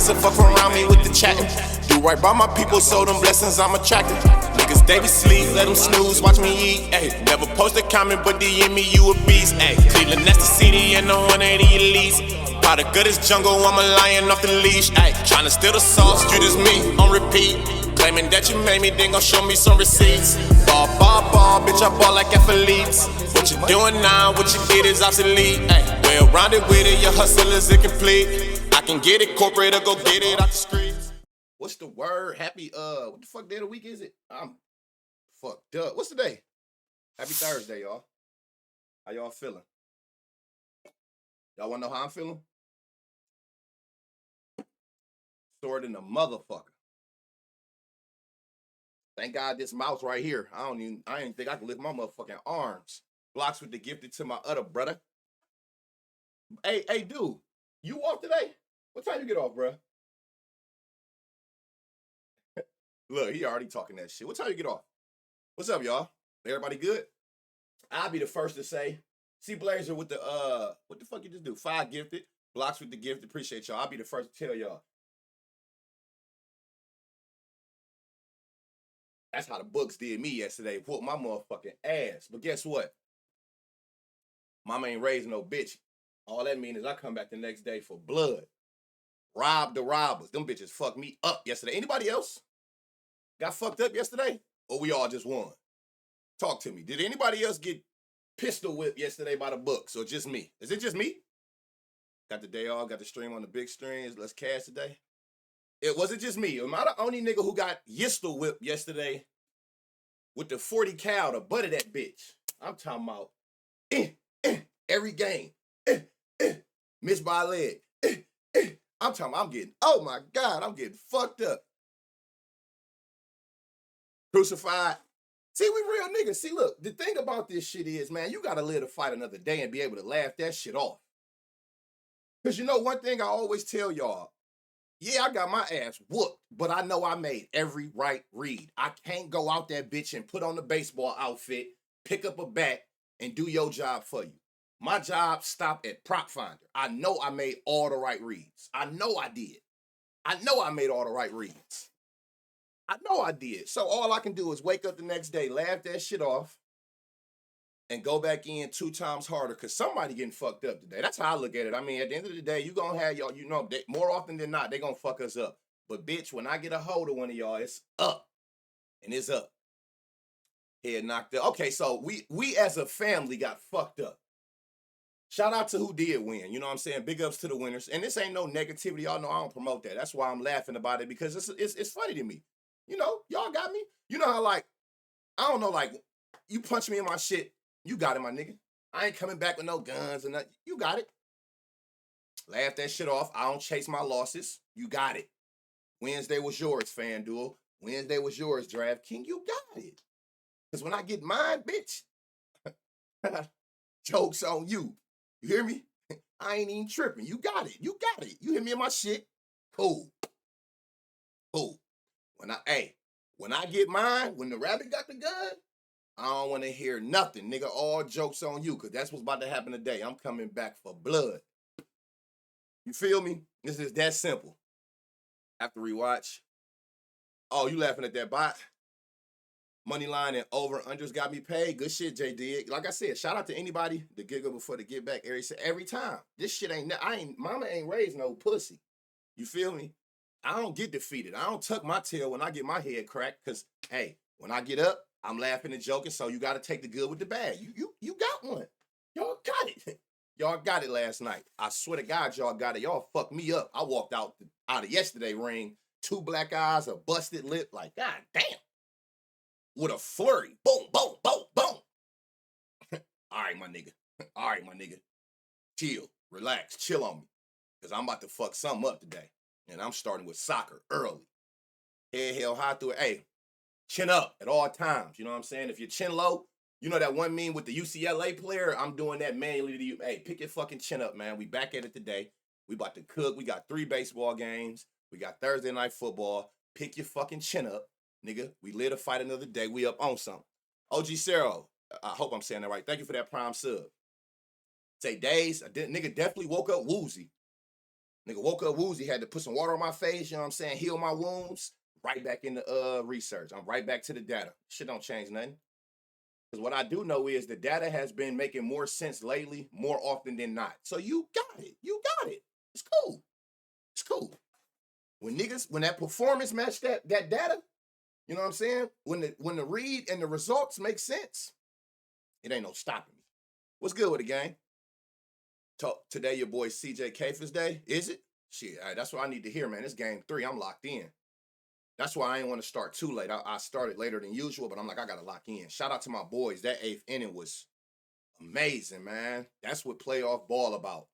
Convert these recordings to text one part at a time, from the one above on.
so fuck around me with the chatting. Do right by my people, so them blessings I'm attracting. Niggas, they be sleep, let them snooze, watch me eat. Ayy, never post a comment, but DM me, you a beast. Ayy, Cleveland, that's the city, and the 180 Elise. Product of this jungle, I'm a lion off the leash. Ayy, tryna steal the sauce, you just me, on repeat. Claiming that you made me, then gon' show me some receipts. Ball, bitch, I ball like athletes. What you doing now, what you did is obsolete. Ayy, well-rounded with it, your hustle is incomplete. I can get it corporate or go get it out the streets. What's the word? Happy, what the fuck day of the week is it? I'm fucked up. What's the day? Happy Thursday, y'all. How y'all feeling? Y'all wanna know how I'm feeling? Stored in the motherfucker. Thank God this mouse right here. I ain't think I could lift my motherfucking arms. Blocks with the gifted to my other brother. Hey, dude, you off today? What time you get off, bruh? Look, he already talking that shit. What time you get off? What's up, y'all? Everybody good? I'll be the first to say, see Blazer with the, what the fuck you just do? 5 gifted, Blocks with the gifted. Appreciate y'all. I'll be the first to tell y'all. That's how the books did me yesterday. Whooped my motherfucking ass. But guess what? Mama ain't raising no bitch. All that means is I come back the next day for blood. Rob the robbers. Them bitches fucked me up yesterday. Anybody else got fucked up yesterday? Or we all just won? Talk to me. Did anybody else get pistol whipped yesterday by the books? Or just me? Is it just me? Got the day off, got the stream on the big screens. Let's cash today. It wasn't just me. Am I the only nigga who got yistle whipped yesterday with the 40 cal to butt of that bitch? I'm talking about every game. Missed by a leg. I'm talking about oh my God, I'm getting fucked up. Crucified. See, we real niggas. See, look, the thing about this shit is, man, you gotta live to fight another day and be able to laugh that shit off. Because you know one thing I always tell y'all, yeah, I got my ass whooped, but I know I made every right read. I can't go out that bitch and put on the baseball outfit, pick up a bat, and do your job for you. My job stopped at prop finder. I know I made all the right reads. I know I did. I know I made all the right reads. I know I did. So all I can do is wake up the next day, laugh that shit off, and go back in 2 times harder because somebody getting fucked up today. That's how I look at it. I mean, at the end of the day, you gonna have y'all, you know, more often than not, they gonna fuck us up. But bitch, when I get a hold of one of y'all, it's up. And it's up. Head knocked up. Okay, so we as a family got fucked up. Shout out to who did win. You know what I'm saying? Big ups to the winners. And this ain't no negativity. Y'all know I don't promote that. That's why I'm laughing about it because it's funny to me. You know, y'all got me. You know how, like, I don't know, like, you punch me in my shit. You got it, my nigga. I ain't coming back with no guns and nothing. You got it. Laugh that shit off. I don't chase my losses. You got it. Wednesday was yours, FanDuel. Wednesday was yours, DraftKings. You got it. Because when I get mine, bitch, joke's on you. You hear me? I ain't even tripping. You got it. You got it. You hear me in my shit? Cool. Cool. When I get mine, when the rabbit got the gun, I don't want to hear nothing, nigga. All jokes on you, because that's what's about to happen today. I'm coming back for blood. You feel me? This is that simple. After rewatch. Oh, you laughing at that bot? Money line and over-unders got me paid. Good shit, J Dig. Like I said, shout out to anybody the giggle before the get back. Every time. This shit mama ain't raised no pussy. You feel me? I don't get defeated. I don't tuck my tail when I get my head cracked, because, hey, when I get up, I'm laughing and joking, so you got to take the good with the bad. You got one. Y'all got it. Y'all got it last night. I swear to God, y'all got it. Y'all fucked me up. I walked out of yesterday ring, 2 black eyes, a busted lip, like, God damn. With a flurry. Boom, boom, boom, boom. All right, my nigga. All right, my nigga. Chill. Relax. Chill on me. Because I'm about to fuck something up today. And I'm starting with soccer early. Head held high through it. Hey, chin up at all times. You know what I'm saying? If you're chin low, you know that one meme with the UCLA player? I'm doing that manually to you. Hey, pick your fucking chin up, man. We back at it today. We about to cook. We got 3 baseball games. We got Thursday night football. Pick your fucking chin up, nigga. We live to fight another day. We up on something. OG Cero, I hope I'm saying that right. Thank you for that prime sub. Say days, nigga definitely woke up woozy. Nigga woke up woozy, had to put some water on my face, you know what I'm saying? Heal my wounds. Right back in the research. I'm right back to the data. Shit don't change nothing. Because what I do know is the data has been making more sense lately, more often than not. So you got it. You got it. It's cool. It's cool. When that performance match that data, you know what I'm saying? When the read and the results make sense, it ain't no stopping me. What's good with the gang? Talk today, your boy CJ Kafer's day. Is it? Shit, all right, that's what I need to hear, man. It's game 3. I'm locked in. That's why I didn't want to start too late. I started later than usual, but I'm like, I gotta lock in. Shout out to my boys. That 8th inning was amazing, man. That's what playoff ball about.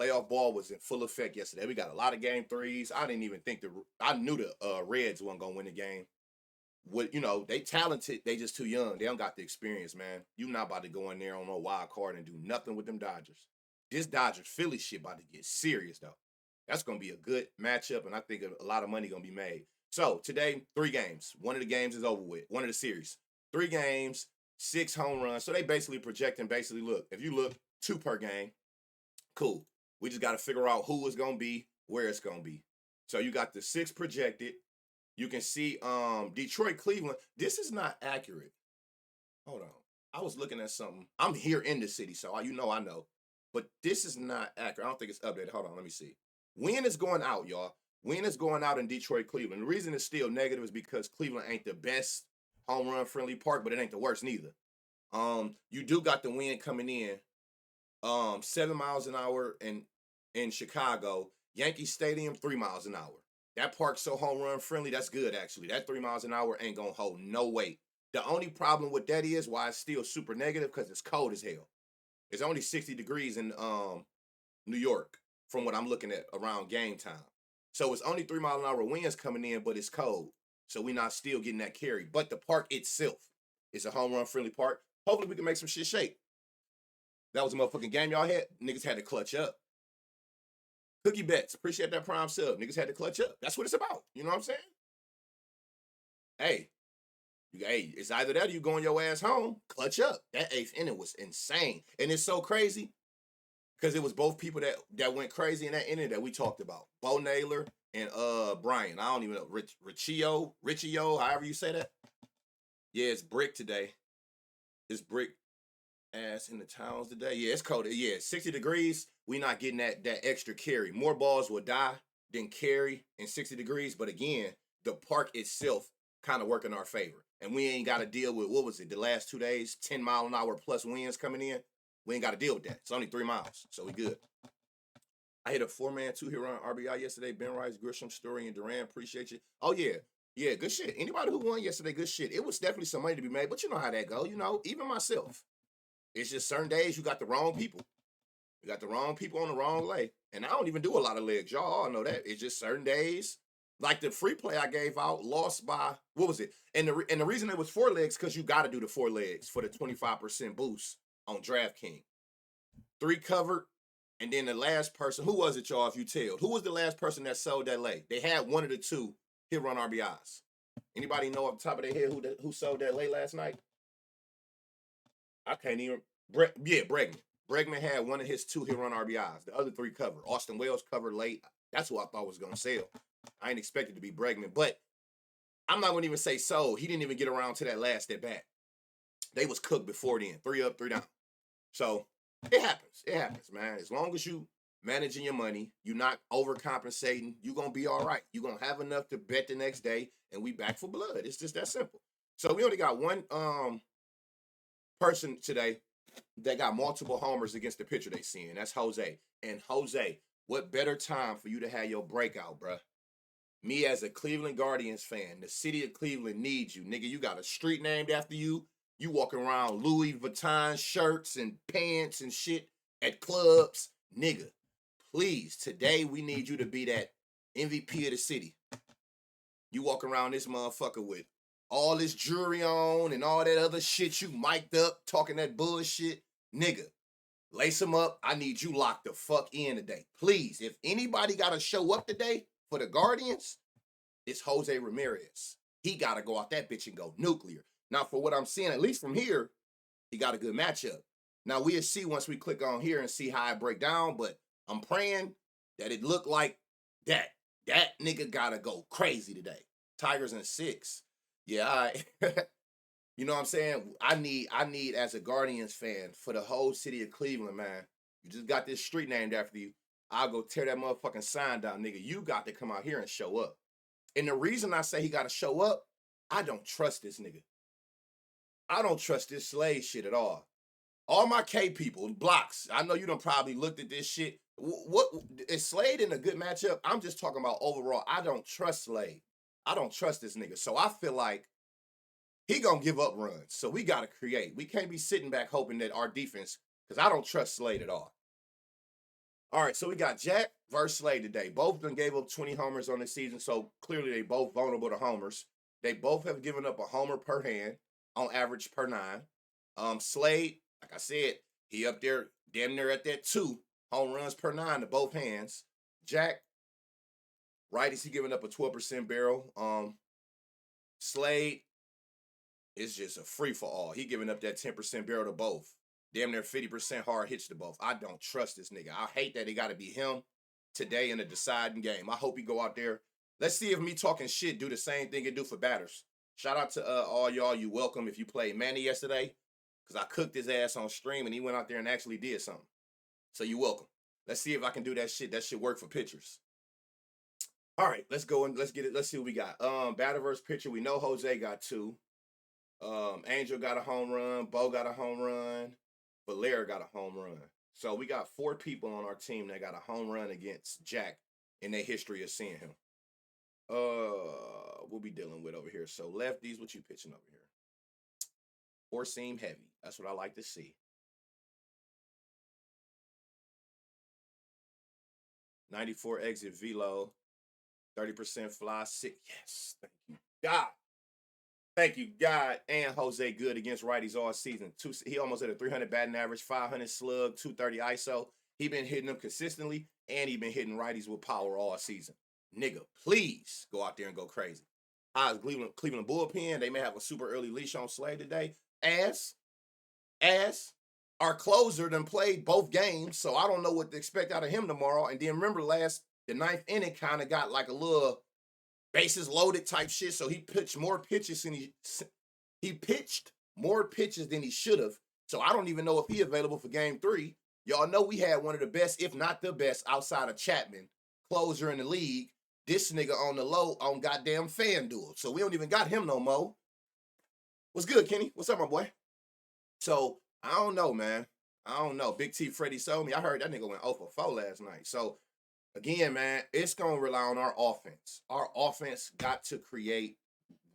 Playoff ball was in full effect yesterday. We got a lot of game 3s. I didn't even think I knew the Reds weren't gonna win the game. They talented. They just too young. They don't got the experience, man. You not about to go in there on no wild card and do nothing with them Dodgers. This Dodgers Philly shit about to get serious though. That's gonna be a good matchup, and I think a lot of money gonna be made. So today, 3 games. One of the games is over with. One of the series. 3 games, 6 home runs. So they basically projecting, look, if you look 2 per game, cool. We just got to figure out who it's going to be, where it's going to be. So you got the 6 projected. You can see Detroit, Cleveland. This is not accurate. Hold on. I was looking at something. I'm here in the city, so I know. But this is not accurate. I don't think it's updated. Hold on, let me see. Wind is going out, y'all. Wind is going out in Detroit, Cleveland. The reason it's still negative is because Cleveland ain't the best home run friendly park, but it ain't the worst neither. You do got the wind coming in. 7 miles an hour in Chicago. Yankee Stadium, 3 miles an hour. That park's so home run friendly, that's good actually. That 3 miles an hour ain't gonna hold no weight. The only problem with that is why it's still super negative, because it's cold as hell. It's only 60 degrees in New York from what I'm looking at around game time. So it's only 3 mile an hour winds coming in, but it's cold. So we're not still getting that carry. But the park itself is a home run friendly park. Hopefully we can make some shit shake. That was a motherfucking game y'all had. Niggas had to clutch up. Cookie Bets, appreciate that prime sub. Niggas had to clutch up. That's what it's about. You know what I'm saying? Hey, it's either that or you going your ass home. Clutch up. That 8th inning was insane. And it's so crazy because it was both people that went crazy in that inning that we talked about. Bo Naylor and Brian. I don't even know. Richio, however you say that. Yeah, it's brick today. It's brick ass in the towns today. Yeah, it's cold. Yeah, 60 degrees. We not getting that extra carry. More balls will die than carry in 60 degrees. But again, the park itself kind of work in our favor. And we ain't got to deal with, what was it, the last 2 days, 10 mile an hour plus winds coming in. We ain't got to deal with that. It's only 3 miles, so we good. I hit a 4-man 2-hit-run RBI yesterday. Ben Rice, Grisham, Story, and Duran. Appreciate you. Oh, yeah. Yeah, good shit. Anybody who won yesterday, good shit. It was definitely some money to be made, but you know how that go. Even myself. It's just certain days you got the wrong people. You got the wrong people on the wrong leg. And I don't even do a lot of legs. Y'all all know that. It's just certain days. Like the free play I gave out, lost by, what was it? And the reason it was 4 legs, because you got to do the 4 legs for the 25% boost on DraftKings. 3 covered, and then the last person, who was it, y'all, if you tell? Who was the last person that sold that leg? They had one of the 2 hit-run RBIs. Anybody know off the top of their head who sold that late last night? I can't even. Bregman. Bregman had one of his 2 hit-run RBIs. The other 3 covered. Austin Wells covered late. That's who I thought was going to sell. I ain't expected to be Bregman, but I'm not going to even say sold. He didn't even get around to that last at bat. They was cooked before then. 3 up, 3 down. So it happens. It happens, man. As long as you managing your money, you're not overcompensating, you're going to be all right. You're going to have enough to bet the next day, and we back for blood. It's just that simple. So we only got one person today that got multiple homers against the pitcher they seeing. That's Jose. And Jose, what better time for you to have your breakout, bruh? Me as a Cleveland Guardians fan, the city of Cleveland needs you. Nigga, you got a street named after you. You walking around Louis Vuitton shirts and pants and shit at clubs. Nigga, please, today we need you to be that MVP of the city. You walk around this motherfucker with all this jewelry on and all that other shit, you mic'd up, talking that bullshit. Nigga, lace them up. I need you locked the fuck in today. Please, if anybody got to show up today for the Guardians, it's Jose Ramirez. He got to go out that bitch and go nuclear. Now, for what I'm seeing, at least from here, he got a good matchup. Now, we'll see once we click on here and see how I break down, but I'm praying that it looked like that nigga gotta go crazy today. Tigers in 6. Yeah, all right. You know what I'm saying? I need as a Guardians fan for the whole city of Cleveland, man. You just got this street named after you. I'll go tear that motherfucking sign down, nigga. You got to come out here and show up. And the reason I say he got to show up, I don't trust this nigga. I don't trust this Slade shit at all. All my K people, blocks. I know you done probably looked at this shit. What is Slade in a good matchup? I'm just talking about overall. I don't trust Slade. I don't trust this nigga. So I feel like he gonna give up runs. So we gotta create. We can't be sitting back hoping that our defense, because I don't trust Slade at all. All right, so we got Jack versus Slade today. Both of them gave up 20 homers on the season, so clearly they both vulnerable to homers. They both have given up a homer per hand on average per 9. Slade, like I said, he up there damn near at that 2 home runs per 9 to both hands. Jack, righties, he giving up a 12% barrel. Slade is just a free for all. He giving up that 10% barrel to both. Damn near 50% hard hits to both. I don't trust this nigga. I hate that it got to be him today in a deciding game. I hope he go out there. Let's see if me talking shit do the same thing it do for batters. Shout out to all y'all. You welcome if you played Manny yesterday, because I cooked his ass on stream and he went out there and actually did something. So you welcome. Let's see if I can do that shit. That shit work for pitchers. All right, let's go and let's get it. Let's see what we got. Batter versus pitcher. We know Jose got 2. Angel got a home run. Bo got a home run. Valera got a home run. So we got 4 people on our team that got a home run against Jack in their history of seeing him. We'll be dealing with over here. So lefties, what you pitching over here? 4-seam heavy. That's what I like to see. 94 exit velo. 30% fly. 6. Yes. Thank you, God. Thank you, God. And Jose good against righties all season. He almost had a 300 batting average, 500 slug, 230 ISO. He been hitting them consistently, and he been hitting righties with power all season. Nigga, please go out there and go crazy. How's Cleveland bullpen? They may have a super early leash on Slade today. As our closer done played both games, so I don't know what to expect out of him tomorrow. And then remember the 9th inning kind of got like a little bases loaded type shit, so he pitched more pitches than he pitched more pitches than he should have. So I don't even know if he available for game 3. Y'all know we had one of the best, if not the best, outside of Chapman, closer in the league. This nigga on the low on goddamn FanDuel. So we don't even got him no more. What's good, Kenny? What's up, my boy? So I don't know, man. I don't know. Big T Freddie sold me. I heard that nigga went 0 for 4 last night. So again, man, it's going to rely on our offense. Our offense got to create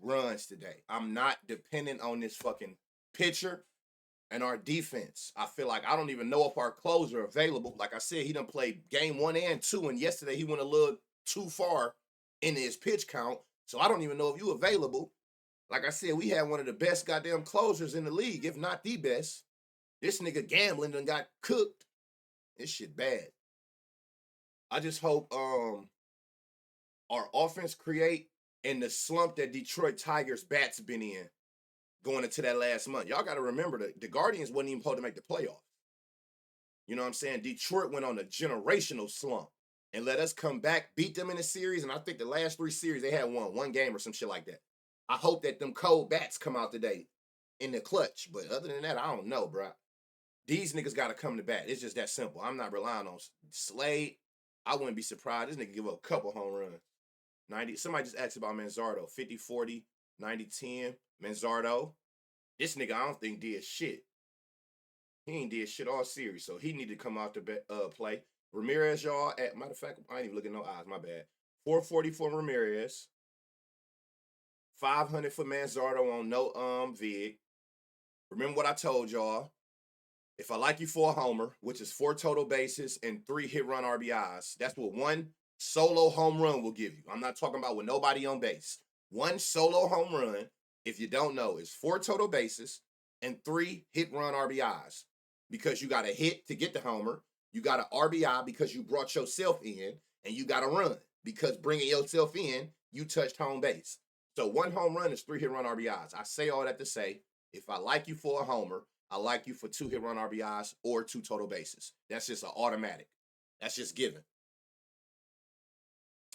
runs today. I'm not dependent on this fucking pitcher and our defense. I feel like I don't even know if our closer available. Like I said, he done played game 1 and 2, and yesterday he went a little too far in his pitch count. So I don't even know if you available. Like I said, we had one of the best goddamn closers in the league, if not the best. This nigga gambling done got cooked. This shit bad. I just hope our offense create and the slump that Detroit Tigers bats been in going into that last month. Y'all got to remember that the Guardians wasn't even supposed to make the playoffs. You know what I'm saying? Detroit went on a generational slump and let us come back, beat them in the series. And I think the last 3 series they had one game or some shit like that. I hope that them cold bats come out today in the clutch. But other than that, I don't know, bro. These niggas got to come to bat. It's just that simple. I'm not relying on Slade. I wouldn't be surprised. This nigga give up a couple home runs. 90. Somebody just asked about Manzardo. 50-40, 90-10. Manzardo. This nigga I don't think did shit. He ain't did shit all series, so he need to come out to play. Ramirez, y'all, matter of fact, I ain't even looking at no eyes, my bad. 440 for Ramirez. 500 for Manzardo on no vig. Remember what I told y'all. If I like you for a homer, which is 4 total bases and 3 hit run RBIs, that's what 1 solo home run will give you. I'm not talking about with nobody on base. 1 solo home run, if you don't know, is 4 total bases and 3 hit run RBIs. Because you got a hit to get the homer, you got an RBI because you brought yourself in, and you got a run because bringing yourself in, you touched home base. So 1 home run is 3 hit run RBIs. I say all that to say, if I like you for a homer, I like you for 2 hit run RBIs or 2 total bases. That's just an automatic. That's just given.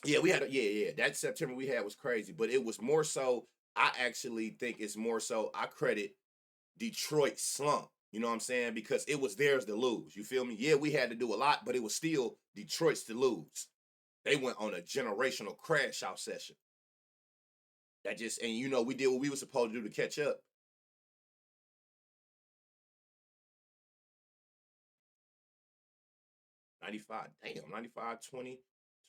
Yeah, we had yeah. That September we had was crazy, but it was more so. I actually think it's more so. I credit Detroit slump. You know what I'm saying? Because it was theirs to lose. You feel me? Yeah, we had to do a lot, but it was still Detroit's to lose. They went on a generational crash out session. That just and we did what we were supposed to do to catch up. 95, damn, 95, 20,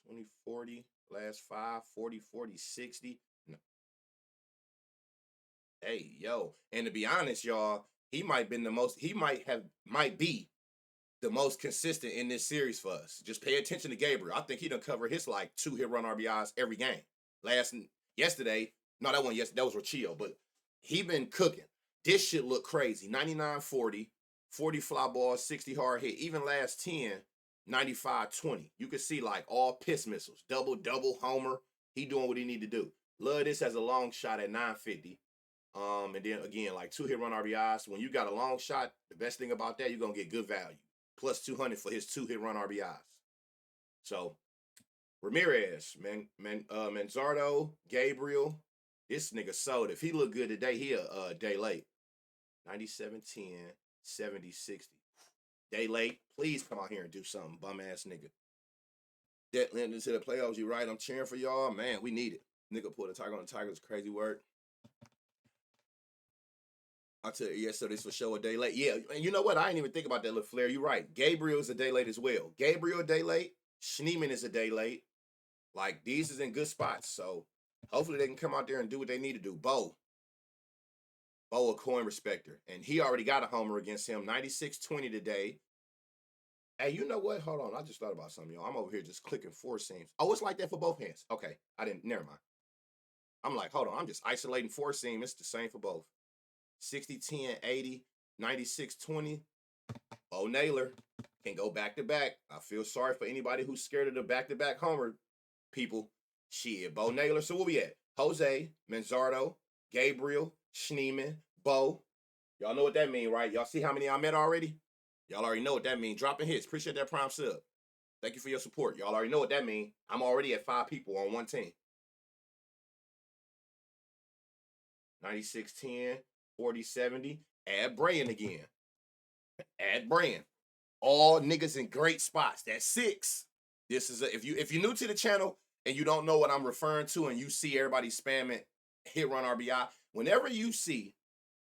20, 40, last 5, 40, 40, 60. No, hey, yo. And to be honest, y'all, he might be the most consistent in this series for us. Just pay attention to Gabriel. I think he done covered his like 2 hit run RBIs every game. Last yesterday, no, that one yesterday, that was Rachio, but he been cooking. This shit look crazy. 99 40, 40 fly balls, 60 hard hit. Even last 10, 95 20. You can see like all piss missiles. Double, double, homer. He doing what he need to do. Love this as a long shot at 950. And then again, like 2 hit run RBIs. When you got a long shot, the best thing about that, you're gonna get good value. Plus 200 for his 2 hit run RBIs. So Ramirez, Manzardo, Gabriel, this nigga sold. If he look good today, he a day late. 97, 10, 70, 60. Day late. Please come out here and do something, bum ass nigga. That led into the playoffs. You right? I'm cheering for y'all. Man, we need it. Nigga pulled a tiger on the Tigers. Crazy word. I tell you, yes, so this for sure a day late. Yeah, and you know what? I didn't even think about that little flare. You're right. Gabriel's a day late as well. Gabriel a day late. Schneeman is a day late. Like, these is in good spots. So hopefully they can come out there and do what they need to do. Bo a coin respecter. And he already got a homer against him. 96-20 today. Hey, you know what? Hold on. I just thought about something, y'all. I'm over here just clicking 4 seams. Oh, it's like that for both hands. Okay. Never mind. I'm like, hold on. I'm just isolating 4 seam. It's the same for both. 60, 10, 80, 96, 20. Bo Naylor can go back to back. I feel sorry for anybody who's scared of the back-to-back homer people. Shit, Bo Naylor. So where we at? Jose, Manzardo, Gabriel, Schneeman, Bo. Y'all know what that mean, right? Y'all see how many I met already? Y'all already know what that mean. Dropping hits. Appreciate that prime sub. Thank you for your support. Y'all already know what that mean. I'm already at 5 people on one team. 96, 10, 40, 70. Add Brayan again. Add Brayan. All niggas in great spots. That's 6. This is if you're new to the channel and you don't know what I'm referring to and you see everybody spamming hit run RBI, whenever you see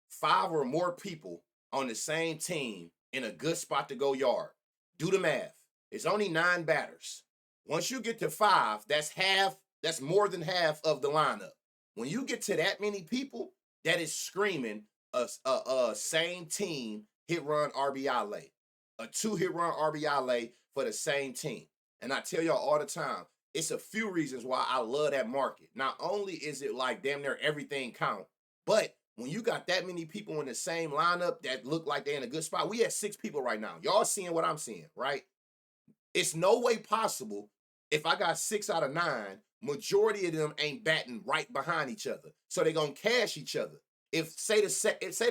5 or more people on the same team in a good spot to go yard, do the math. It's only 9 batters. Once you get to 5, that's more than half of the lineup. When you get to that many people, that is screaming a same team hit run RBI lay. A 2 hit run RBI lay for the same team. And I tell y'all all the time, it's a few reasons why I love that market. Not only is it like damn near everything count, but when you got that many people in the same lineup that look like they're in a good spot, we have 6 people right now. Y'all seeing what I'm seeing, right? It's no way possible if I got 6 out of 9, majority of them ain't batting right behind each other. So they're going to cash each other. If say the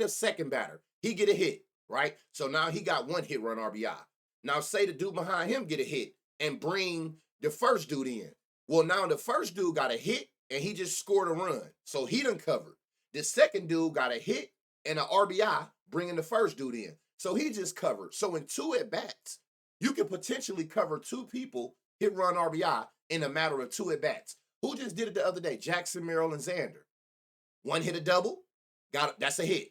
second batter, he get a hit, right? So now he got 1 hit run RBI. Now say the dude behind him get a hit and bring the first dude in. Well, now the first dude got a hit and he just scored a run. So he done covered. The second dude got a hit and an RBI bringing the first dude in. So he just covered. So in 2 at-bats, you can potentially cover 2 people hit run RBI in a matter of 2 at-bats. Who just did it the other day? Jackson, Merrill, and Xander. 1 hit a double. That's a hit.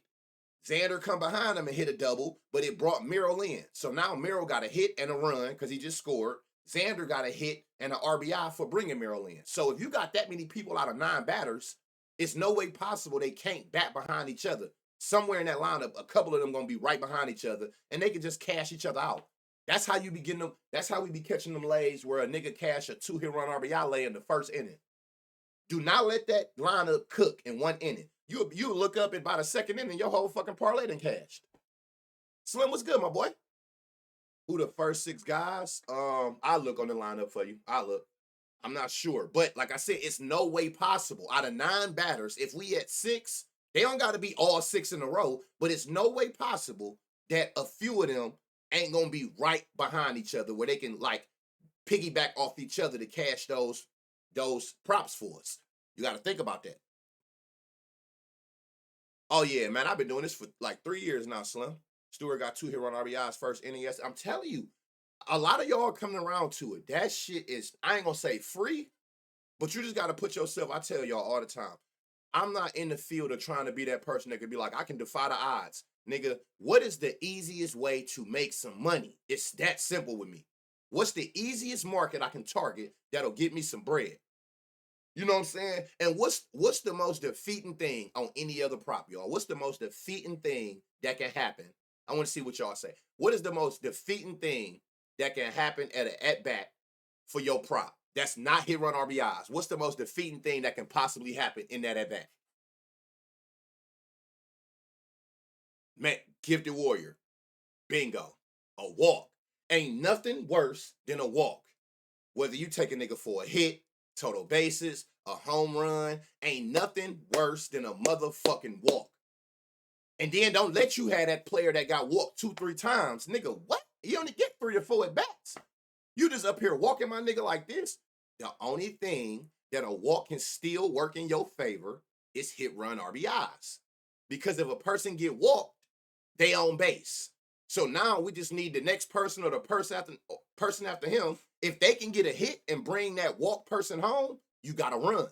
Xander come behind him and hit a double, but it brought Merrill in. So now Merrill got a hit and a run because he just scored. Xander got a hit and an RBI for bringing Merrill in. So if you got that many people out of 9 batters, it's no way possible they can't bat behind each other. Somewhere in that lineup, a couple of them going to be right behind each other, and they can just cash each other out. That's how you be getting them. That's how we be catching them lays where a nigga cash a 2 hit run RBI lay in the first inning. Do not let that lineup cook in 1 inning. You look up and by the second inning, your whole fucking parlay done cashed. Slim, what's good, my boy? Who the first 6 guys? I'll look on the lineup for you. I'll look. I'm not sure. But like I said, it's no way possible. Out of 9 batters, if we at 6, they don't got to be all 6 in a row, but it's no way possible that a few of them ain't going to be right behind each other where they can like piggyback off each other to cash those those props for us. You got to think about that. Oh yeah, man, I've been doing this for like 3 years now, Slim. Stewart got 2 hit run RBIs first NES. I'm telling you, a lot of y'all are coming around to it. That shit is, I ain't gonna say free, but you just gotta put yourself, I tell y'all all the time, I'm not in the field of trying to be that person that could be like, I can defy the odds. Nigga, what is the easiest way to make some money? It's that simple with me. What's the easiest market I can target that'll get me some bread? You know what I'm saying? And what's the most defeating thing on any other prop, y'all? What's the most defeating thing that can happen? I want to see what y'all say. What is the most defeating thing that can happen at an at bat for your prop? That's not hit run RBIs. What's the most defeating thing that can possibly happen in that at bat? Man, gifted warrior. Bingo. A walk. Ain't nothing worse than a walk. Whether you take a nigga for a hit, total bases, a home run, ain't nothing worse than a motherfucking walk. And then don't let you have that player that got walked 2-3 times. Nigga, what? You only get 3 or 4 at bats. You just up here walking my nigga like this. The only thing that a walk can still work in your favor is hit run RBIs. Because if a person get walked, they on base. So now we just need the next person or the person after him. If they can get a hit and bring that walk person home, you got to run.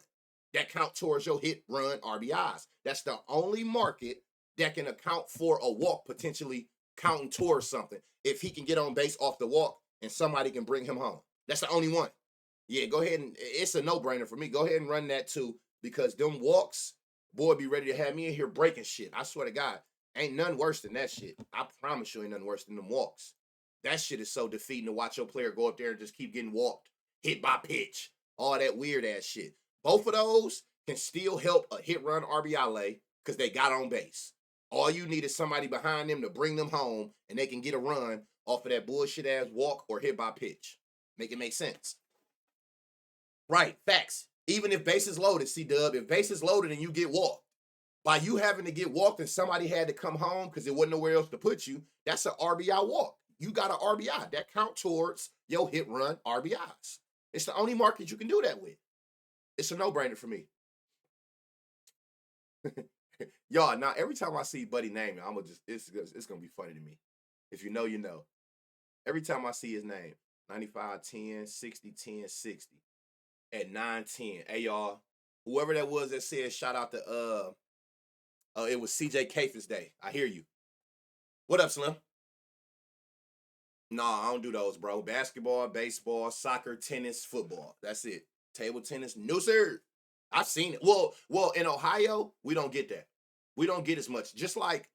That count towards your hit run RBIs. That's the only market that can account for a walk potentially counting towards something. If he can get on base off the walk and somebody can bring him home. That's the only one. Yeah, go ahead and it's a no-brainer for me. Go ahead and run that too, because them walks, boy, be ready to have me in here breaking shit. I swear to God, ain't nothing worse than that shit. I promise you ain't nothing worse than them walks. That shit is so defeating to watch your player go up there and just keep getting walked, hit by pitch, all that weird ass shit. Both of those can still help a hit run RBI lay because they got on base. All you need is somebody behind them to bring them home and they can get a run off of that bullshit ass walk or hit by pitch. Make it make sense. Right, facts. Even if bases loaded, C-Dub, if bases loaded and you get walked, by you having to get walked and somebody had to come home because there wasn't nowhere else to put you, that's an RBI walk. You got an RBI. That count towards your hit run RBIs. It's the only market you can do that with. It's a no-brainer for me. Y'all, now every time I see Buddy name, I'm gonna just it's gonna be funny to me. If you know, you know. Every time I see his name, 95, 10, 60, 10, 60. At 9-10. Hey y'all, whoever that was that said shout out to it was CJ Kafis Day. I hear you. What up, Slim? Nah, I don't do those, bro. Basketball, baseball, soccer, tennis, football. That's it. Table tennis, no sir. I've seen it. Well, in Ohio, we don't get that. We don't get as much. Just like,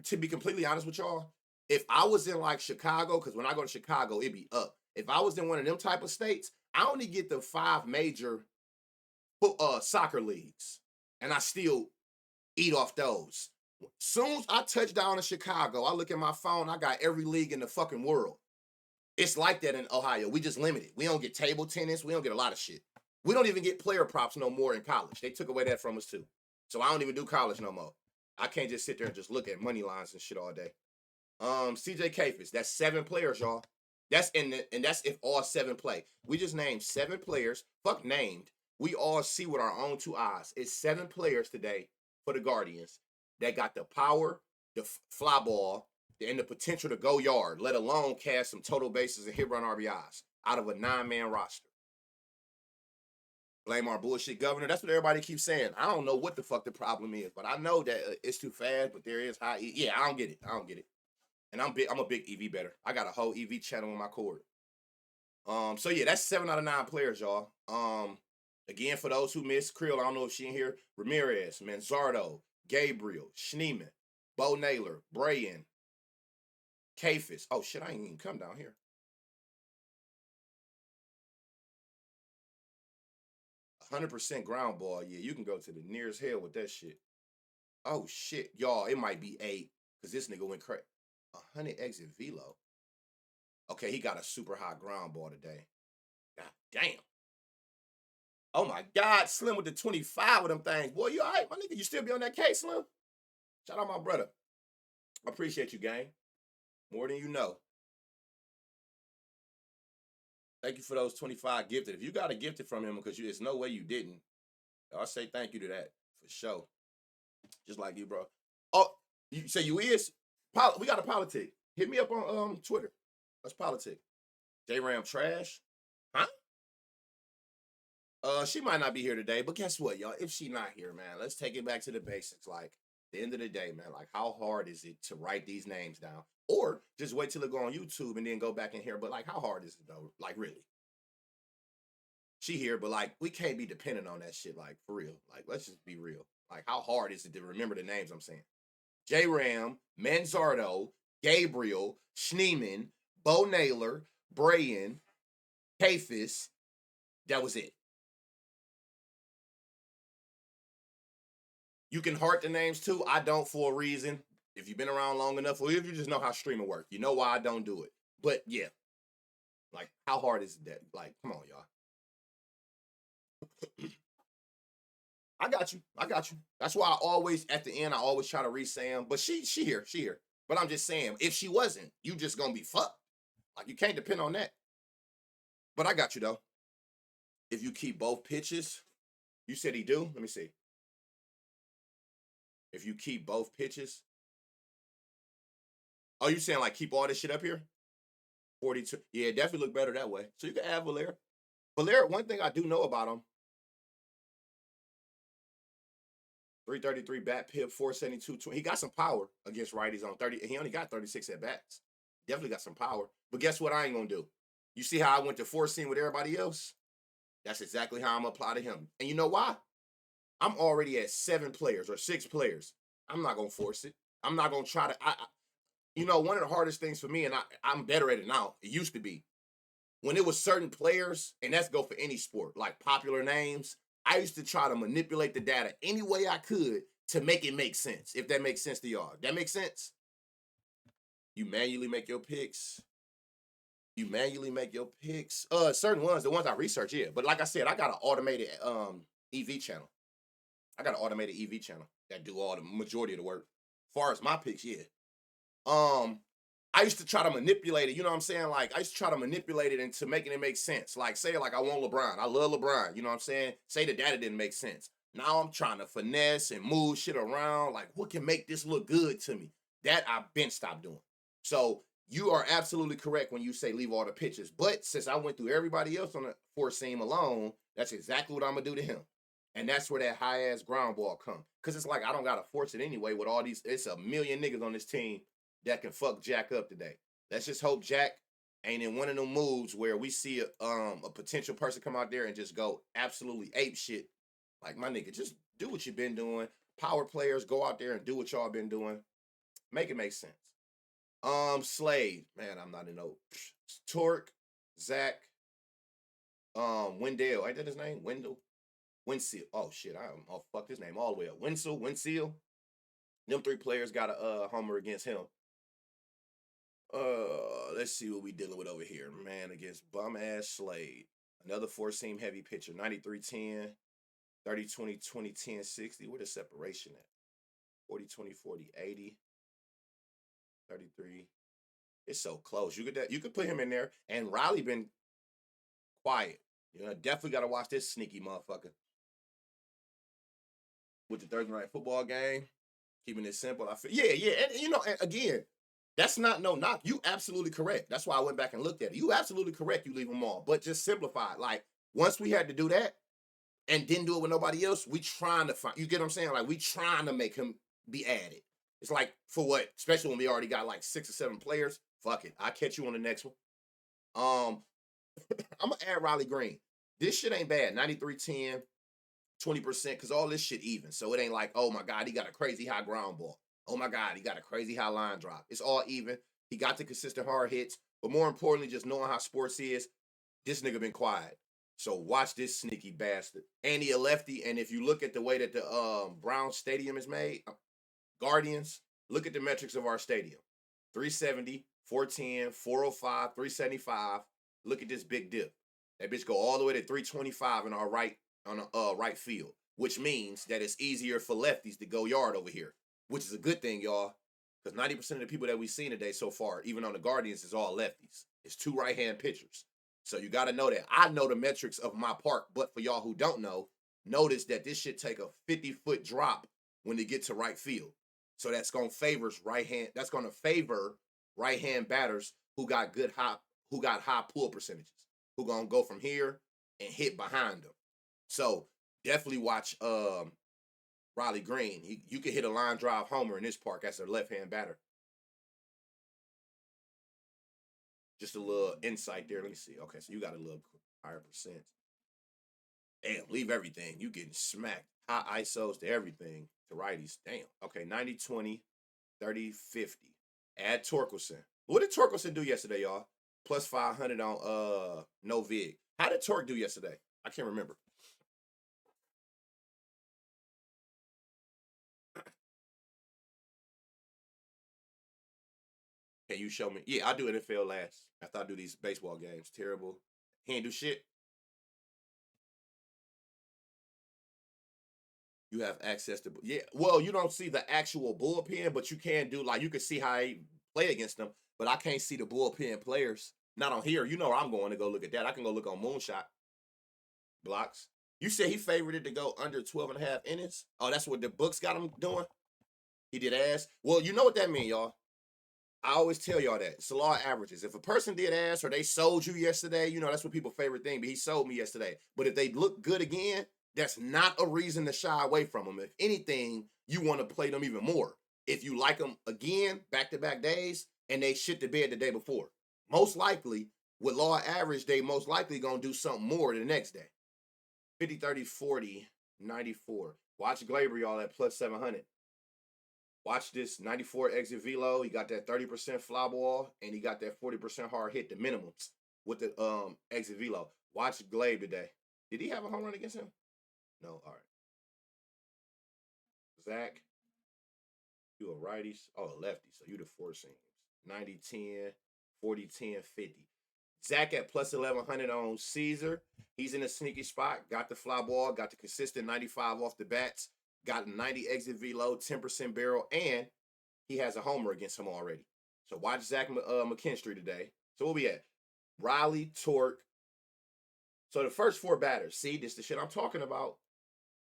to be completely honest with y'all, if I was in like Chicago, because when I go to Chicago, it'd be up. If I was in one of them type of states, I only get the 5 major soccer leagues, and I still eat off those. Soon as I touch down in Chicago, I look at my phone, I got every league in the fucking world. It's like that in Ohio. We just limited. We don't get table tennis. We don't get a lot of shit. We don't even get player props no more in college. They took away that from us too. So I don't even do college no more. I can't just sit there and just look at money lines and shit all day. CJ Kafis, that's 7 players, y'all. And that's if all 7 play. We just named 7 players. Fuck named. We all see with our own 2 eyes. It's 7 players today for the Guardians that got the power, the fly ball, and the potential to go yard, let alone cast some total bases and hit run RBIs out of a 9-man roster. Blame our bullshit governor. That's what everybody keeps saying. I don't know what the fuck the problem is, but I know that it's too fast, but there is high. Yeah, I don't get it. I don't get it. And I'm a big EV better. I got a whole EV channel on my cord. So yeah, that's 7 out of 9 players, y'all. Again, for those who missed, Creel, I don't know if she in here. Ramirez, Manzardo, Gabriel, Schneeman, Bo Naylor, Brayan, Kafis. Oh shit, I ain't even come down here. 100% ground ball. Yeah, you can go to the nearest hell with that shit. Oh shit, y'all, it might be 8 because this nigga went crazy. 100 exit velo. Okay, he got a super high ground ball today. God damn. Oh my God, Slim with the 25 of them things. Boy, you all right, my nigga? You still be on that case, Slim? Shout out my brother. I appreciate you, gang. More than you know. Thank you for those 25 gifted. If you got a gifted from him, because there's no way you didn't, I'll say thank you to that for sure. Just like you, bro. Oh, you say you is? We got a politic. Hit me up on Twitter. Let's politic. J Ram trash. Huh? She might not be here today, but guess what, y'all? If she not here, man, let's take it back to the basics. Like, at the end of the day, man, like, how hard is it to write these names down? Or just wait till it go on YouTube and then go back in here. But, like, how hard is it, though? Like, really? She here, but, like, we can't be dependent on that shit, like, for real. Like, let's just be real. Like, how hard is it to remember the names I'm saying? J Ram, Manzardo, Gabriel, Schneeman, Bo Naylor, Brayan, Kafis. That was it. You can heart the names too. I don't for a reason. If you've been around long enough, or if you just know how streaming works, you know why I don't do it. But yeah, like how hard is that? Like, come on, y'all. I got you. I got you. That's why I always at the end I always try to re-say them. But she here. But I'm just saying, if she wasn't, you just gonna be fucked. Like you can't depend on that. But I got you though. If you keep both pitches, you said he do. Let me see. If you keep both pitches, oh, you saying like keep all this shit up here? 42. Yeah, it definitely look better that way. So you can add Valera. Valera, one thing I do know about him, 333 bat pip, 472. He got some power against righties on 30. He only got 36 at bats. Definitely got some power. But guess what I ain't gonna do? You see how I went to 4 seam with everybody else? That's exactly how I'm gonna apply to him. And you know why? I'm already at 7 players or 6 players. I'm not gonna force it. I'm not gonna try to. You know, one of the hardest things for me, and I'm better at it now. It used to be when it was certain players, and that's go for any sport, like popular names. I used to try to manipulate the data any way I could to make it make sense. If that makes sense to y'all, that makes sense. You manually make your picks. You manually make your picks. Certain ones, the ones I research, yeah. But like I said, I got an automated EV channel. I got an automated EV channel that do all the majority of the work. As far as my picks, yeah. I used to try to manipulate it, you know what I'm saying? Like, I used to try to manipulate it into making it make sense. Like, say, like, I want LeBron. I love LeBron, you know what I'm saying? Say the data didn't make sense. Now I'm trying to finesse and move shit around. Like, what can make this look good to me? That I've been stopped doing. So, you are absolutely correct when you say leave all the pitches. But since I went through everybody else on the 4 seam alone, that's exactly what I'm going to do to him. And that's where that high-ass ground ball come. Because it's like, I don't got to force it anyway with all these. It's a million niggas on this team that can fuck Jack up today. Let's just hope Jack ain't in one of them moves where we see a potential person come out there and just go absolutely ape shit. Like, my nigga, just do what you've been doing. Power players, go out there and do what y'all been doing. Make it make sense. Slade, man, I'm not in no Torque, Zach, Wendell, ain't that his name? Winseal. Oh shit, I'll fuck his name all the way up. Winseal. Them 3 players got a homer against him. Let's see what we dealing with over here. Man, against bum ass Slade. Another 4 seam heavy pitcher. 93-10, 30-20, 20-10, 60. Where the separation at? 40-20, 40-80, 33. It's so close. You could put him in there. And Riley been quiet. You know, definitely gotta watch this sneaky motherfucker. With the Thursday night football game. Keeping it simple. I feel yeah. And you know, and again, that's not no knock. You absolutely correct. That's why I went back and looked at it. You absolutely correct. You leave them all, but just simplify it. Like once we had to do that and didn't do it with nobody else, we trying to find. You get what I'm saying? Like we trying to make him be added. It's like for what? Especially when we already got like 6 or 7 players. Fuck it. I'll catch you on the next one. I'm gonna add Riley Green. This shit ain't bad. 93-10, 20%, because all this shit even. So it ain't like, oh my God, he got a crazy high ground ball. Oh my God, he got a crazy high line drop. It's all even. He got the consistent hard hits. But more importantly, just knowing how sports is, this nigga been quiet. So watch this sneaky bastard. And he a lefty. And if you look at the way that the Brown Stadium is made, Guardians, look at the metrics of our stadium. 370, 410, 405, 375. Look at this big dip. That bitch go all the way to 325 in our right on a right field, which means that it's easier for lefties to go yard over here, which is a good thing, y'all, because 90% of the people that we've seen today so far, even on the Guardians, is all lefties. It's 2 right-hand pitchers. So you got to know that. I know the metrics of my park, but for y'all who don't know, notice that this should take a 50-foot drop when they get to right field. So that's going to favor right hand batters who got high pull percentages, who going to go from here and hit behind them. So definitely watch Riley Green. You can hit a line drive homer in this park as a left hand batter. Just a little insight there. Let me see. Okay, so you got a little higher percent. Damn, leave everything. You getting smacked. High ISOs to everything to righties. Damn. Okay, 90, 20, 30, 50. Add Torkelson. What did Torkelson do yesterday, y'all? Plus 500 on no vig. How did Torque do yesterday? I can't remember. Can you show me? Yeah, I'll do NFL last. After I do these baseball games. Terrible. He ain't do shit. You have access to well, you don't see the actual bullpen, but you can do like you can see how he play against them. But I can't see the bullpen players. Not on here. You know where I'm going to go look at that. I can go look on Moonshot blocks. You said he favored it to go under 12 and a half innings. Oh, that's what the books got him doing. He did ass. Well, you know what that means, y'all. I always tell y'all that. It's a law of averages. If a person did ass or they sold you yesterday, you know, that's what people's favorite thing. But he sold me yesterday. But if they look good again, that's not a reason to shy away from them. If anything, you want to play them even more. If you like them again, back-to-back days, and they shit the bed the day before. Most likely, with law of average, they most likely going to do something more the next day. 50, 30, 40, 94. Watch Glaber, y'all, at plus 700. Watch this 94 exit velo. He got that 30% fly ball, and he got that 40% hard hit, the minimums with the exit velo. Watch Glabe today. Did he have a home run against him? No. All right. Zach, you a righty? Oh, a lefty. So you the four seams. 90, 10, 40, 10, 50. Zach at plus 1100 on Caesar. He's in a sneaky spot. Got the fly ball. Got the consistent 95 off the bats. Got a 90 exit velo, 10% barrel, and he has a homer against him already. So watch Zach McKinstry today. So we'll be at Riley, Torque. So the first four batters. See, this is the shit I'm talking about.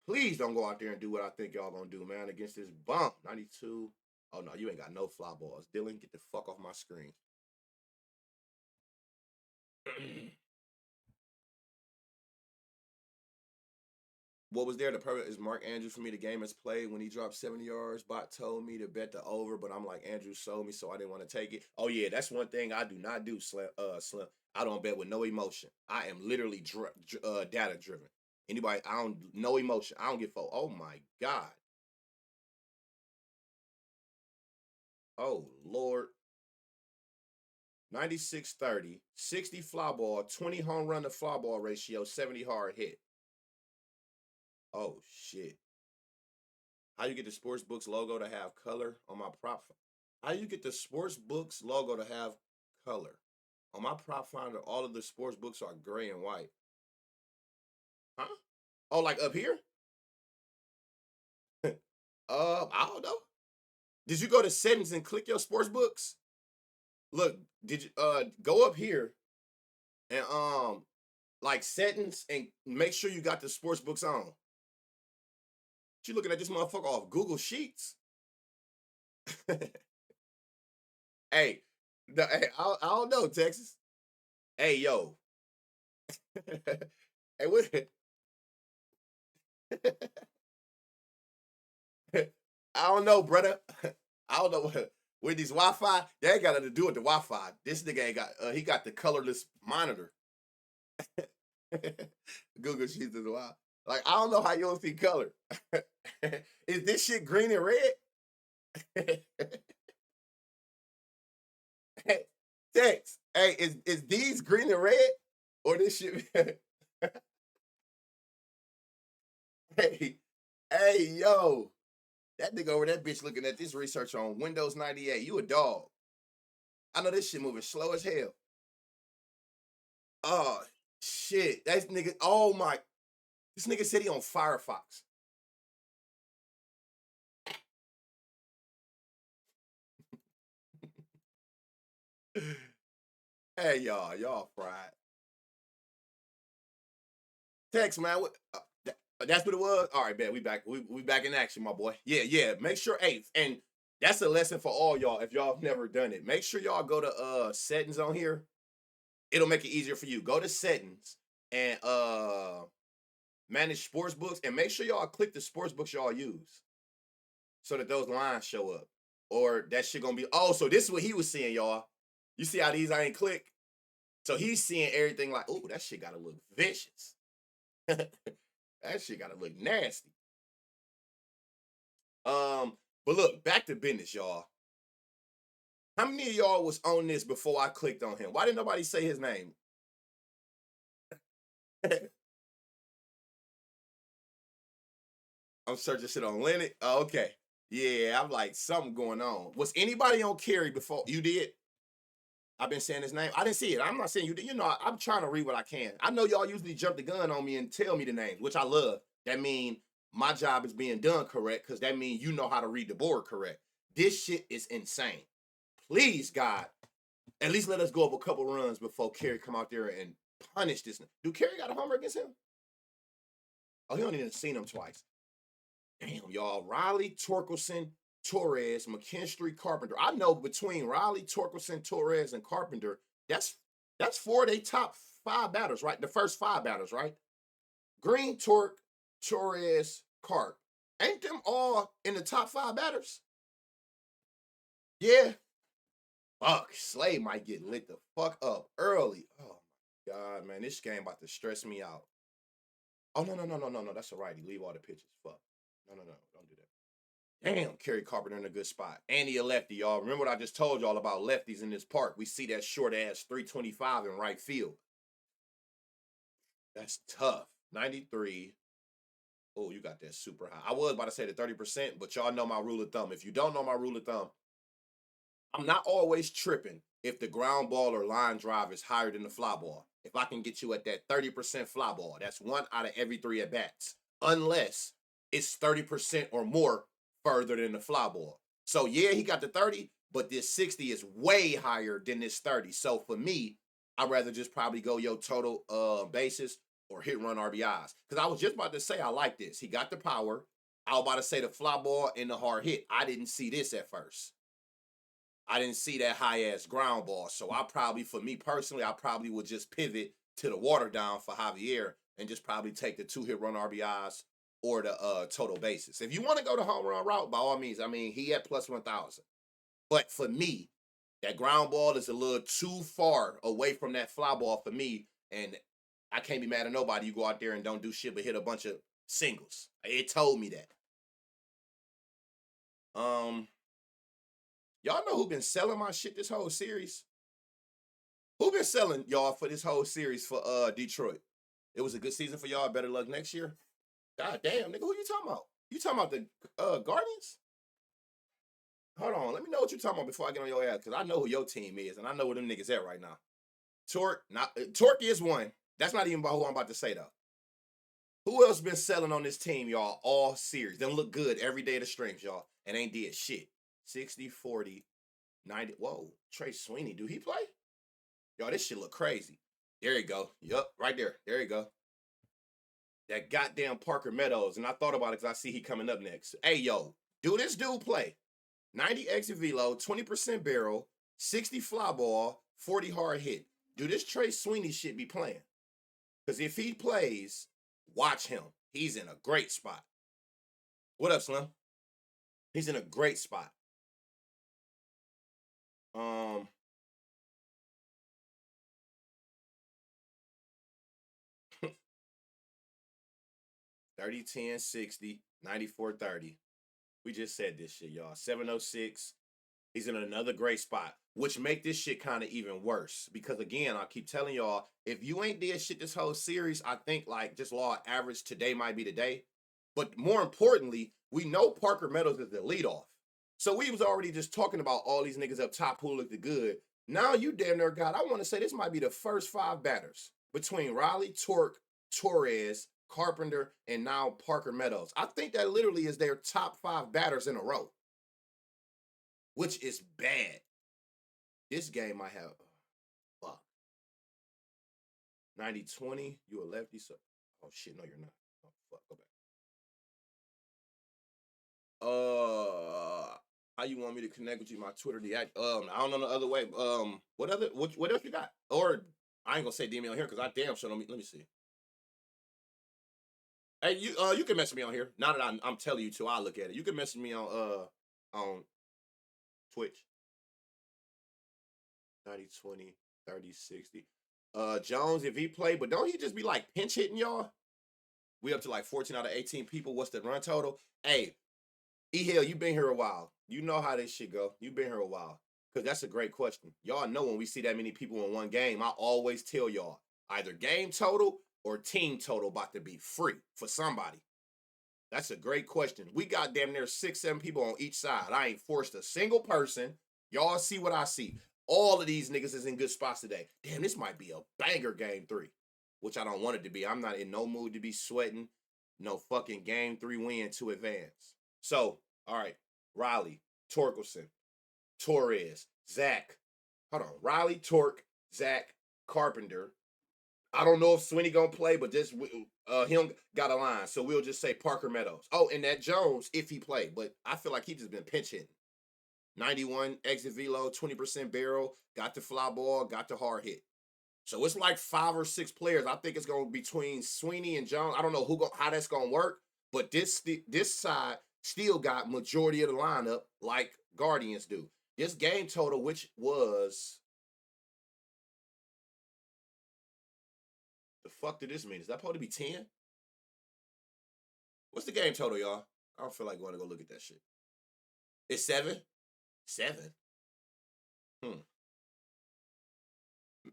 Please don't go out there and do what I think y'all gonna do, man, against this bump. 92. Oh, no, you ain't got no fly balls. Dylan, get the fuck off my screen. What was there? The purpose is Mark Andrews for me. The game has played when he dropped 70 yards. Bot told me to bet the over, but I'm like, Andrews sold me, so I didn't want to take it. Oh, yeah, that's one thing I do not do, Slim. I don't bet with no emotion. I am literally data driven. Anybody, I don't, no emotion. I don't give a fuck. Oh, my God. Oh, Lord. 96-30, 60 fly ball, 20 home run to fly ball ratio, 70 hard hit. Oh, shit. How you get the sports books logo to have color on my prop? How you get the sports books logo to have color? On my prop finder, all of the sports books are gray and white. Huh? Oh, like up here? I don't know. Did you go to settings and click your sports books? Look, did you go up here and like settings and make sure you got the sports books on? You looking at this motherfucker off Google Sheets? Hey, I don't know, Texas. Hey, yo. Hey, what? I don't know, brother. I don't know what with these Wi-Fi. They ain't got nothing to do with the Wi-Fi. This nigga ain't got. He got the colorless monitor. Google Sheets is wild. Like I don't know how you don't see color. Is this shit green and red? Text. Hey, is these green and red or this shit? Hey, hey, yo. That nigga over that bitch looking at this research on Windows 98. You a dog. I know this shit moving slow as hell. Oh, shit. That nigga, oh my. This nigga said he on Firefox. Hey, y'all fried. Text, man. That's what it was. All right, man. We back. We back in action, my boy. Yeah. Make sure, hey, and that's a lesson for all y'all. If y'all have never done it, make sure y'all go to settings on here. It'll make it easier for you. Go to settings and manage sports books, and make sure y'all click the sports books y'all use so that those lines show up. Or that shit gonna be. Oh, so this is what he was seeing, y'all. You see how these I ain't click? So he's seeing everything like, oh, that shit gotta look vicious. That shit gotta look nasty. But look, back to business, y'all. How many of y'all was on this before I clicked on him? Why didn't nobody say his name? I'm searching shit on Leonard. Oh, okay. Yeah, I'm like, something going on. Was anybody on Kerry before you did? I've been saying his name. I didn't see it. I'm not saying you did. You know, I'm trying to read what I can. I know y'all usually jump the gun on me and tell me the names, which I love. That mean my job is being done correct, because that means you know how to read the board correct. This shit is insane. Please, God, at least let us go up a couple runs before Kerry come out there and punish this. Do Kerry got a homer against him? Oh, he only even seen him twice. Damn, y'all. Riley, Torkelson, Torres, McKinstry, Carpenter. I know between Riley, Torkelson, Torres, and Carpenter, that's four of their top five batters, right? The first five batters, right? Green, Torque, Torres, Carp. Ain't them all in the top five batters? Yeah. Fuck, Slate might get lit the fuck up early. Oh my God, man, this game about to stress me out. Oh no, that's a righty. Leave all the pitches. Fuck. No, don't do that. Damn, Kerry Carpenter in a good spot. And he a lefty, y'all. Remember what I just told y'all about lefties in this park? We see that short ass 325 in right field. That's tough. 93. Oh, you got that super high. I was about to say the 30%, but y'all know my rule of thumb. If you don't know my rule of thumb, I'm not always tripping if the ground ball or line drive is higher than the fly ball. If I can get you at that 30% fly ball, that's one out of every three at bats, unless it's 30% or more further than the fly ball. So yeah, he got the 30, but this 60 is way higher than this 30. So for me, I'd rather just probably go your total bases or hit run RBIs. Because I was just about to say I like this. He got the power. I was about to say the fly ball and the hard hit. I didn't see this at first. I didn't see that high ass ground ball. So for me personally, I probably would just pivot to the water down for Javier and just probably take the 2 hit run RBIs or the total bases. If you want to go the home run route, by all means, I mean, he at plus 1,000. But for me, that ground ball is a little too far away from that fly ball for me. And I can't be mad at nobody. You go out there and don't do shit but hit a bunch of singles. It told me that. Y'all know who been selling my shit this whole series? Who been selling y'all for this whole series for Detroit? It was a good season for y'all. Better luck next year. God damn, nigga, who you talking about? You talking about the Guardians? Hold on, let me know what you talking about before I get on your ass, because I know who your team is, and I know where them niggas at right now. Torque is one. That's not even about who I'm about to say, though. Who else been selling on this team, y'all, all series? Them look good every day of the streams, y'all, and ain't did shit. 60, 40, 90. Whoa, Trey Sweeney, do he play? Y'all, this shit look crazy. There you go. Yup, right there. There you go. That goddamn Parker Meadows. And I thought about it because I see he coming up next. Hey, yo, do this dude play? 90 exit velo, 20% barrel, 60 fly ball, 40 hard hit. Do this Trey Sweeney shit be playing? Because if he plays, watch him. He's in a great spot. What up, Slim? He's in a great spot. 30, 10, 60, 94, 30. We just said this shit, y'all. 706. He's in another great spot, which make this shit kind of even worse. Because again, I keep telling y'all, if you ain't did shit this whole series, I think like just law of average, today might be the day. But more importantly, we know Parker Meadows is the leadoff. So we was already just talking about all these niggas up top who looked good. Now you damn near got, I want to say this might be the first 5 batters between Riley, Torque, Torres, Carpenter, and now Parker Meadows. I think that literally is their top 5 batters in a row, which is bad. This game might have, fuck. 90-20, you a lefty, so Oh shit, no, you're not. Oh fuck, go back. How you want me to connect with you? My Twitter, I don't know the other way. What else you got? Or I ain't gonna say DM me on here because I damn sure let me see. Hey, you can message me on here. Now that I'm telling you to, I'll look at it. You can message me on Twitch. 30-20, 30-60. Jones, if he play, but don't he just be like pinch hitting y'all? We up to like 14 out of 18 people. What's the run total? Hey, E-Hill, you been here a while. You know how this shit go. You been here a while. Because that's a great question. Y'all know when we see that many people in one game, I always tell y'all either game total or team total about to be free for somebody. That's a great question. We got damn near 6-7 people on each side. I ain't forced a single person. Y'all see what I see. All of these niggas is in good spots today. Damn, this might be a banger game 3, which I don't want it to be. I'm not in no mood to be sweating no fucking game 3 win to advance. So, all right, Riley, Torkelson, Torres, Zach. Hold on, Riley, Torque, Zach, Carpenter. I don't know if Swinney gonna play, but this him got a line, so we'll just say Parker Meadows. Oh, and that Jones if he played, but I feel like he just been pinch hitting. 91 exit velo, 20% barrel, got the fly ball, got the hard hit. So it's like 5 or 6 players. I think it's going to be between Swinney and Jones. I don't know how that's going to work, but this side still got majority of the lineup like Guardians do. This game total, which was the fuck did this mean? Is that supposed to be 10? What's the game total, y'all? I don't feel like going to go look at that shit. It's 7? 7?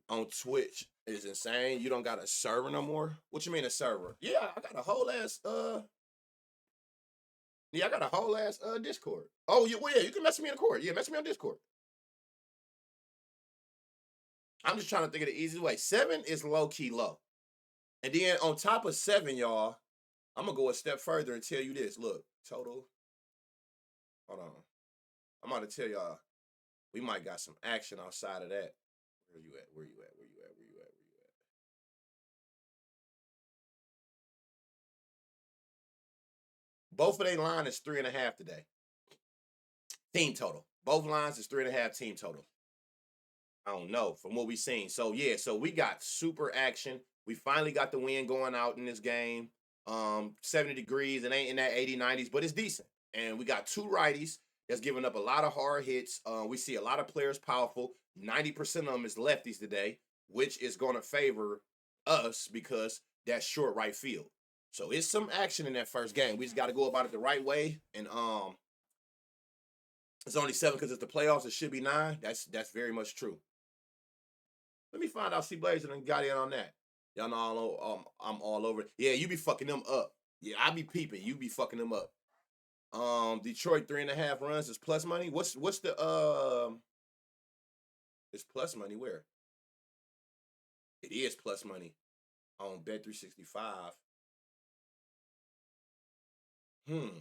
On Twitch is insane. You don't got a server no more? What you mean a server? Yeah, I got a whole ass Discord. Oh, yeah, you can message me in the court. Yeah, message me on Discord. I'm just trying to think of the easiest way. 7 is low-key low. And then on top of 7, y'all, I'm going to go a step further and tell you this. Look, total. Hold on. I'm about to tell y'all, we might got some action outside of that. Where you at? Where you at? Where you at? Where you at? Where you at? Both of their line is 3.5 today. Team total. Both lines is 3.5 team total. I don't know from what we seen. So yeah, so we got super action. We finally got the wind going out in this game. 70 degrees. It ain't in that 80, 90s, but it's decent. And we got 2 righties that's giving up a lot of hard hits. We see a lot of players powerful. 90% of them is lefties today, which is going to favor us because that's short right field. So it's some action in that first game. We just got to go about it the right way. And it's only 7 because it's the playoffs. It should be 9. That's very much true. Let me find out. See Blazer and got in on that. Y'all know I'm all over it. Yeah, you be fucking them up. Yeah, I be peeping. You be fucking them up. Detroit 3.5 runs is plus money. What's the it's plus money where? It is plus money on Bet365. I'm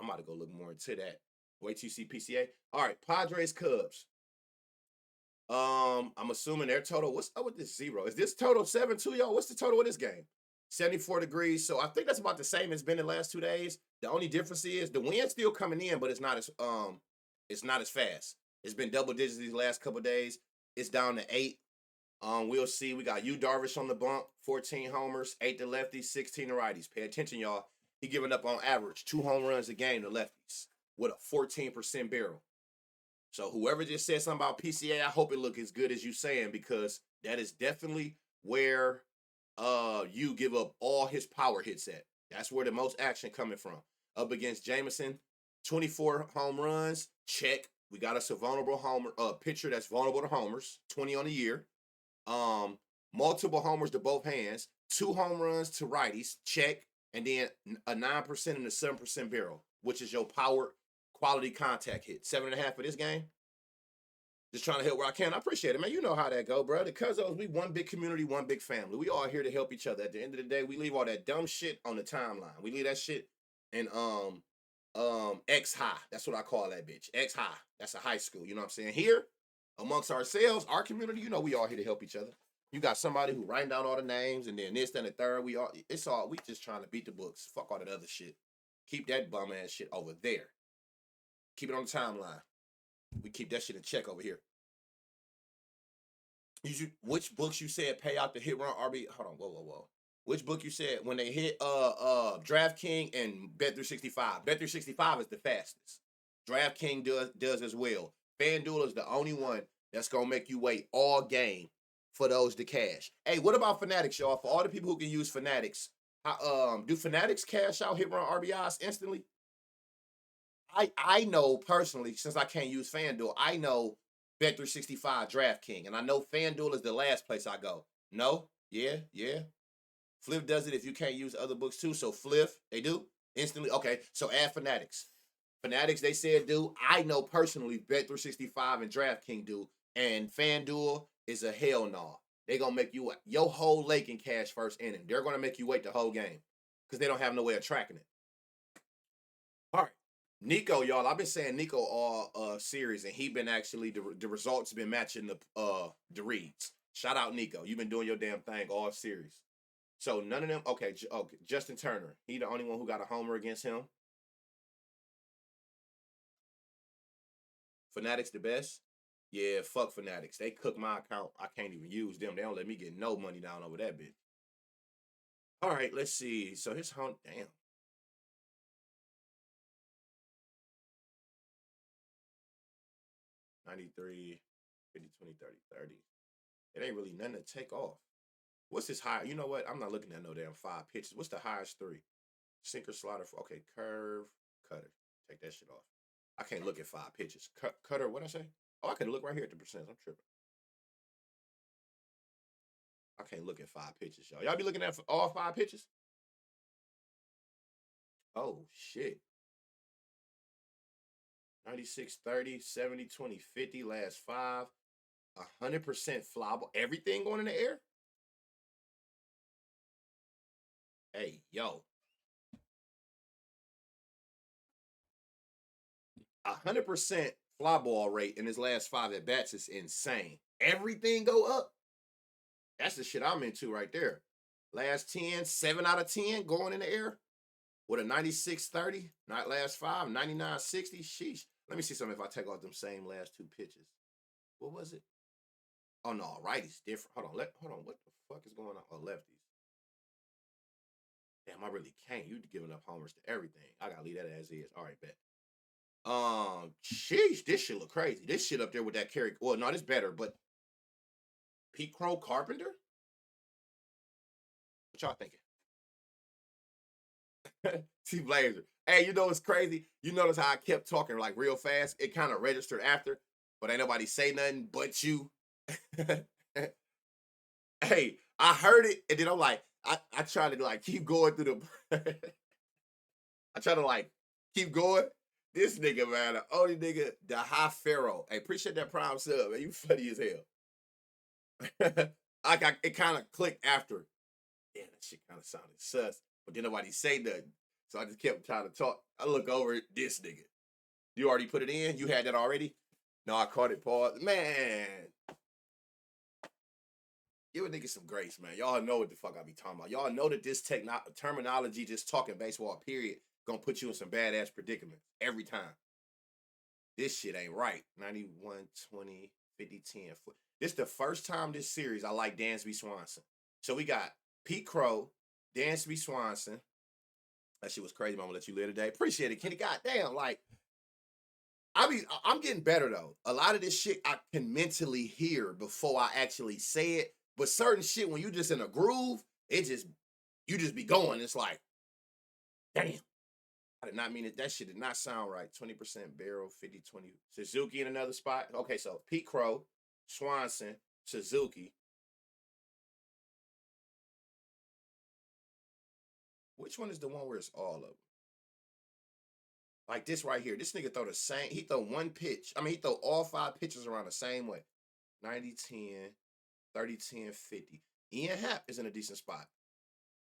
about to go look more into that. Wait till you see PCA. All right, Padres Cubs. I'm assuming their total. What's up with this 0? Is this total 7-2, y'all? What's the total of this game? 74 degrees. So I think that's about the same as been the last 2 days. The only difference is the wind's still coming in, but it's not as fast. It's been double digits these last couple days. It's down to 8. We'll see. We got Yu Darvish on the bump, 14 homers, 8 to lefties, 16 to righties. Pay attention, y'all. He giving up on average 2 home runs a game to lefties with a 14% barrel. So whoever just said something about PCA, I hope it look as good as you saying, because that is definitely where you give up all his power hits at. That's where the most action coming from. Up against Jameson, 24 home runs, check. We got us a vulnerable homer pitcher that's vulnerable to homers, 20 on the year. Multiple homers to both hands, 2 home runs to righties, check, and then a 9% and a 7% barrel, which is your power quality contact hit. 7.5 for this game. Just trying to help where I can. I appreciate it, man. You know how that go, bro. The Cuzzos, we one big community, one big family. We all here to help each other. At the end of the day, we leave all that dumb shit on the timeline. We leave that shit in X high. That's what I call that bitch. X high. That's a high school. You know what I'm saying? Here, amongst ourselves, our community, you know we all here to help each other. You got somebody who writing down all the names and then this, then the third. We just trying to beat the books. Fuck all that other shit. Keep that bum ass shit over there. Keep it on the timeline. We keep that shit in check over here. Which books you said pay out the hit run RB? Hold on, whoa. Which book you said when they hit DraftKings and Bet365? Bet365 is the fastest. DraftKings does as well. FanDuel is the only one that's gonna make you wait all game for those to cash. Hey, what about Fanatics, y'all? For all the people who can use Fanatics, do Fanatics cash out hit run RBIs instantly? I know personally, since I can't use FanDuel, I know Bet365 DraftKings, and I know FanDuel is the last place I go. No? Yeah. Flip does it if you can't use other books too. So Flip, they do instantly. Okay, so add Fanatics. Fanatics, they said do. I know personally Bet365 and DraftKings do, and FanDuel is a hell no. They gonna make you your whole lake in cash first inning. They're gonna make you wait the whole game because they don't have no way of tracking it. All right. Nico, y'all, I've been saying Nico all series, and he been actually the results been matching the reads. Shout out Nico, you've been doing your damn thing all series. So none of them. Okay, Justin Turner, he the only one who got a homer against him. Fanatics the best. Yeah, fuck Fanatics. They cook my account. I can't even use them. They don't let me get no money down over that bitch. All right, let's see. So his home. Damn. 93, 50, 20, 30, 30. It ain't really nothing to take off. What's his high? You know what? I'm not looking at no damn 5 pitches. What's the highest three? Sinker, slider. Okay, curve, cutter. Take that shit off. I can't look at 5 pitches. Cutter, what I say? Oh, I can look right here at the percents. I'm tripping. I can't look at 5 pitches, y'all. Y'all be looking at all 5 pitches? Oh, shit. 96, 30, 70, 20, 50, last five. 100% fly ball. Everything going in the air? Hey, yo. 100% fly ball rate in his last 5 at-bats is insane. Everything go up. That's the shit I'm into right there. Last 10, 7 out of 10 going in the air with a 96-30. Not last 5, 99-60. Sheesh. Let me see something if I take off them same last 2 pitches. What was it? Oh no, righty's different. Hold on. What the fuck is going on? Oh, lefties. Damn, I really can't. You giving up homers to everything. I gotta leave that as is. All right, bet. Sheesh, this shit look crazy. This shit up there with that carry. Well, no, this better, but Pete Crow Carpenter? What y'all thinking? T Blazer. Hey, you know what's crazy? You notice how I kept talking like real fast? It kind of registered after, but ain't nobody say nothing but you. Hey, I heard it, and then I'm like, I try to like keep going through the I try to like keep going. This nigga, man, the only nigga, the high pharaoh. Hey, appreciate that prime sub, man. You funny as hell. It kind of clicked after. Yeah, that shit kind of sounded sus. But then nobody say nothing. So I just kept trying to talk. I look over at this nigga. You already put it in? You had that already? No, I caught it, pause. Man. Give a nigga some grace, man. Y'all know what the fuck I be talking about. Y'all know that this terminology, just talking baseball, period, gonna put you in some badass predicaments every time. This shit ain't right. 91, 20, 50, 10. This the first time this series I like Dansby Swanson. So we got Pete Crow, Dansby Swanson. That shit was crazy. I'm gonna let you live today. Appreciate it, Kenny. Goddamn, like I'm getting better though. A lot of this shit I can mentally hear before I actually say it. But certain shit, when you just in a groove, you just be going. It's like, damn. I did not mean it. That shit did not sound right. 20% barrel, 50, 20. Suzuki in another spot. Okay, so Pete Crow, Swanson, Suzuki. Which one is the one where it's all of them? Like this right here. This nigga throw the same. He throw one pitch. I mean, he throw all 5 pitches around the same way. 90, 10, 30, 10, 50. Ian Happ is in a decent spot.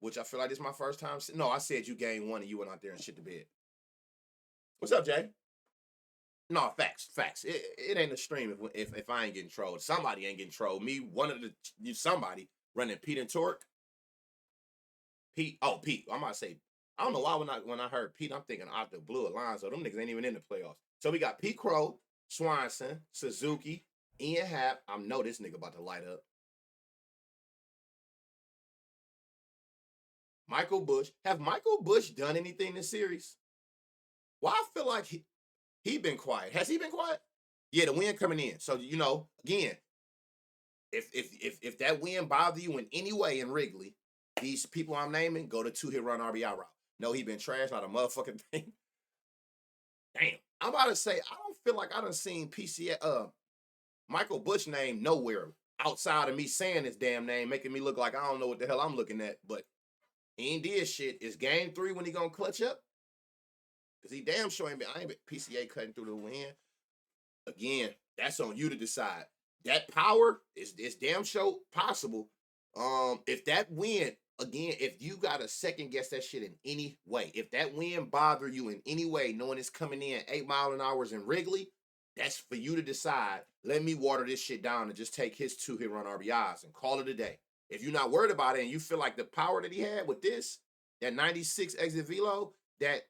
Which I feel like this is my first time. No, I said you game one and you went out there and shit the bed. What's up, Jay? No, facts. It ain't a stream if I ain't getting trolled. Somebody ain't getting trolled. Me, one of the somebody running Pete and Torque. Pete, oh Pete, I'm about to say. I don't know why when I heard Pete, I'm thinking out the blue Alonzo. Them niggas ain't even in the playoffs. So we got Pete Crow, Swanson, Suzuki, Ian Happ. I know this nigga about to light up. Michael Bush. Have Michael Bush done anything this series? Well, I feel like he been quiet. Has he been quiet? Yeah, the win coming in. So again, if that win bother you in any way in Wrigley, these people I'm naming go to 2-hit run RBI route. No, he been trash, not a motherfucking thing. Damn. I'm about to say I don't feel like I done seen Michael Bush name nowhere outside of me saying his damn name, making me look like I don't know what the hell I'm looking at. But he ain't did shit. Is game 3 when he gonna clutch up? Because he damn sure ain't been, I ain't been PCA cutting through the win. Again, that's on you to decide. That power is damn sure possible. If that win, again, if you gotta second guess that shit in any way, if that win bother you in any way, knowing it's coming in 8 mile an hour in Wrigley, that's for you to decide. Let me water this shit down and just take his 2-hit run RBIs and call it a day. If you're not worried about it and you feel like the power that he had with this, that 96 exit velo, that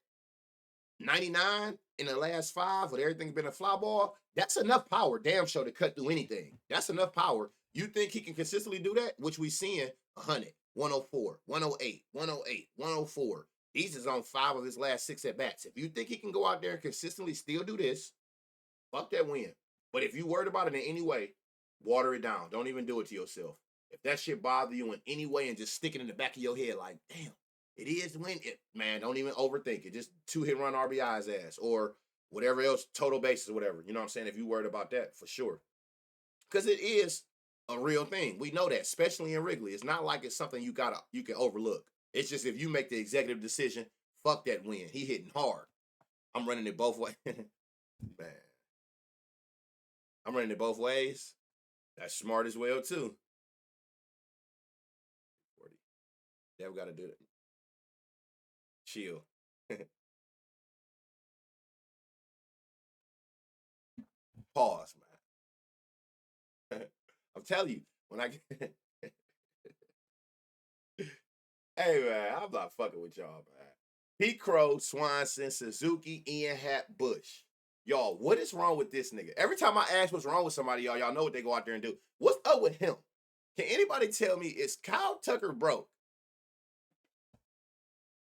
99 in the last 5 with everything been a fly ball, that's enough power, damn sure, to cut through anything. That's enough power. You think he can consistently do that? Which we seeing 100, 104, 108, 108, 104. These is on 5 of his last 6 at-bats. If you think he can go out there and consistently still do this, fuck that win. But if you worried about it in any way, water it down. Don't even do it to yourself. If that shit bother you in any way and just stick it in the back of your head like, damn, it is win it, man. Don't even overthink it. Just 2-hit run RBI's ass or whatever else, total bases, whatever. You know what I'm saying? If you worried about that, for sure. Because it is a real thing. We know that, especially in Wrigley. It's not like it's something you can overlook. It's just if you make the executive decision, fuck that win. He hitting hard. I'm running it both ways. Man. I'm running it both ways. That's smart as well, too. 40. Yeah, we got to do it. Chill. Pause, man. I'm telling you, when I get... Hey, man, I'm not fucking with y'all, man. Pete Crow, Swanson, Suzuki, Ian Happ, Bush. Y'all, what is wrong with this nigga? Every time I ask what's wrong with somebody, y'all know what they go out there and do. What's up with him? Can anybody tell me, is Kyle Tucker broke?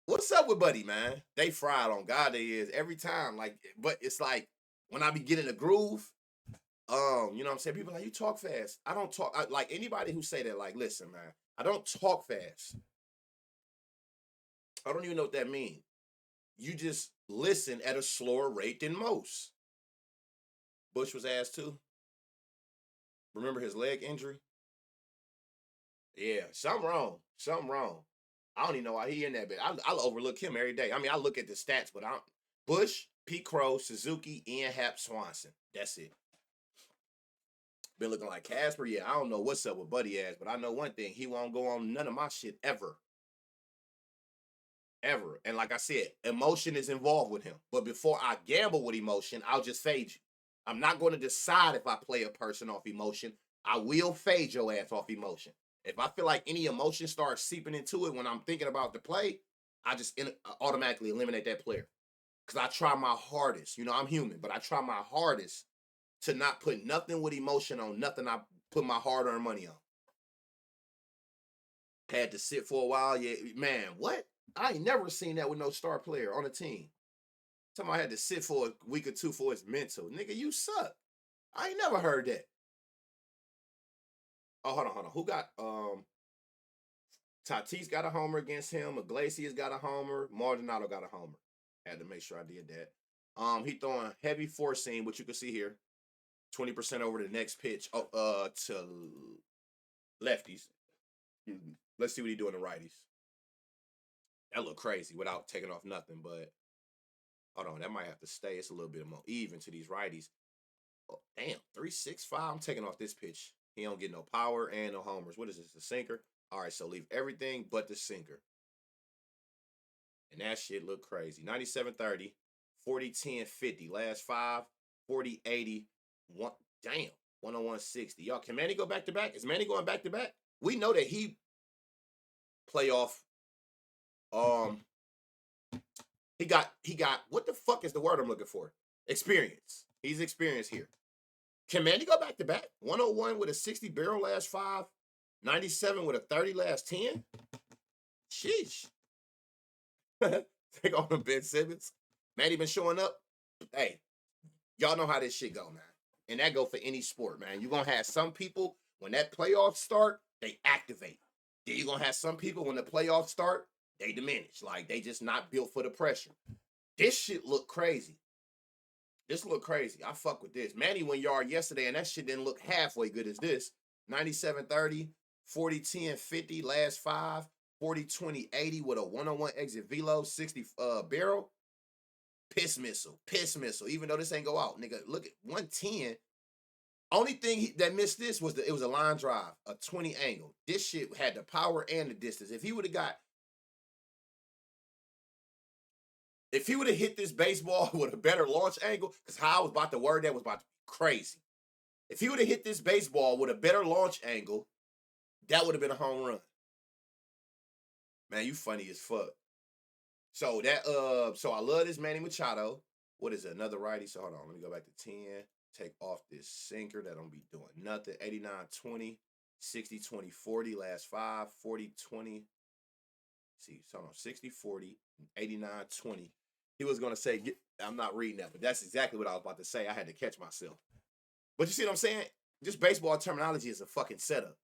What's up with Buddy, man? They fried on God, they is every time. Like, but it's like when I be getting a groove, you know what I'm saying? People are like, you talk fast. I don't talk like anybody who say that, like, listen, man, I don't talk fast. I don't even know what that means. You just listen at a slower rate than most. Bush was asked too. Remember his leg injury? Yeah, something wrong. Something wrong. I don't even know why he in that bit. I'll overlook him every day. I mean, I look at the stats, but I'm Bush, Pete Crow, Suzuki, Ian Happ, Swanson. That's it. Been looking like Casper. Yeah, I don't know what's up with Buddy ass, but I know one thing. He won't go on none of my shit ever. Ever. And like I said, emotion is involved with him. But before I gamble with emotion, I'll just fade you. I'm not going to decide if I play a person off emotion. I will fade your ass off emotion. If I feel like any emotion starts seeping into it when I'm thinking about the play, I just automatically eliminate that player. Because I try my hardest. You know, I'm human, but I try my hardest to not put nothing with emotion on nothing I put my hard-earned money on. Had to sit for a while. Yeah, man, what? I ain't never seen that with no star player on a team. Somebody had to sit for a week or two for his mental. Nigga, you suck. I ain't never heard that. Oh, hold on. Who got Tatis got a homer against him. Iglesias got a homer. Maldonado got a homer. Had to make sure I did that. He throwing heavy four seam, which you can see here. 20% over the next pitch. To lefties. Let's see what he doing to righties. That look crazy without taking off nothing, but hold on, that might have to stay. It's a little bit more even to these righties. Oh, damn, 365. I'm taking off this pitch. He don't get no power and no homers. What is this? A sinker? All right, so leave everything but the sinker. And that shit look crazy. 97-30, 40-10-50. Last 5. 40, 80, one. Damn, 101, 60. Y'all, can Manny go back to back? Is Manny going back to back? We know that he playoff. Um, he got what the fuck is the word I'm looking for? Experience. He's experienced here. Can Manny go back to back? 101 with a 60 barrel last 5, 97 with a 30 last 10. Sheesh. Take on Ben Simmons. Manny been showing up. Hey, y'all know how this shit go, man. And that go for any sport, man. You're gonna have some people when that playoffs start, they activate. Then you're gonna have some people when the playoffs start, they diminish. Like they just not built for the pressure. This shit look crazy. This look crazy. I fuck with this. Manny went yard yesterday, and that shit didn't look halfway good as this. 97 30, 40 10 50, last 5, 40 20 80 with a 1-on-1 exit velo, 60 barrel. Piss missile. Even though this ain't go out, nigga. Look at 110. Only thing that missed this was it was a line drive, a 20 angle. This shit had the power and the distance. If he would have hit this baseball with a better launch angle, because how I was about to word that was about to be crazy. If he would have hit this baseball with a better launch angle, that would have been a home run. Man, you funny as fuck. So so I love this Manny Machado. What is it? Another righty. So hold on, let me go back to 10. Take off this sinker that don't be doing nothing. 89 20, 60 20 40, last 5, 40 20. See, so on 60 40, 89 20. He was gonna say, I'm not reading that, but that's exactly what I was about to say. I had to catch myself. But you see what I'm saying? Just baseball terminology is a fucking setup.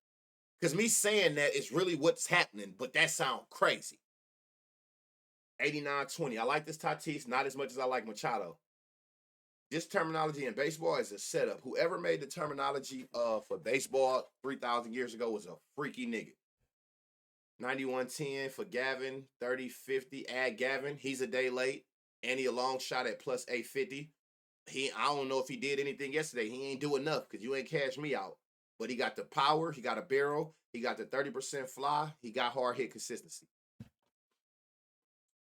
Because me saying that is really what's happening, but that sounds crazy. 89 20. I like this Tatis not as much as I like Machado. This terminology in baseball is a setup. Whoever made the terminology for baseball 3,000 years ago was a freaky nigga. 91-10 for Gavin, 30-50. Add Gavin. He's a day late. And he a long shot at plus 850. I don't know if he did anything yesterday. He ain't do enough because you ain't cash me out. But he got the power. He got a barrel. He got the 30% fly. He got hard hit consistency.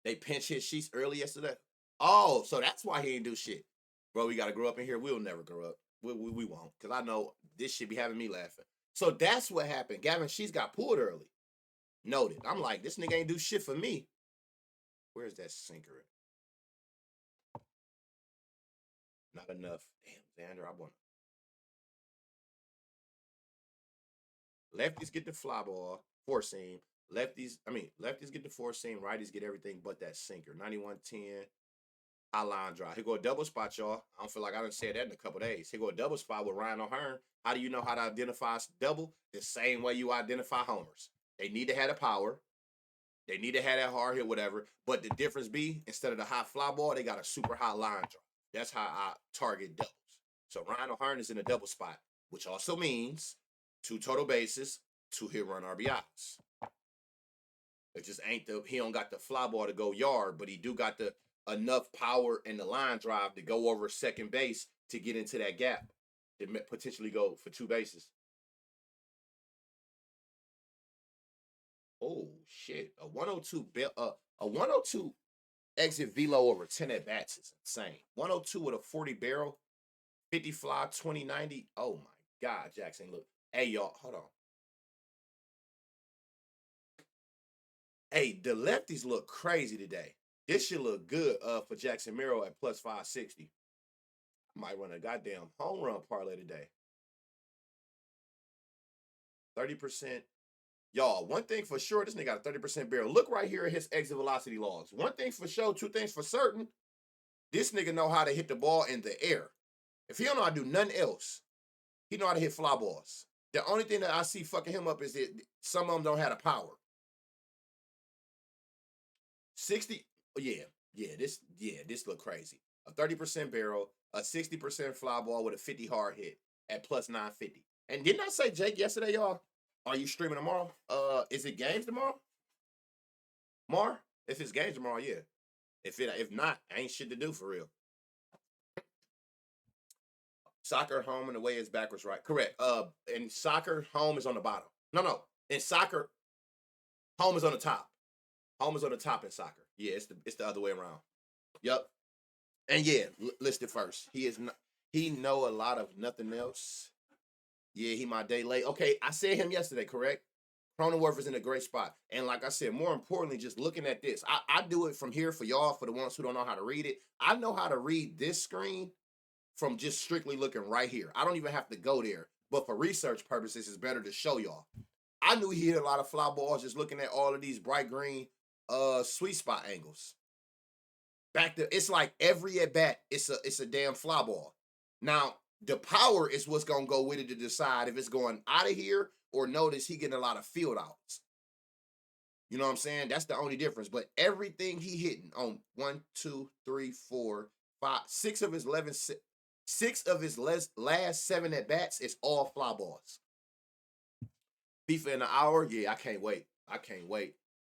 They pinch hit sheets early yesterday. Oh, so that's why he ain't do shit. Bro, we got to grow up in here. We'll never grow up. We won't. Because I know this shit be having me laughing. So that's what happened. Gavin Sheets got pulled early. Noted. I'm like, this nigga ain't do shit for me. Where's that sinker at? Not enough. Damn, Xander, I want to. Lefties get the fly ball, four seam. Lefties get the four seam. Righties get everything but that sinker. 91-10. High line drive. Here go a double spot, y'all. I don't feel like I done said that in a couple days. Here go a double spot with Ryan O'Hearn. How do you know how to identify double? The same way you identify homers. They need to have the power. They need to have that hard hit, whatever. But the difference be, instead of the high fly ball, they got a super high line drive. That's how I target doubles. So Ryan O'Hearn is in a double spot, which also means 2 total bases, 2 hit run RBIs. It just ain't he don't got the fly ball to go yard, but he do got the enough power in the line drive to go over second base to get into that gap to potentially go for 2 bases. Oh shit! A 102 exit velo over 10 at bats is insane. 102 with a 40 barrel, 50 fly, 20-90. Oh my God, Jackson! Look, hey y'all, hold on. Hey, the lefties look crazy today. This should look good for Jackson Merrill at plus 560. I might run a goddamn home run parlay today. 30%. Y'all, one thing for sure, this nigga got a 30% barrel. Look right here at his exit velocity logs. One thing for sure, 2 things for certain. This nigga know how to hit the ball in the air. If he don't know how to do nothing else, he know how to hit fly balls. The only thing that I see fucking him up is that some of them don't have the power. 60, this look crazy. A 30% barrel, a 60% fly ball with a 50 hard hit at plus 950. And didn't I say Jake yesterday, y'all? Are you streaming tomorrow? Is it games tomorrow? Mar? If it's games tomorrow, yeah. If not, ain't shit to do for real. Soccer home and away is backwards, right? Correct. In soccer, home is on the bottom. No. In soccer, home is on the top. Home is on the top in soccer. Yeah, it's the other way around. Yep. And yeah, listed first. He He know a lot of nothing else. Yeah, he my day late. Okay, I said him yesterday, correct? Cronenworth is in a great spot. And like I said, more importantly, just looking at this, I do it from here for y'all, for the ones who don't know how to read it. I know how to read this screen from just strictly looking right here. I don't even have to go there. But for research purposes, it's better to show y'all. I knew he hit a lot of fly balls just looking at all of these bright green sweet spot angles. Back to it's like every at bat, it's a damn fly ball. Now, the power is what's gonna go with it to decide if it's going out of here or notice he getting a lot of field outs. You know what I'm saying? That's the only difference. But everything he hitting on 1, 2, 3, 4, 5, 6 of his 11, 6 of his last 7 at bats is all fly balls. FIFA in an hour, yeah, I can't wait. I can't wait.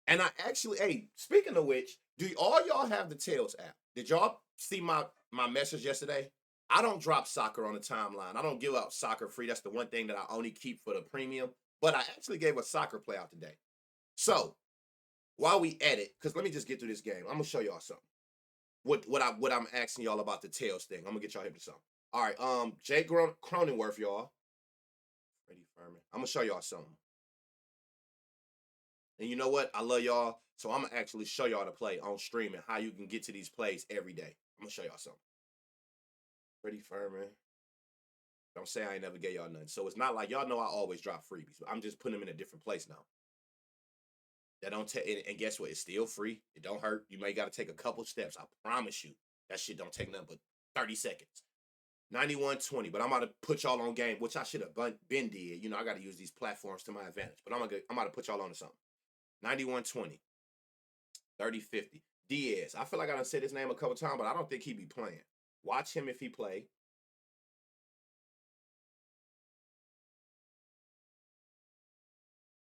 And I actually, hey, speaking of which, do all y'all have the Tails app? Did y'all see my message yesterday? I don't drop soccer on the timeline. I don't give out soccer free. That's the one thing that I only keep for the premium. But I actually gave a soccer play out today. So while we edit, because let me just get through this game. I'm gonna show y'all something. What I'm asking y'all about the Tails thing. I'm gonna get y'all hip to something. All right, Jake Cronenworth, y'all. Freddie Furman. I'm gonna show y'all something. And you know what? I love y'all. So I'm gonna actually show y'all the play on streaming, how you can get to these plays every day. I'm gonna show y'all something. Freddie Furman. Don't say I ain't never gave y'all nothing. So it's not like y'all know I always drop freebies. I'm just putting them in a different place now. That don't take, and guess what? It's still free. It don't hurt. You may got to take a couple steps. I promise you, that shit don't take nothing but 30 seconds. 91-20, but I'm about to put y'all on game, which I should have been did. You know, I got to use these platforms to my advantage. But I'm about to put y'all on to something. 91-20, 30-50. Diaz. I feel like I done said his name a couple times, but I don't think he be playing. Watch him if he play.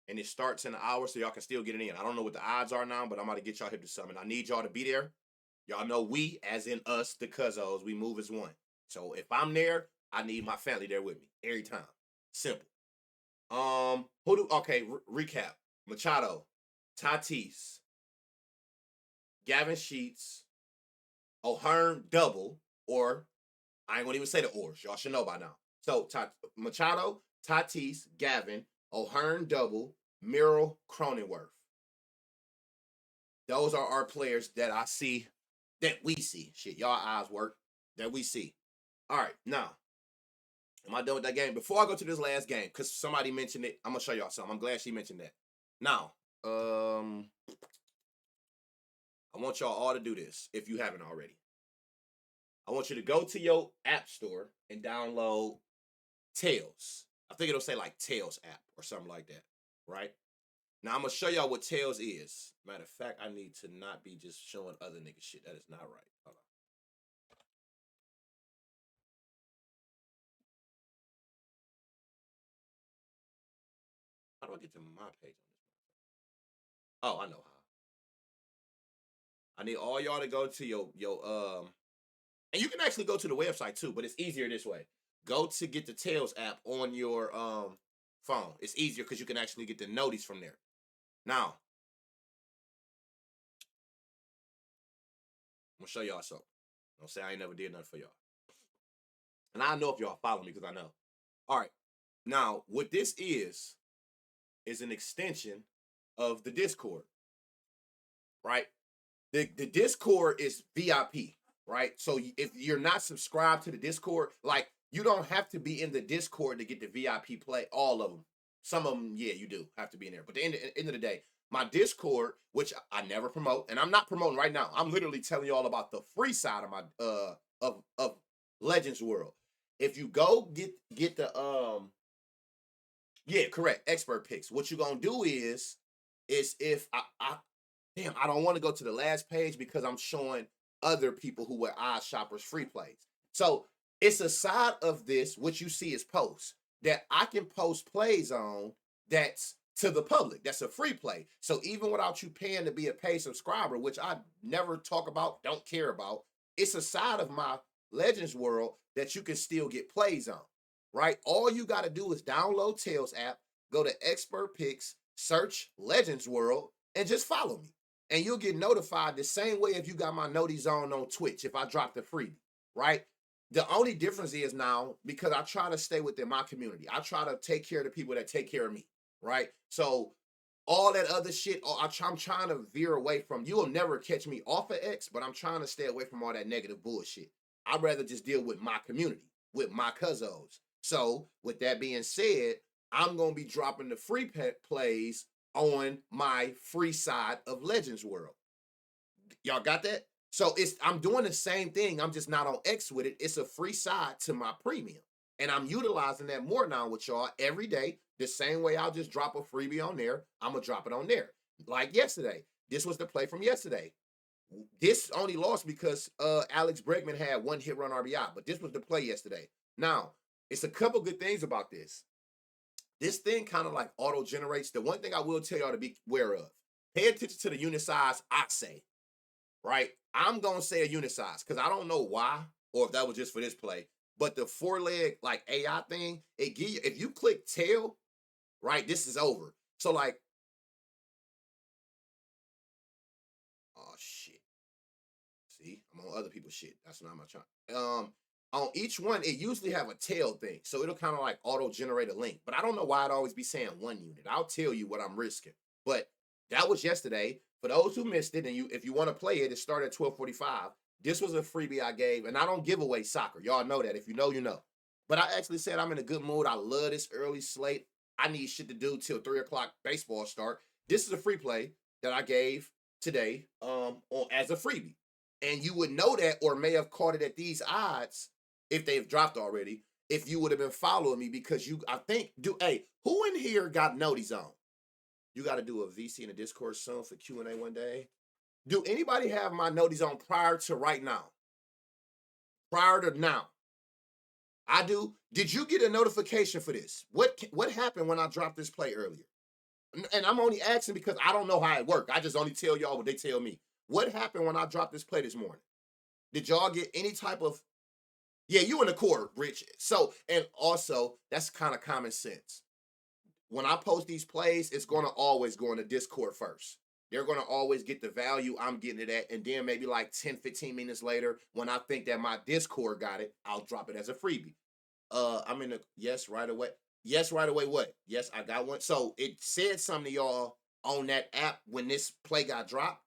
And it starts in an hour, so y'all can still get it in. I don't know what the odds are now, but I'm about to get y'all hip to something. I need y'all to be there. Y'all know we, as in us, the Cuzzos, we move as one. So if I'm there, I need my family there with me every time. Simple. Recap. Machado, Tatis, Gavin Sheets, O'Hearn double, or I ain't gonna even say the ors. Y'all should know by now. So Machado, Tatis, Gavin, O'Hearn double, Merrill, Cronenworth. Those are our players that I see, that we see. Shit, y'all eyes work, that we see. All right, now, am I done with that game? Before I go to this last game, because somebody mentioned it, I'm going to show y'all something. I'm glad she mentioned that. Now, I want y'all all to do this, if you haven't already. I want you to go to your app store and download Tails. I think it'll say like Tails app or something like that, right? Now, I'm going to show y'all what Tails is. Matter of fact, I need to not be just showing other nigga shit. That is not right. Hold on. How do I get to my page on this? Oh, I know how. I need all y'all to go to your and you can actually go to the website too, but it's easier this way. Go to get the Tails app on your phone. It's easier because you can actually get the notice from there. Now, I'm gonna show y'all something. Don't say I ain't never did nothing for y'all. And I know if y'all follow me because I know. All right. Now, what this is an extension of the Discord, right? The Discord is VIP, right? So if you're not subscribed to the Discord, like you don't have to be in the Discord to get the VIP play. All of them. Some of them, yeah, you do have to be in there. But at the end of the day, my Discord, which I never promote, and I'm not promoting right now. I'm literally telling you all about the free side of my of Legends World. If you go get the yeah, correct, expert picks. What you gonna do is if I don't want to go to the last page because I'm showing other people who were odd shoppers free plays. So it's a side of this, which you see is posts, that I can post plays on that's to the public. That's a free play. So even without you paying to be a paid subscriber, which I never talk about, don't care about, it's a side of my Legends World that you can still get plays on, right? All you got to do is download Tails app, go to expert picks, search Legends World, and just follow me. And you'll get notified the same way if you got my noties on Twitch if I drop the freebie, right? The only difference is now because I try to stay within my community. I try to take care of the people that take care of me, right? So all that other shit, I'm trying to veer away from. You will never catch me off of X, but I'm trying to stay away from all that negative bullshit. I'd rather just deal with my community, with my cousins. So with that being said, I'm gonna be dropping the free plays on my free side of Legends World. Y'all got that? So I'm doing the same thing. I'm just not on X with it. It's a free side to my premium. And I'm utilizing that more now with y'all every day. The same way I'll just drop a freebie on there, I'm gonna drop it on there. Like yesterday. This was the play from yesterday. This only lost because Alex Bregman had one hit run RBI, but this was the play yesterday. Now, it's a couple good things about this. This thing kind of like auto generates. The one thing I will tell y'all to be aware of: pay attention to the unit size I say. Right? I'm gonna say a unit size because I don't know why or if that was just for this play. But the 4-leg like AI thing, it give you if you click tail, right? This is over. So like, oh shit. See, I'm on other people's shit. That's not my trying. On each one, it usually have a tail thing, so it'll kind of like auto generate a link. But I don't know why I'd always be saying one unit. I'll tell you what I'm risking. But that was yesterday. For those who missed it, and if you want to play it, it started at 12:45. This was a freebie I gave, and I don't give away soccer. Y'all know that. If you know, you know. But I actually said I'm in a good mood. I love this early slate. I need shit to do till 3 o'clock baseball start. This is a free play that I gave today as a freebie. And you would know that or may have caught it at these odds if they've dropped already, if you would have been following me because I think, who in here got noties on? You got to do a VC in a Discord soon for Q&A one day. Do anybody have my noties on prior to right now? Prior to now. I do. Did you get a notification for this? What happened when I dropped this play earlier? And I'm only asking because I don't know how it worked. I just only tell y'all what they tell me. What happened when I dropped this play this morning? Did y'all get any type of... Yeah, you in the court, Rich. So, and also, that's kind of common sense. When I post these plays, it's going to always go into Discord first. They're going to always get the value I'm getting it at. And then maybe like 10, 15 minutes later, when I think that my Discord got it, I'll drop it as a freebie. I'm in the... Yes, right away. Yes, right away. What? Yes, I got one. So it said something to y'all on that app when this play got dropped.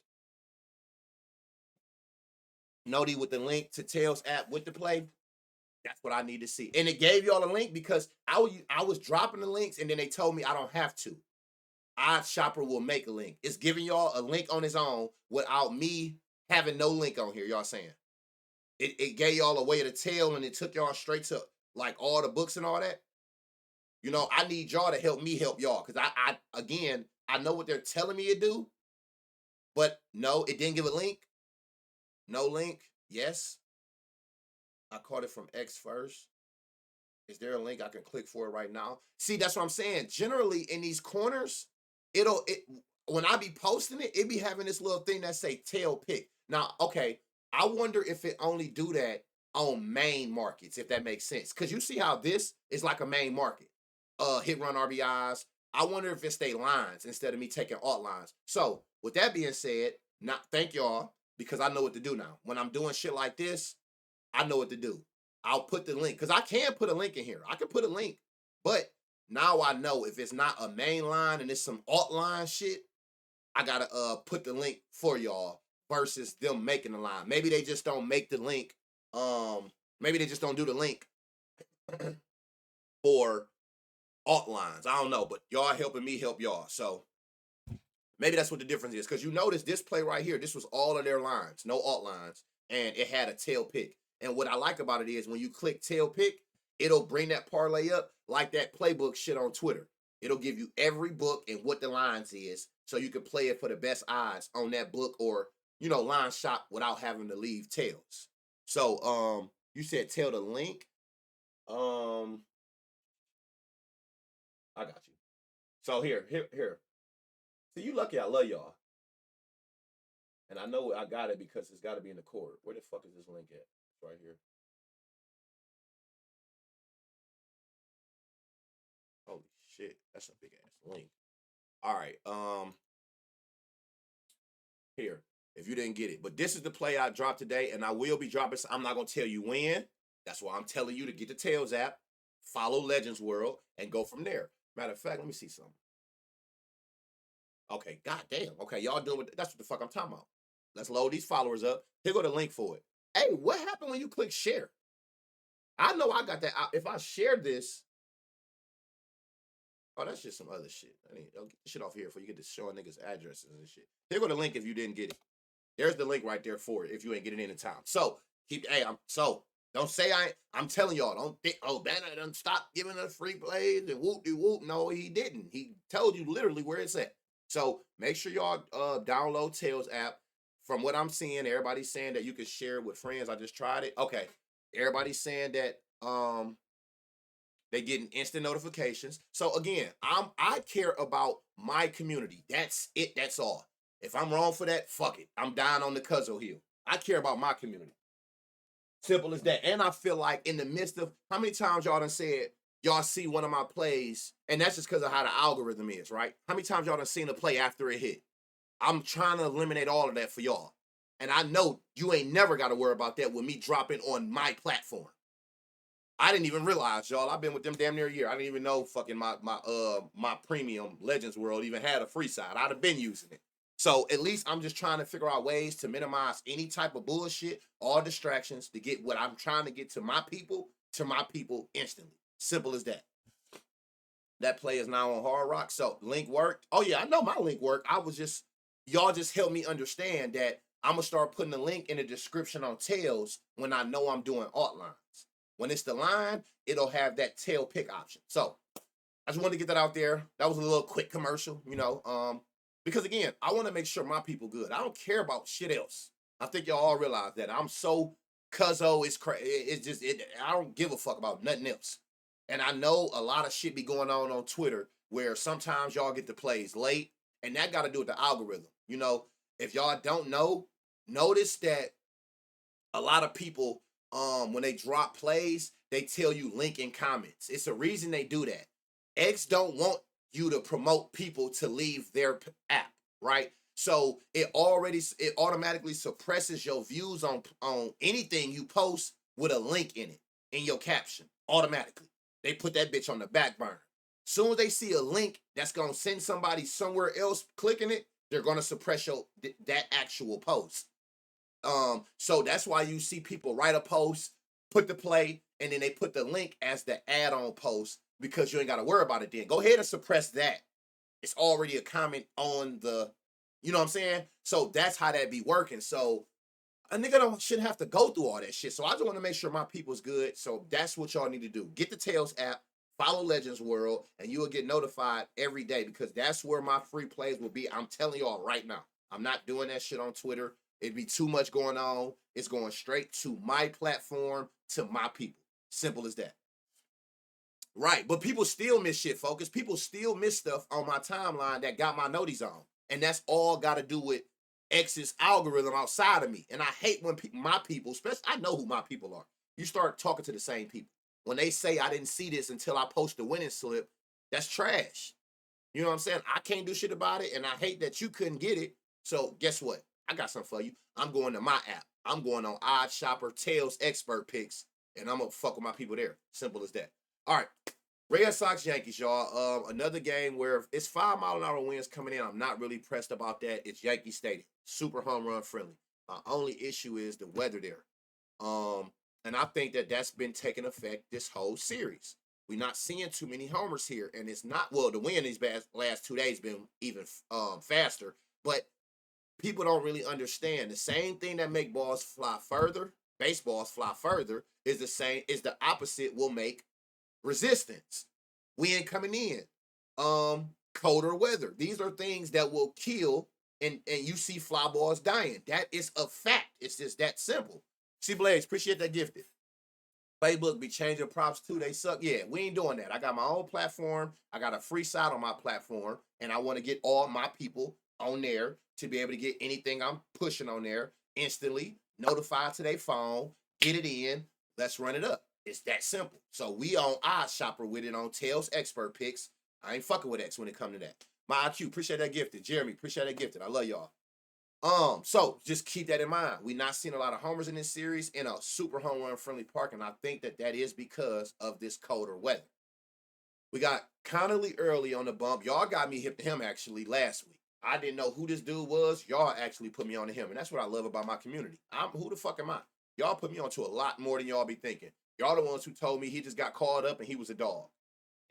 Noti with the link to Tails app with the play. That's what I need to see. And it gave y'all a link because I was dropping the links and then they told me I don't have to. Odd Shopper will make a link. It's giving y'all a link on its own without me having no link on here. Y'all saying it gave y'all a way to tell and it took y'all straight to like all the books and all that. You know, I need y'all to help me help y'all because I know what they're telling me to do, but no, it didn't give a link. No link. Yes, I caught it from X first. Is there a link I can click for it right now? See, that's what I'm saying. Generally, in these corners, when I be posting it, it be having this little thing that say tail pick. Now, okay, I wonder if it only do that on main markets, if that makes sense. Because you see how this is like a main market. Hit run RBIs. I wonder if it's they lines instead of me taking alt lines. So, with that being said, not thank y'all because I know what to do now. When I'm doing shit like this, I know what to do. I'll put the link because I can put a link in here. I can put a link, but now I know if it's not a main line and it's some alt line shit, I gotta put the link for y'all versus them making the line. Maybe they just don't make the link. Maybe they just don't do the link for alt lines. I don't know, but y'all helping me help y'all. So maybe that's what the difference is. Because you notice this play right here, this was all of their lines, no alt lines, and it had a tail pick. And what I like about it is when you click tail pick, it'll bring that parlay up like that playbook shit on Twitter. It'll give you every book and what the lines is so you can play it for the best odds on that book or, line shop without having to leave tails. So, you said tail the link. I got you. So here. See, you lucky I love y'all. And I know I got it because it's got to be in the cord. Where the fuck is this link at? It's right here. Holy shit, that's a big ass link. All right, here. If you didn't get it, but this is the play I dropped today, and I will be dropping. I'm not gonna tell you when. That's why I'm telling you to get the Tails app, follow Legends World, and go from there. Matter of fact, let me see something. Okay, goddamn. Okay, y'all doing that's what the fuck I'm talking about. Let's load these followers up. Here go the link for it. Hey, what happened when you click share? I know I got that. If I share this, oh, that's just some other shit. I mean, get the shit off here before you get to showing niggas addresses and shit. Here go the link if you didn't get it. There's the link right there for it if you ain't getting it in time. So don't say I'm telling y'all, don't think, oh, Banner done stop giving us free plays and whoop de whoop. No, he didn't. He told you literally where it's at. So make sure y'all download Tails app. From what I'm seeing, everybody's saying that you can share it with friends. I just tried it. Okay. Everybody's saying that they getting instant notifications. So again, I care about my community. That's it. That's all. If I'm wrong for that, fuck it. I'm dying on the Cuzzo hill. I care about my community. Simple as that. And I feel like in the midst of how many times y'all done said y'all see one of my plays, and that's just because of how the algorithm is, right? How many times y'all done seen a play after it hit? I'm trying to eliminate all of that for y'all. And I know you ain't never got to worry about that with me dropping on my platform. I didn't even realize, y'all. I've been with them damn near a year. I didn't even know fucking my premium Legends World even had a free side. I'd have been using it. So at least I'm just trying to figure out ways to minimize any type of bullshit, all distractions to get what I'm trying to get to my people instantly. Simple as that. That play is now on Hard Rock. So link worked. Oh yeah, I know my link worked. Y'all just helped me understand that I'm gonna start putting the link in the description on Tails when I know I'm doing alt lines. When it's the line, it'll have that tail pick option. So I just wanted to get that out there. That was a little quick commercial, because again, I want to make sure my people good. I don't care about shit else. I think y'all all realize that. I'm so cuzzo, it's crazy. I don't give a fuck about nothing else. And I know a lot of shit be going on Twitter where sometimes y'all get the plays late, and that got to do with the algorithm. If y'all don't know, notice that a lot of people, when they drop plays, they tell you link in comments. It's a reason they do that. X don't want you to promote people to leave their app, right? So it automatically suppresses your views on anything you post with a link in it in your caption automatically. They put that bitch on the back burner. Soon as they see a link that's gonna send somebody somewhere else clicking it, they're gonna suppress that actual post. So that's why you see people write a post, put the play, and then they put the link as the add-on post because you ain't got to worry about it then. Go ahead and suppress that. It's already a comment on the, you know what I'm saying? So that's how that be working. So a nigga shouldn't have to go through all that shit. So I just want to make sure my people's good. So that's what y'all need to do. Get the Tails app, follow Legends World, and you will get notified every day because that's where my free plays will be. I'm telling y'all right now. I'm not doing that shit on Twitter. It'd be too much going on. It's going straight to my platform, to my people. Simple as that. Right. But people still miss shit, focus. People still miss stuff on my timeline that got my noties on. And that's all got to do with X's algorithm outside of me. And I hate when my people, especially, I know who my people are. You start talking to the same people. When they say I didn't see this until I post the winning slip, that's trash. You know what I'm saying? I can't do shit about it. And I hate that you couldn't get it. So guess what? I got something for you. I'm going to my app. I'm going on Odd Shopper, Tails Expert Picks, and I'm going to fuck with my people there. Simple as that. All right. Red Sox, Yankees, y'all. Another game where it's 5-mile-an-hour winds coming in. I'm not really pressed about that. It's Yankee Stadium. Super home run friendly. My only issue is the weather there. And I think that's been taking effect this whole series. We're not seeing too many homers here. And it's not, well, the wind these last 2 days been even faster. But people don't really understand the same thing that make baseballs fly further is the opposite will make resistance. Wind coming in, colder weather. These are things that will kill, and you see fly balls dying. That is a fact. It's just that simple. See, Blaze, appreciate that gifted. Playbook be changing props too. They suck. Yeah, we ain't doing that. I got my own platform. I got a free side on my platform, and I want to get all my people on there to be able to get anything I'm pushing on there instantly, notified to their phone, get it in, let's run it up. It's that simple. So we on Odd Shopper with it on Tails Expert Picks. I ain't fucking with X when it come to that. My IQ, appreciate that gifted. Jeremy, appreciate that gifted. I love y'all. So just keep that in mind. We're not seeing a lot of homers in this series in a super home run friendly park, and I think that is because of this colder weather. We got Connerly early on the bump. Y'all got me hip to him actually last week. I didn't know who this dude was. Y'all actually put me on to him, and that's what I love about my community. Who the fuck am I? Y'all put me on to a lot more than y'all be thinking. Y'all the ones who told me he just got called up and he was a dog,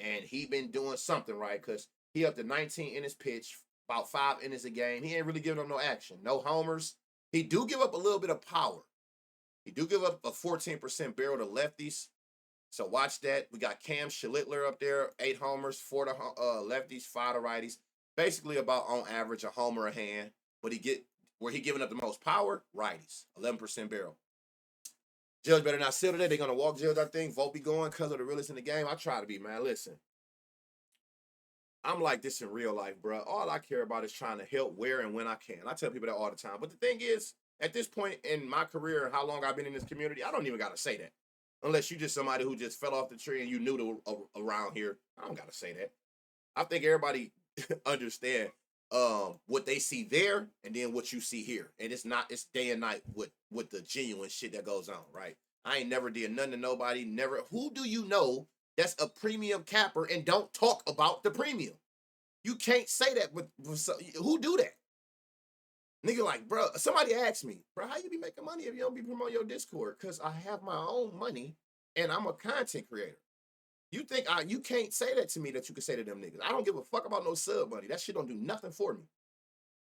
and he been doing something right because he up to 19 innings pitch, about 5 innings a game. He ain't really giving up no action, no homers. He do give up a little bit of power. He do give up a 14% barrel to lefties. So watch that. We got Cam Schlittler up there, 8 homers, 4 to lefties, 5 to righties. Basically about on average a homer a hand. But where he giving up the most power? Righties, 11% barrel. Judge better not sit today. They're gonna walk Judge, I think. Vote be going because of the realest in the game. I try to be, man. Listen, I'm like this in real life, bro. All I care about is trying to help where and when I can. I tell people that all the time. But the thing is, at this point in my career and how long I've been in this community, I don't even gotta say that. Unless you just somebody who just fell off the tree and you new to around here. I don't gotta say that. I think everybody understand what they see there and then what you see here. And it's day and night with the genuine shit that goes on, right? I ain't never did nothing to nobody, never. Who do you know that's a premium capper and don't talk about the premium? You can't say that with who do that? Nigga, like, bro, somebody asked me, bro, how you be making money if you don't be promoting your Discord? Because I have my own money and I'm a content creator. You think you can't say that to me that you can say to them niggas. I don't give a fuck about no sub money. That shit don't do nothing for me.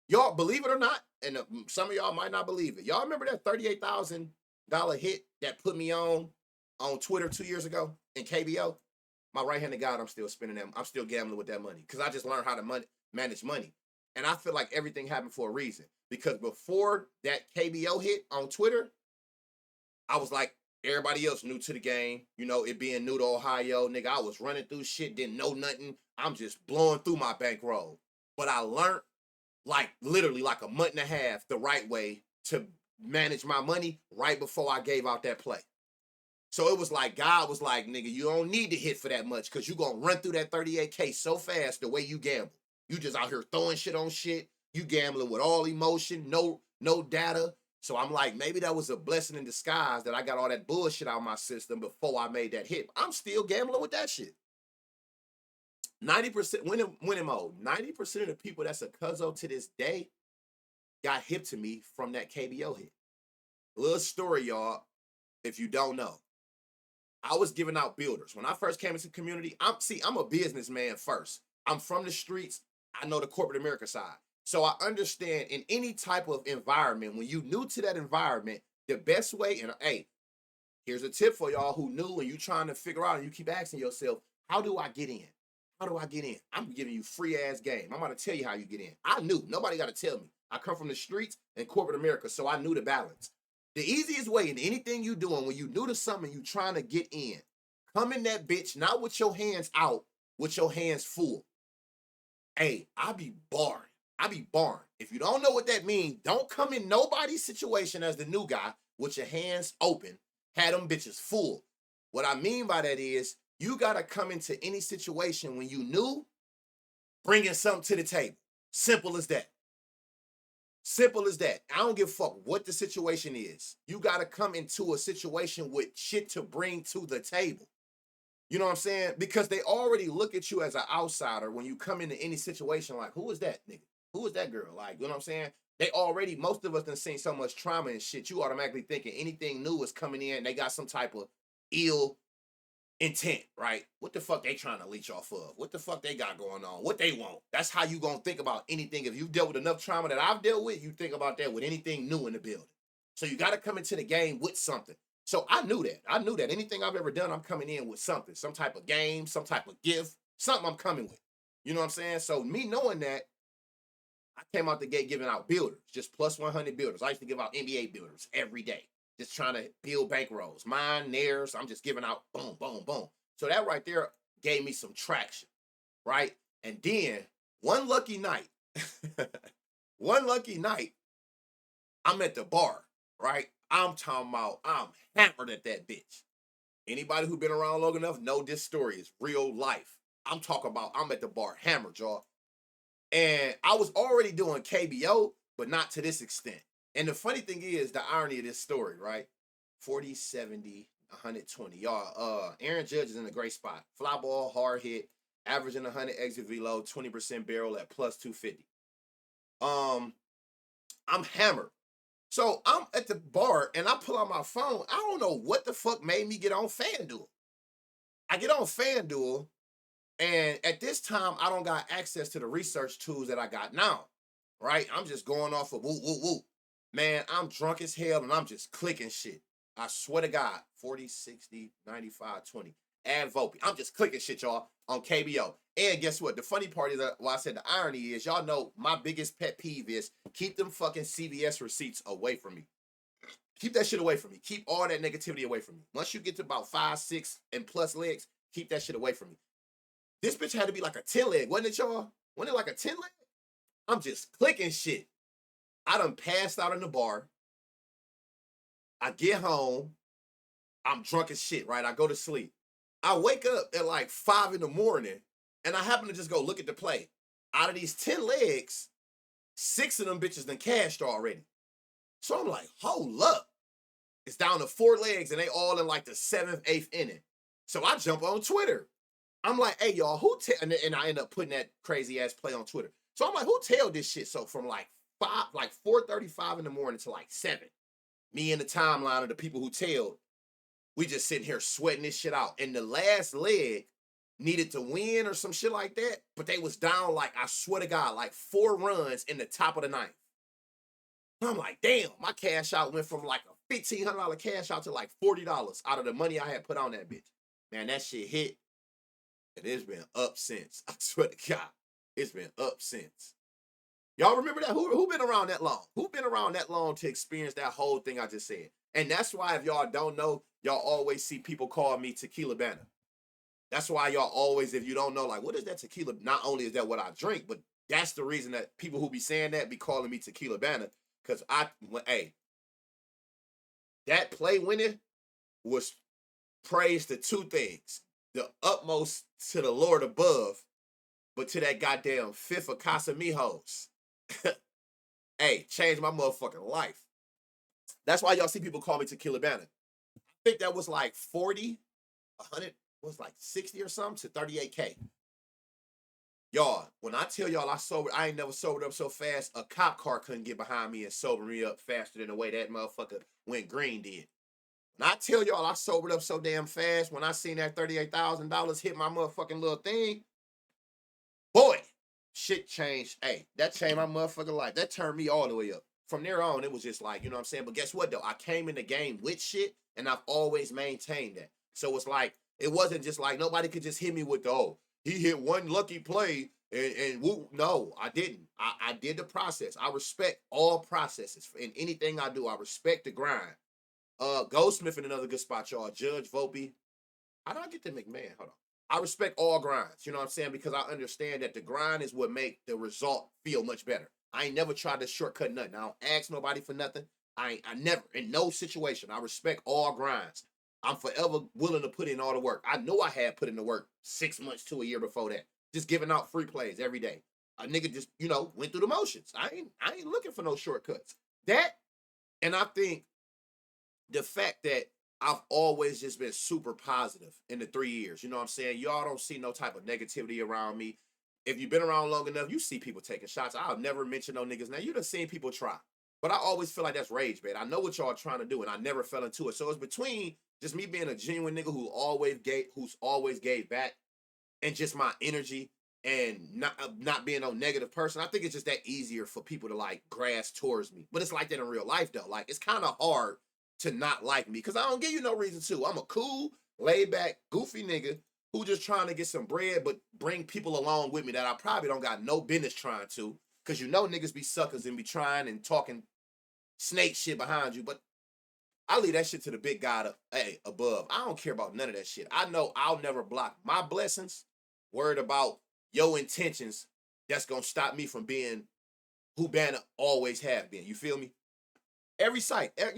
Y'all believe it or not, and some of y'all might not believe it. Y'all remember that $38,000 hit that put me on Twitter 2 years ago in KBO? My right-handed guy, I'm still spending them. I'm still gambling with that money because I just learned how to manage money. And I feel like everything happened for a reason. Because before that KBO hit on Twitter, I was like everybody else new to the game. You know, it being new to Ohio, nigga, I was running through shit, didn't know nothing. I'm just blowing through my bankroll. But I learned like literally like a month and a half the right way to manage my money right before I gave out that play. So it was like God was like, nigga, you don't need to hit for that much because you're going to run through that 38K so fast the way you gamble. You just out here throwing shit on shit. You gambling with all emotion, no data. So I'm like, maybe that was a blessing in disguise that I got all that bullshit out of my system before I made that hit. I'm still gambling with that shit. 90% winning mode. 90% of the people that's a cuzzo to this day got hip to me from that KBO hit. Little story, y'all, if you don't know. I was giving out builders. When I first came into the community, I'm a businessman first. I'm from the streets. I know the corporate America side. So I understand in any type of environment, when you new to that environment, the best way, and hey, here's a tip for y'all who new and you trying to figure out and you keep asking yourself, how do I get in? How do I get in? I'm giving you free ass game. I'm going to tell you how you get in. I knew. Nobody got to tell me. I come from the streets and corporate America, so I knew the balance. The easiest way in anything you doing when you new to something you trying to get in, come in that bitch, not with your hands out, with your hands full. Hey, I be barring. I be barring. If you don't know what that means, don't come in nobody's situation as the new guy with your hands open, had them bitches full. What I mean by that is you got to come into any situation when you new, bringing something to the table. Simple as that. Simple as that. I don't give a fuck what the situation is. You got to come into a situation with shit to bring to the table. You know what I'm saying? Because they already look at you as an outsider when you come into any situation like, who is that nigga? Who is that girl? Like, you know what I'm saying? They already, most of us done seen so much trauma and shit, you automatically thinking anything new is coming in, they got some type of ill intent, right? What the fuck they trying to leech off of? What the fuck they got going on? What they want? That's how you gonna think about anything. If you've dealt with enough trauma that I've dealt with, you think about that with anything new in the building. So you got to come into the game with something. So I knew that. I knew that anything I've ever done, I'm coming in with something, some type of game, some type of gift, something I'm coming with. You know what I'm saying? So me knowing that, I came out the gate giving out builders, just plus 100 builders. I used to give out NBA builders every day, just trying to build bankrolls. Mine, theirs, I'm just giving out boom, boom, boom. So that right there gave me some traction, right? And then one lucky night, one lucky night, I'm at the bar, right? I'm talking about, I'm hammered at that bitch. Anybody who been around long enough know this story is real life. I'm talking about, I'm at the bar hammered, y'all. And I was already doing KBO, but not to this extent. And the funny thing is, the irony of this story, right? 40, 70, 120. Y'all, Aaron Judge is in a great spot. Fly ball, hard hit, averaging 100 exit velo, 20% barrel at plus 250. I'm hammered. So I'm at the bar and I pull out my phone. I don't know what the fuck made me get on FanDuel. I get on FanDuel, and at this time, I don't got access to the research tools that I got now, right? I'm just going off of whoop, whoop, whoop. Man, I'm drunk as hell and I'm just clicking shit. I swear to God, 40, 60, 95, 20. Add Volpe. I'm just clicking shit, y'all, on KBO. And guess what? The funny part is that, well, I said the irony is, y'all know my biggest pet peeve is keep them fucking CVS receipts away from me. Keep that shit away from me. Keep all that negativity away from me. Once you get to about 5, 6, and plus legs, keep that shit away from me. This bitch had to be like a 10 leg, wasn't it, y'all? Wasn't it like a 10 leg? I'm just clicking shit. I done passed out in the bar. I get home. I'm drunk as shit, right? I go to sleep. I wake up at like 5 in the morning, and I happen to just go look at the play. Out of these 10 legs, 6 of them bitches done cashed already. So I'm like, hold up. It's down to 4 legs, and they all in like the 7th, 8th inning. So I jump on Twitter. I'm like, hey, y'all, and I end up putting that crazy ass play on Twitter. So I'm like, who tailed this shit? So from like 4:35 in the morning to like 7, me and the timeline of the people who tailed, we just sitting here sweating this shit out. And the last leg needed to win or some shit like that, but they was down like, I swear to God, like 4 runs in the top of the 9th. I'm like, damn, my cash out went from like a $1,500 cash out to like $40 out of the money I had put on that bitch. Man, that shit hit. And it's been up since. I swear to God, it's been up since. Y'all remember that? Who been around that long? Who been around that long to experience that whole thing I just said? And that's why, if y'all don't know, y'all always see people call me Tequila Banner. That's why y'all always, if you don't know, like, what is that tequila? Not only is that what I drink, but that's the reason that people who be saying that be calling me Tequila Banner. Because hey, that play winning was praised to 2 things. The utmost to the Lord above, but to that goddamn fifth of Casamigos. Hey, changed my motherfucking life. That's why y'all see people call me Tequila Banner. I think that was like 40, 100, was like 60 or something to 38K. Y'all, when I tell y'all I ain't never sobered up so fast, a cop car couldn't get behind me and sober me up faster than the way that motherfucker went green did. When I tell y'all I sobered up so damn fast, when I seen that $38,000 hit my motherfucking little thing, boy, shit changed. Hey, that changed my motherfucking life. That turned me all the way up. From there on, it was just like, you know what I'm saying? But guess what, though? I came in the game with shit, and I've always maintained that. So it's like, it wasn't just like nobody could just hit me with the, oh, he hit one lucky play, and woo. No, I didn't. I did the process. I respect all processes. In anything I do, I respect the grind. Goldsmith in another good spot, y'all. Judge Volpe. How do I get to McMahon? Hold on. I respect all grinds, you know what I'm saying? Because I understand that the grind is what make the result feel much better. I ain't never tried to shortcut nothing. I don't ask nobody for nothing. I never, in no situation. I respect all grinds. I'm forever willing to put in all the work. I know I had put in the work 6 months to a year before that. Just giving out free plays every day. A nigga just, went through the motions. I ain't looking for no shortcuts. That, and I think the fact that I've always just been super positive in the 3 years. You know what I'm saying? Y'all don't see no type of negativity around me. If you've been around long enough, you see people taking shots. I'll never mention no niggas. Now, you done seen people try. But I always feel like that's rage bait. I know what y'all trying to do, and I never fell into it. So it's between just me being a genuine nigga who's always gave back, and just my energy and not being no negative person. I think it's just that easier for people to like grass towards me. But it's like that in real life though. Like, it's kind of hard to not like me because I don't give you no reason to. I'm a cool, laid back, goofy nigga who just trying to get some bread, but bring people along with me that I probably don't got no business trying to. Because niggas be suckers and be trying and talking snake shit behind you. But I leave that shit to the big God above. I don't care about none of that shit. I know I'll never block my blessings. Worried about your intentions, that's going to stop me from being who Banner always have been. You feel me? Every site, and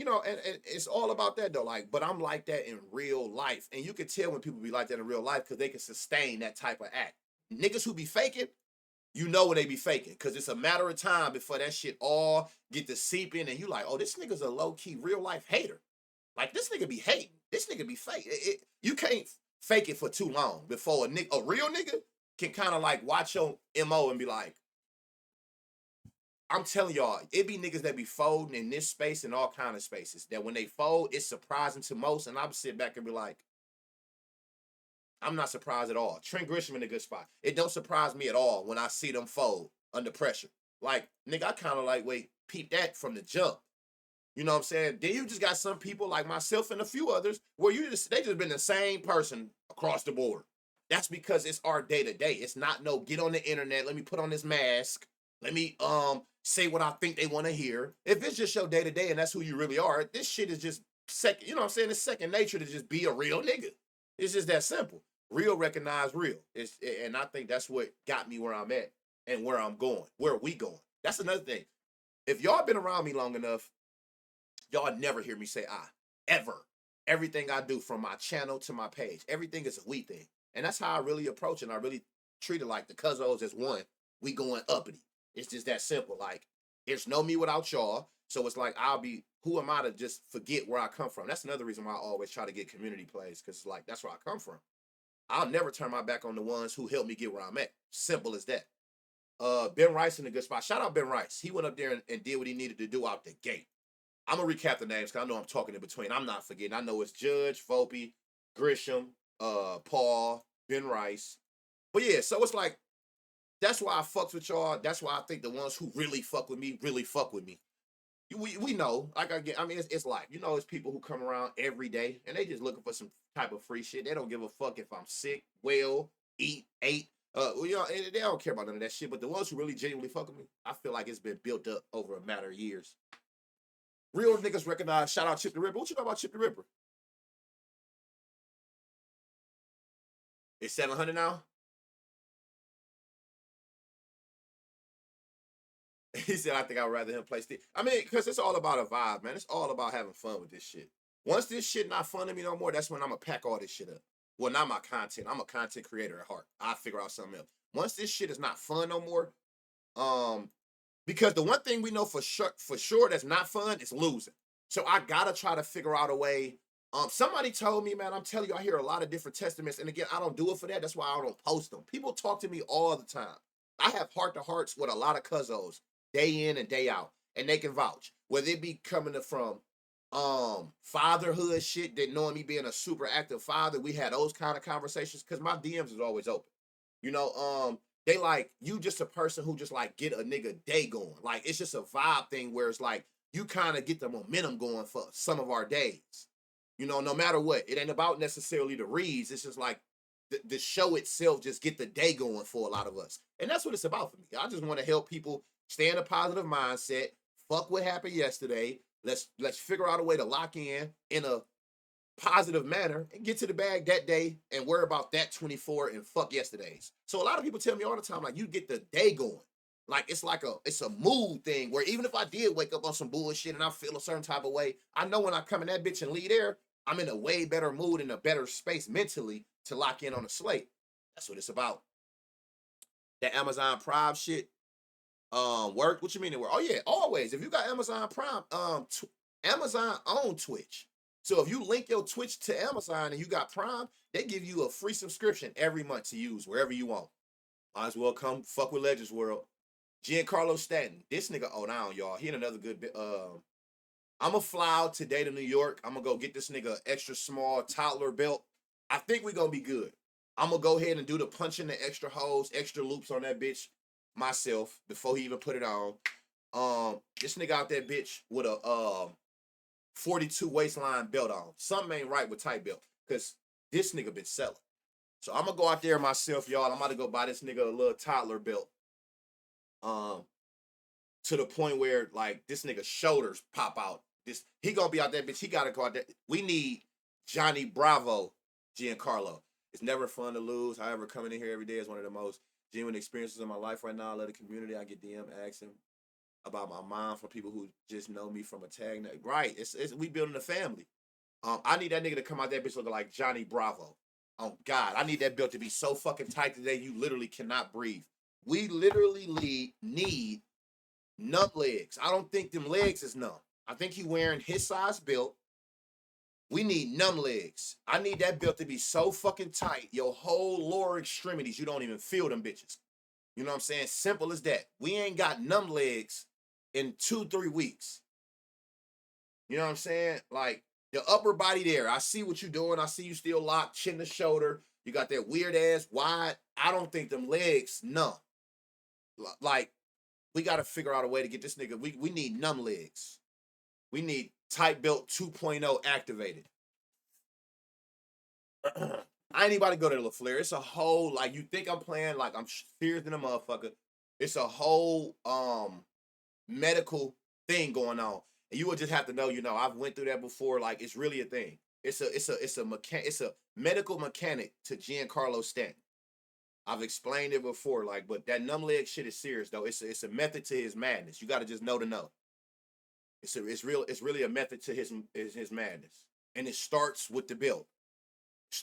it's all about that though. Like, but I'm like that in real life. And you can tell when people be like that in real life because they can sustain that type of act. Niggas who be faking, You know when they be faking, because it's a matter of time before that shit all get to seep in, and you like, oh, this nigga's a low key real life hater. Like this nigga be hating. This nigga be fake. You can't fake it for too long before a real nigga can kind of like watch your mo and be like, I'm telling y'all, it be niggas that be folding in this space and all kind of spaces that when they fold, it's surprising to most, and I'm sit back and be like, I'm not surprised at all. Trent Grisham in a good spot. It don't surprise me at all when I see them fold under pressure. Like, nigga, I kind of like, wait, peep that from the jump. You know what I'm saying? Then you just got some people like myself and a few others where they just been the same person across the board. That's because it's our day to day. It's not no get on the internet. Let me put on this mask. Let me say what I think they want to hear. If it's just your day to day and that's who you really are, this shit is just second. You know what I'm saying? It's second nature to just be a real nigga. It's just that simple. Real recognize real. And I think that's what got me where I'm at and where I'm going. Where are we going? That's another thing. If y'all been around me long enough, y'all never hear me say I, ever. Everything I do from my channel to my page, everything is a we thing. And that's how I really approach it. And I really treat it like the cuzzos as one. We going uppity. It's just that simple. Like, there's no me without y'all. So it's like, who am I to just forget where I come from? That's another reason why I always try to get community plays, because like, that's where I come from. I'll never turn my back on the ones who helped me get where I'm at. Simple as that. Ben Rice in a good spot. Shout out Ben Rice. He went up there and did what he needed to do out the gate. I'm going to recap the names because I know I'm talking in between. I'm not forgetting. I know it's Judge, Fopi, Grisham, Paul, Ben Rice. But yeah, so it's like, that's why I fucks with y'all. That's why I think the ones who really fuck with me, really fuck with me. We know, like I mean, it's life. You know, it's people who come around every day and they just looking for some type of free shit. They don't give a fuck if I'm sick, well, ate. You know, and they don't care about none of that shit. But the ones who really genuinely fuck with me, I feel like it's been built up over a matter of years. Real niggas recognize. Shout out Chip the Ripper. What you know about Chip the Ripper? It's 700 now. He said, I think I'd rather him play Steve. I mean, because it's all about a vibe, man. It's all about having fun with this shit. Once this shit not fun to me no more, that's when I'm going to pack all this shit up. Well, not my content. I'm a content creator at heart. I'll figure out something else. Once this shit is not fun no more, because the one thing we know for sure that's not fun is losing. So I got to try to figure out a way. Somebody told me, man, I'm telling you, I hear a lot of different testaments. And again, I don't do it for that. That's why I don't post them. People talk to me all the time. I have heart to hearts with a lot of cuzzos day in and day out, and they can vouch. Whether it be coming from fatherhood shit, that knowing me being a super active father, we had those kind of conversations because my DMs is always open. You know, they like, you just a person who just like get a nigga day going. Like, it's just a vibe thing where it's like you kind of get the momentum going for some of our days. You know, no matter what, it ain't about necessarily the reads. It's just like the show itself just get the day going for a lot of us. And that's what it's about for me. I just want to help people stay in a positive mindset. Fuck what happened yesterday. Let's figure out a way to lock in a positive manner and get to the bag that day and worry about that 24 and fuck yesterday's. So a lot of people tell me all the time, like, you get the day going. Like, it's a mood thing where even if I did wake up on some bullshit and I feel a certain type of way, I know when I come in that bitch and leave there, I'm in a way better mood and a better space mentally to lock in on a slate. That's what it's about. That Amazon Prime shit, work. What you mean it work? Oh yeah, always. If you got Amazon Prime, Amazon own Twitch. So if you link your Twitch to Amazon and you got Prime, they give you a free subscription every month to use wherever you want. Might as well come fuck with Legends World. Giancarlo Stanton, this nigga, oh down, y'all. He in another good bit. I'm gonna fly out today to New York. I'm gonna go get this nigga extra small toddler belt. I think we gonna be good. I'm gonna go ahead and do the punching the extra holes, extra loops on that bitch myself before he even put it on. This nigga out that bitch with a 42 waistline belt on. Something ain't right with tight belt because this nigga been selling. So I'm gonna go out there myself, y'all. I'm about to go buy this nigga a little toddler belt. To the point where like this nigga shoulders pop out. He gonna be out there, bitch. He gotta go out there. We need Johnny Bravo, Giancarlo. It's never fun to lose. However, coming in here every day is one of the most genuine experiences in my life right now. I love the community. I get DM asking about my mom from people who just know me from a tag. Right. It's we building a family. I need that nigga to come out that bitch looking like Johnny Bravo. Oh God, I need that belt to be so fucking tight today you literally cannot breathe. We literally need numb legs. I don't think them legs is numb. I think he wearing his size belt. We need numb legs. I need that belt to be so fucking tight, your whole lower extremities, you don't even feel them bitches. You know what I'm saying? Simple as that. We ain't got numb legs in 2-3 weeks. You know what I'm saying? Like the upper body there. I see what you're doing. I see you still locked, chin to shoulder. You got that weird ass wide. I don't think them legs numb. Like we got to figure out a way to get this nigga. We need numb legs. We need tight belt 2.0 activated. I ain't about to go to LaFleur. It's a whole, like, you think I'm playing like I'm serious than a motherfucker. It's a whole medical thing going on. And you would just have to know, I've went through that before. Like, it's really a thing. It's a medical mechanic to Giancarlo Stanton. I've explained it before, like, but that numb leg shit is serious though. It's a method to his madness. You got to just know to know. It's really a method to his madness. And it starts with the build.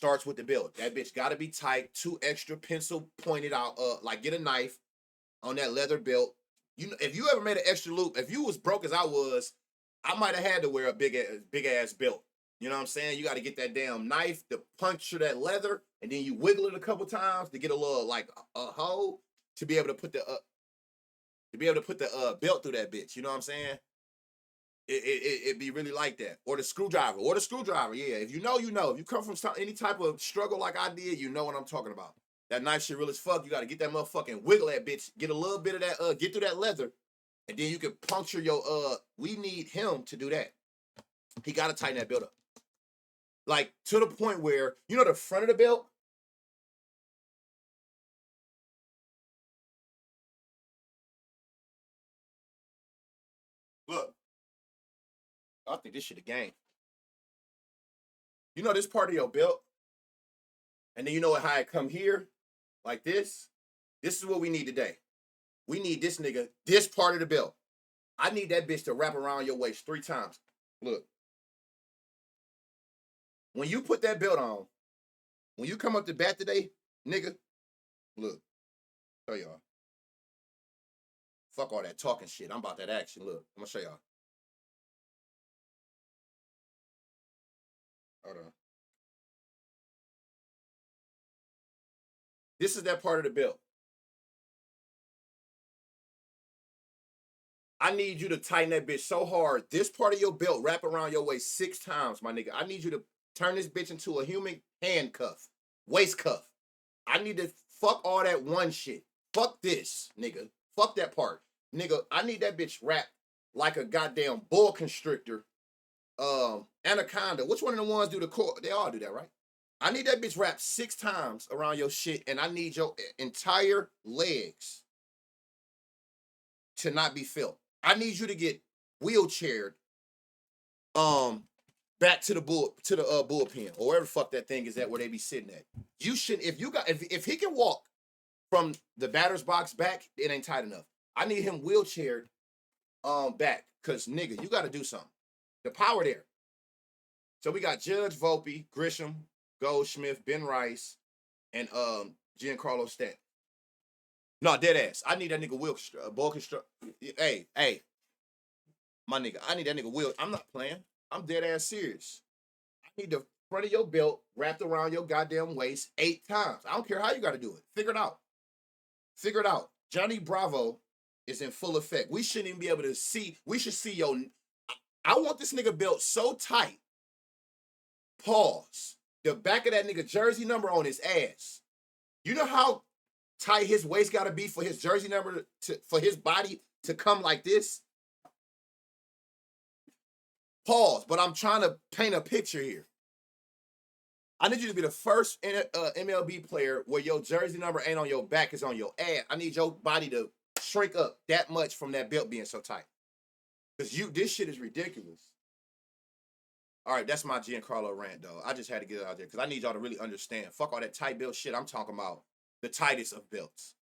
That bitch gotta be tight, 2 extra pencil pointed out, like get a knife on that leather belt. If you ever made an extra loop, if you was broke as I was, I might have had to wear a big ass belt. You know what I'm saying? You got to get that damn knife to puncture that leather, and then you wiggle it a couple times to get a little like a hole to be able to put the belt through that bitch. You know what I'm saying? It be really like that. Or the screwdriver. Yeah. If you know, you know. If you come from any type of struggle like I did, you know what I'm talking about. That knife shit real as fuck. You got to get that motherfucking wiggle that bitch. Get a little bit of that, get through that leather. And then you can puncture your, we need him to do that. He got to tighten that belt up. Like, to the point where, the front of the belt? Look. I think this shit a game. This part of your belt? And then how it come here? Like this? This is what we need today. We need this nigga, this part of the belt. I need that bitch to wrap around your waist 3 times. Look. When you put that belt on, when you come up to bat today, nigga, look. Show y'all. Fuck all that talking shit. I'm about that action. Look, I'm gonna show y'all. Hold on. This is that part of the belt. I need you to tighten that bitch so hard. This part of your belt wrap around your waist 6 times, my nigga. I need you to turn this bitch into a human handcuff, waist cuff. I need to fuck all that one shit. Fuck this, nigga. Fuck that part. Nigga, I need that bitch wrapped like a goddamn boa constrictor. Anaconda. Which one of the ones do the core? They all do that, right? I need that bitch wrapped 6 times around your shit, and I need your entire legs to not be felt. I need you to get wheelchaired back to the bullpen or wherever the fuck that thing is at where they be sitting at. You shouldn't, if he can walk from the batter's box back, it ain't tight enough. I need him wheelchaired back, cause nigga, you gotta do something. The power there. So we got Judge Volpe, Grisham, Goldschmidt, Ben Rice, and Giancarlo Stanton. No, dead ass. I need that nigga ball construct. Hey, my nigga, I need that nigga Will. I'm not playing. I'm dead ass serious. I need the front of your belt wrapped around your goddamn waist 8 times. I don't care how you got to do it. Figure it out. Johnny Bravo is in full effect. We shouldn't even be able to see. We should see your. I want this nigga belt so tight. Pause. The back of that nigga jersey number on his ass. You know how tight his waist got to be for his jersey number for his body to come like this? Pause, but I'm trying to paint a picture here. I need you to be the first MLB player where your jersey number ain't on your back, it's on your ass. I need your body to shrink up that much from that belt being so tight. Because this shit is ridiculous. All right, that's my Giancarlo rant, though. I just had to get it out there because I need y'all to really understand. Fuck all that tight belt shit. I'm talking about the tightest of belts.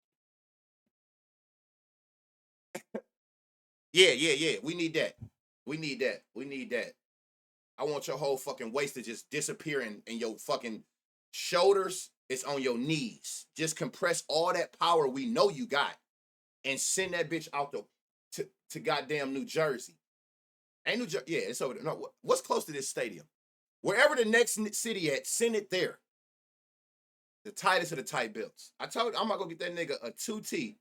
Yeah. We need that. We need that. I want your whole fucking waist to just disappear and your fucking Shoulders, it's on your knees. Just compress all that power we know you got and send that bitch out to goddamn New Jersey. Ain't New Jersey? Yeah, it's over there. No, what's close to this stadium? Wherever the next city at, send it there. The tightest of the tight belts. I told you, I'm gonna go get that nigga a 2T.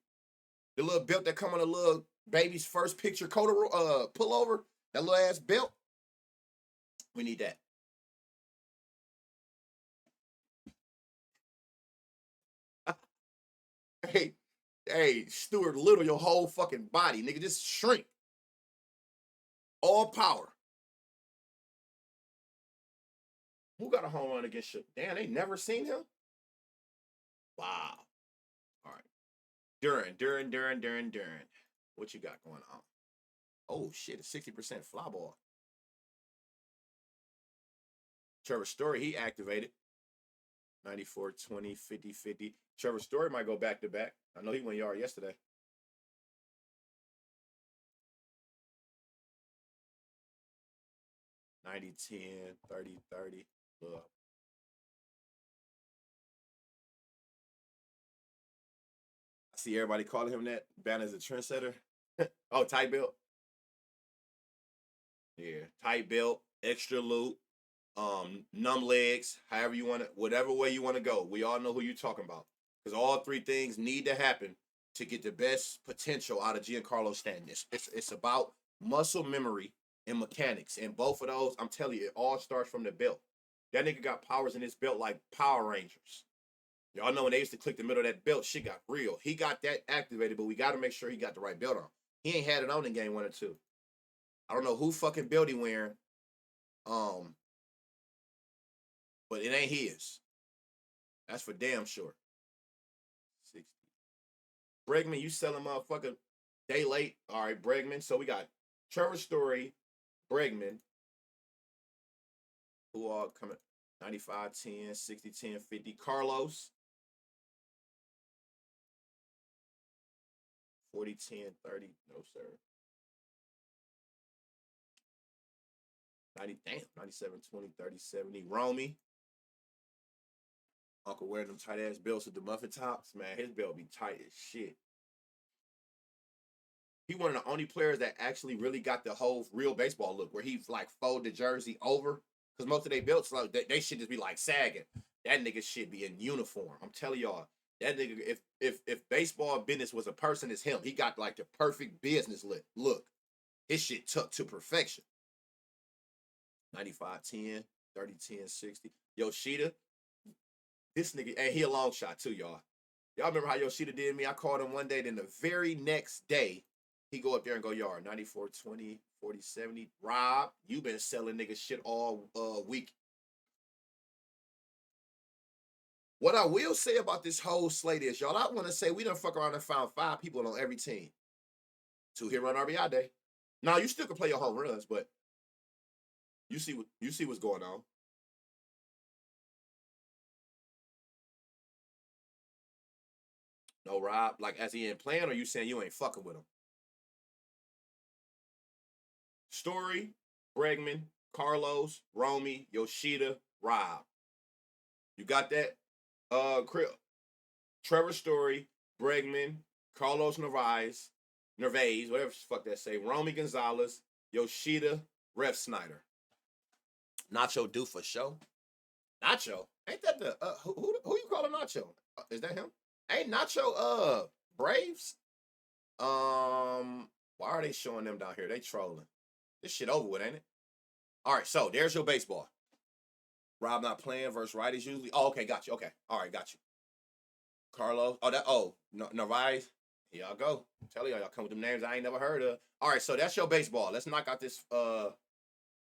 The little belt that come on a little baby's first picture pullover. That little ass belt. We need that. Hey, Stuart Little, your whole fucking body, nigga, just shrink. All power. Who got a home run against you? Damn, they never seen him? Wow. All right. Duran. What you got going on? Oh, shit, a 60% fly ball. Trevor Story, he activated. 94, 20, 50, 50. Trevor Story might go back to back. I know he went yard yesterday. 90, 10, 30, 30. Look. I see everybody calling him that. Banner's a trendsetter. Oh, tight belt. Yeah, tight belt, extra loop, numb legs, however you want to, whatever way you want to go. We all know who you're talking about. Because all three things need to happen to get the best potential out of Giancarlo Stanton. It's about muscle memory and mechanics. And both of those, I'm telling you, it all starts from the belt. That nigga got powers in his belt like Power Rangers. Y'all know when they used to click the middle of that belt, shit got real. He got that activated, but we got to make sure he got the right belt on. He ain't had it on in game 1 or 2. I don't know who fucking belt he wearing, but it ain't his. That's for damn sure. 60. Bregman, you selling motherfucker day late. All right, Bregman. So we got Trevor Story, Bregman, who are coming 95, 10, 60, 10, 50. Carlos, 40, 10, 30. No, sir. 90, damn, 97, 20, 30, 70. Romy. Uncle wearing them tight ass belts with the muffin tops. Man, his belt be tight as shit. He one of the only players that actually really got the whole real baseball look, where he's like fold the jersey over, because most of their belts like they should just be like sagging. That nigga should be in uniform. I'm telling y'all, that nigga, if baseball business was a person, it's him. He got like the perfect business look. His shit tucked to perfection. 95, 10, 30, 10, 60. Yoshida, this nigga, and he a long shot too, y'all. Y'all remember how Yoshida did me? I called him one day, then the very next day, he go up there and go yard. 94, 20, 40, 70. Rob, you been selling niggas shit all week. What I will say about this whole slate is, y'all, I want to say we done fuck around and found 5 people on every team. 2 hit run RBI day. Now, you still can play your home runs, but you see what's going on. No, Rob, like as he ain't playing, or you saying you ain't fucking with him? Story, Bregman, Carlos, Romy, Yoshida, Rob. You got that? Trevor Story, Bregman, Carlos Narvaez, whatever the fuck that say, Romy Gonzalez, Yoshida, Ref Snyder. Nacho do for show. Nacho? Ain't that the who you calling Nacho? Is that him? Ain't Nacho Braves? Why are they showing them down here? They trolling. This shit over with, ain't it? All right, so there's your baseball. Rob not playing versus righties usually. Oh, okay, got you. Okay, all right, got you. Carlos. Narvaez. Here y'all go. I'm telling y'all come with them names I ain't never heard of. All right, so that's your baseball. Let's knock out this.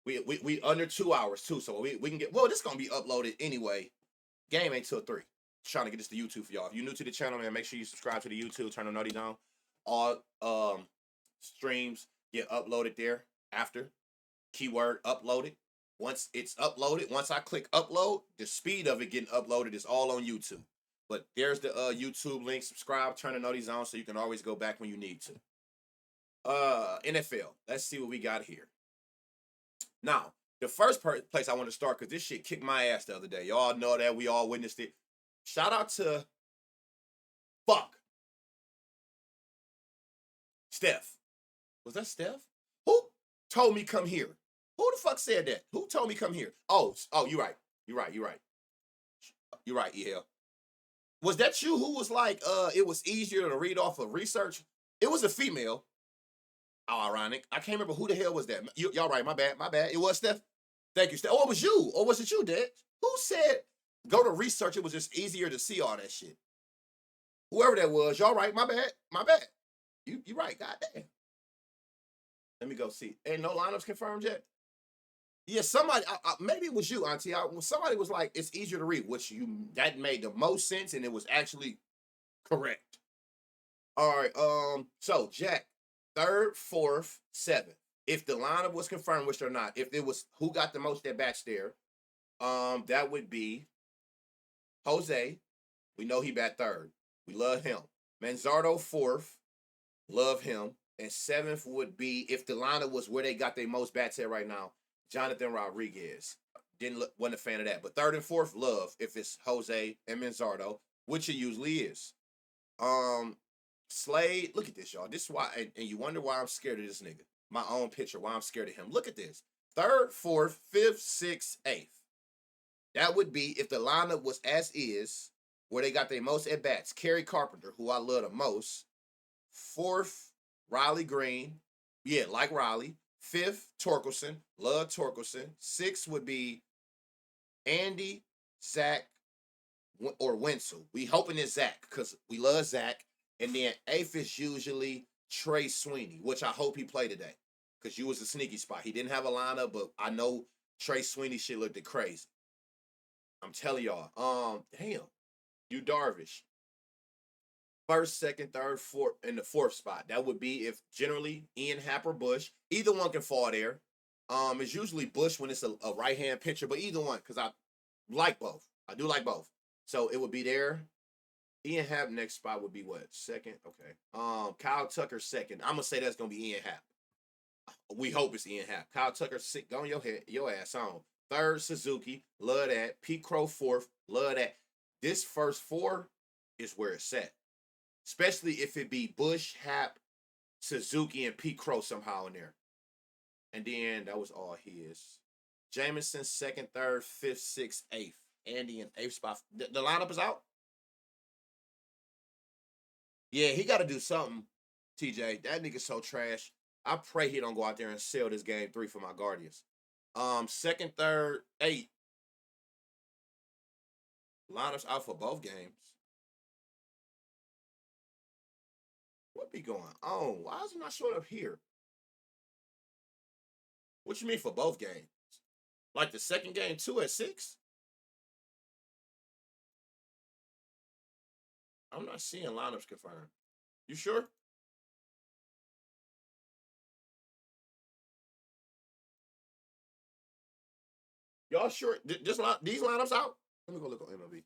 We under 2 hours too, so we can get. Well, this is gonna be uploaded anyway. Game ain't till 3. Just trying to get this to YouTube for y'all. If you're new to the channel, man, make sure you subscribe to the YouTube. Turn the nutty down. All streams get uploaded there after. Keyword uploaded. Once it's uploaded, once I click upload, the speed of it getting uploaded is all on YouTube. But there's the YouTube link. Subscribe, turn the notifications on so you can always go back when you need to. NFL. Let's see what we got here. Now, the first place I want to start, because this shit kicked my ass the other day. Y'all know that. We all witnessed it. Shout out to fuck Steph. Was that Steph? Who told me come here? Who the fuck said that? Who told me come here? Oh, you're right. You're right. You're right. You're right, EL. Was that you who was like, it was easier to read off of research? It was a female. How ironic. I can't remember who the hell was that. Y'all right, my bad, my bad. It was Steph. Thank you, Steph. Oh, it was you. Or was it you, Dad? Who said go to research? It was just easier to see all that shit. Whoever that was, y'all right, my bad, my bad. You right, goddamn. Let me go see. Ain't no lineups confirmed yet. Yeah, somebody, maybe it was you, Auntie. Somebody was like, it's easier to read, which that made the most sense, and it was actually correct. All right, so Jack, third, fourth, seventh. If the lineup was confirmed, which or not, if it was who got the most at bats there, that would be Jose. We know he bat third. We love him. Manzardo fourth, love him. And seventh would be, if the lineup was where they got their most bats at right now, Jonathan Rodriguez. Wasn't a fan of that. But third and fourth, love if it's Jose and Manzardo, which it usually is. Slade, look at this, y'all. This is why, and you wonder why I'm scared of this nigga. My own pitcher, why I'm scared of him. Look at this. Third, fourth, fifth, sixth, eighth. That would be if the lineup was as is, where they got their most at bats. Kerry Carpenter, who I love the most. Fourth, Riley Green. Yeah, like Riley. Fifth, Torkelson. Love Torkelson. Sixth would be Andy, Zach, or Wenzel. We hoping it's Zach because we love Zach. And then eighth is usually Trey Sweeney, which I hope he played today because you was a sneaky spot. He didn't have a lineup, but I know Trey Sweeney shit looked crazy. I'm telling y'all. Damn, you Darvish. First, second, third, fourth, in the fourth spot. That would be if generally Ian Happ or Bush. Either one can fall there. It's usually Bush when it's a right-hand pitcher, but either one, because I like both. I do like both. So it would be there. Ian Happ next spot would be what? Second? Okay. Kyle Tucker second. I'm gonna say that's gonna be Ian Happ. We hope it's Ian Happ. Kyle Tucker sick on your ass on. Third, Suzuki. Love that. Pete Crow fourth. Love that. This first four is where it's at. Especially if it be Bush, Happ, Suzuki, and Pete Crow somehow in there. And then that was all his. Jameson, second, third, fifth, sixth, eighth. Andy in eighth spot. The lineup is out? Yeah, he got to do something, TJ. That nigga's so trash. I pray he don't go out there and sell this game 3 for my Guardians. Second, third, eight. Lineups out for both games. What be going on? Why is it not showing up here? What you mean for both games? Like the second game, 2 at 6? I'm not seeing lineups confirmed. You sure? Y'all sure? These lineups out? Let me go look on MLB.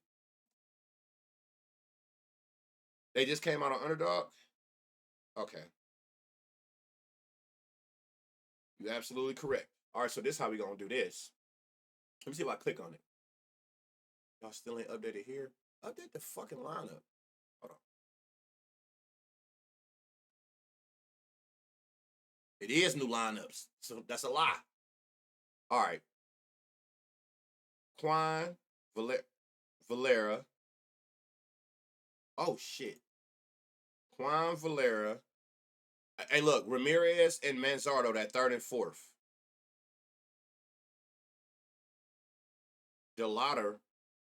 They just came out on Underdog? Okay. You're absolutely correct. All right, so this is how we gonna do this. Let me see if I click on it. Y'all still ain't updated here? Update the fucking lineup. Hold on. It is new lineups, so that's a lie. All right. Quan, Valera. Oh shit. Quan Valera. Hey, look, Ramirez and Manzardo, that third and fourth. Delatter.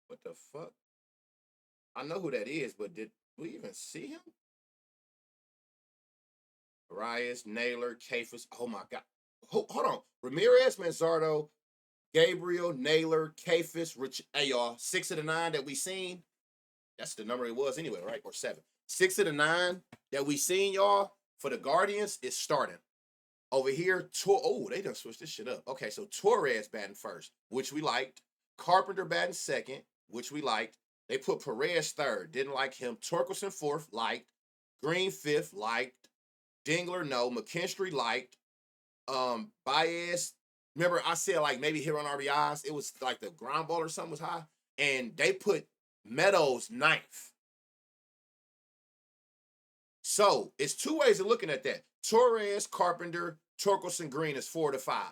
What the fuck? I know who that is, but did we even see him? Arias, Naylor, Kafis. Oh my God. Hold on. Ramirez, Manzardo, Gabriel, Naylor, Kafis, Rich. Hey, y'all. 6 of the 9 that we seen. That's the number it was anyway, right? Or 7. 6 of the 9 that we seen, y'all, for the Guardians is starting. Over here, they done switched this shit up. Okay, so Torres batting first, which we liked. Carpenter batting second, which we liked. They put Perez third, didn't like him. Torkelson fourth, liked. Green fifth, liked. Dingler, no. McKinstry liked. Baez Remember, I said like maybe hit on RBIs. It was like the ground ball or something was high, and they put Meadows ninth. So it's two ways of looking at that. Torres, Carpenter, Torkelson, Green is 4 to 5.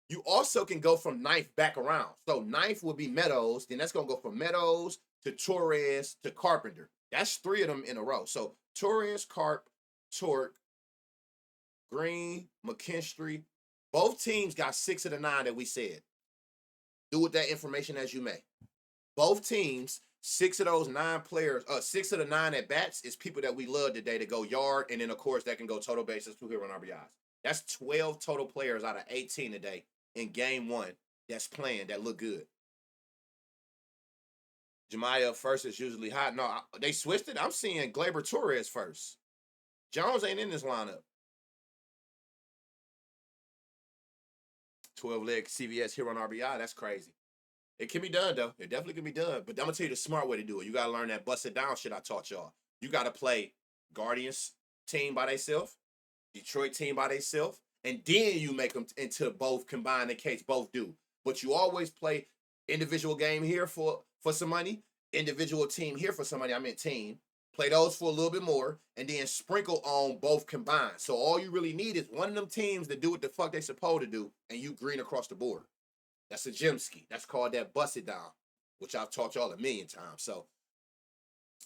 You also can go from ninth back around. So ninth will be Meadows. Then that's going to go from Meadows to Torres to Carpenter. That's 3 of them in a row. So Torres, Carp, Torque, Green, McKinstry. Both teams got 6 of the 9 that we said. Do with that information as you may. Both teams, 6 of those 9 players, 6 of the 9 at bats is people that we love today to go yard, and then of course that can go total bases, 2 hit on RBIs. That's 12 total players out of 18 today in game 1 that's playing that look good. Jemiah first is usually hot. No, they switched it. I'm seeing Gleyber Torres first. Jones ain't in this lineup. 12-leg CVS here on RBI. That's crazy. It can be done, though. It definitely can be done. But I'm going to tell you the smart way to do it. You got to learn that bust it down shit I taught y'all. You got to play Guardians team by themselves, Detroit team by themselves, and then you make them into both combined in case both do. But you always play individual game here for some money, individual team here for some money. I meant team. Play those for a little bit more, and then sprinkle on both combined. So all you really need is one of them teams to do what the fuck they supposed to do, and you green across the board. That's a gem ski. That's called that bust it down, which I've taught y'all a million times. So,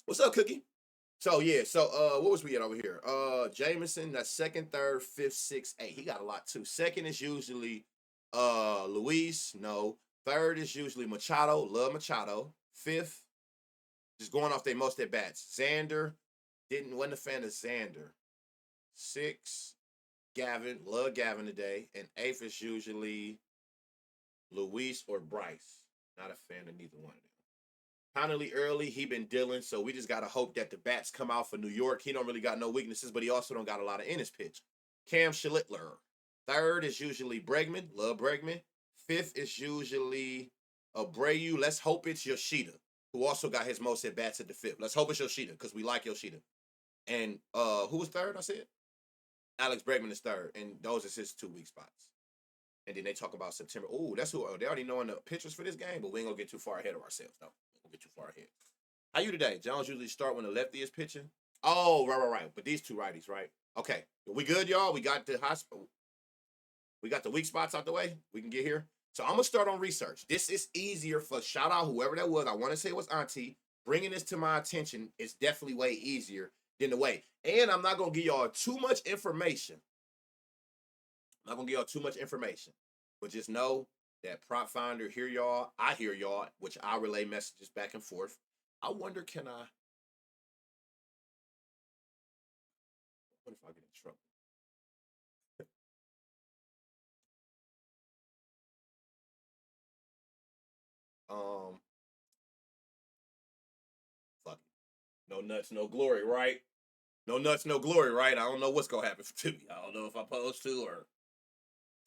what's up, Cookie? So yeah, what was we at over here? Jameson, that's second, third, fifth, sixth, eighth. He got a lot too. Second is usually Luis, no. Third is usually Machado, love Machado. Fifth, just going off their most at bats. Xander, wasn't a fan of Xander. Six, Gavin, love Gavin today. And eighth is usually Luis or Bryce. Not a fan of neither one of them. Connolly early, he been dealing, so we just got to hope that the bats come out for New York. He don't really got no weaknesses, but he also don't got a lot of in his pitch. Cam Schlittler. Third is usually Bregman. Love Bregman. Fifth is usually Abreu. Let's hope it's Yoshida, who also got his most at bats at the fifth. Let's hope it's Yoshida, because we like Yoshida. And who was third, I said? Alex Bregman is third, and those are his 2 weak spots. And then they talk about September. Oh, that's who they already knowing the pitchers for this game, but we ain't gonna get too far ahead of ourselves, though. We'll get too far ahead. How you today? Jones usually start when the lefty is pitching. Oh, right. But these 2 righties, right? Okay. We good, y'all? We got the hospital. We got the weak spots out the way. We can get here. So I'm gonna start on research. This is easier for shout out whoever that was. I want to say it was Auntie. Bringing this to my attention is definitely way easier than the way. And I'm not gonna give y'all too much information. I'm not gonna give y'all too much information, but just know that Prop Finder hear y'all. I hear y'all, which I relay messages back and forth. I wonder, can I? What if I get in trouble? Fuck it. No nuts, no glory, right? No nuts, no glory, right? I don't know what's gonna happen to me. I don't know if I'm supposed to or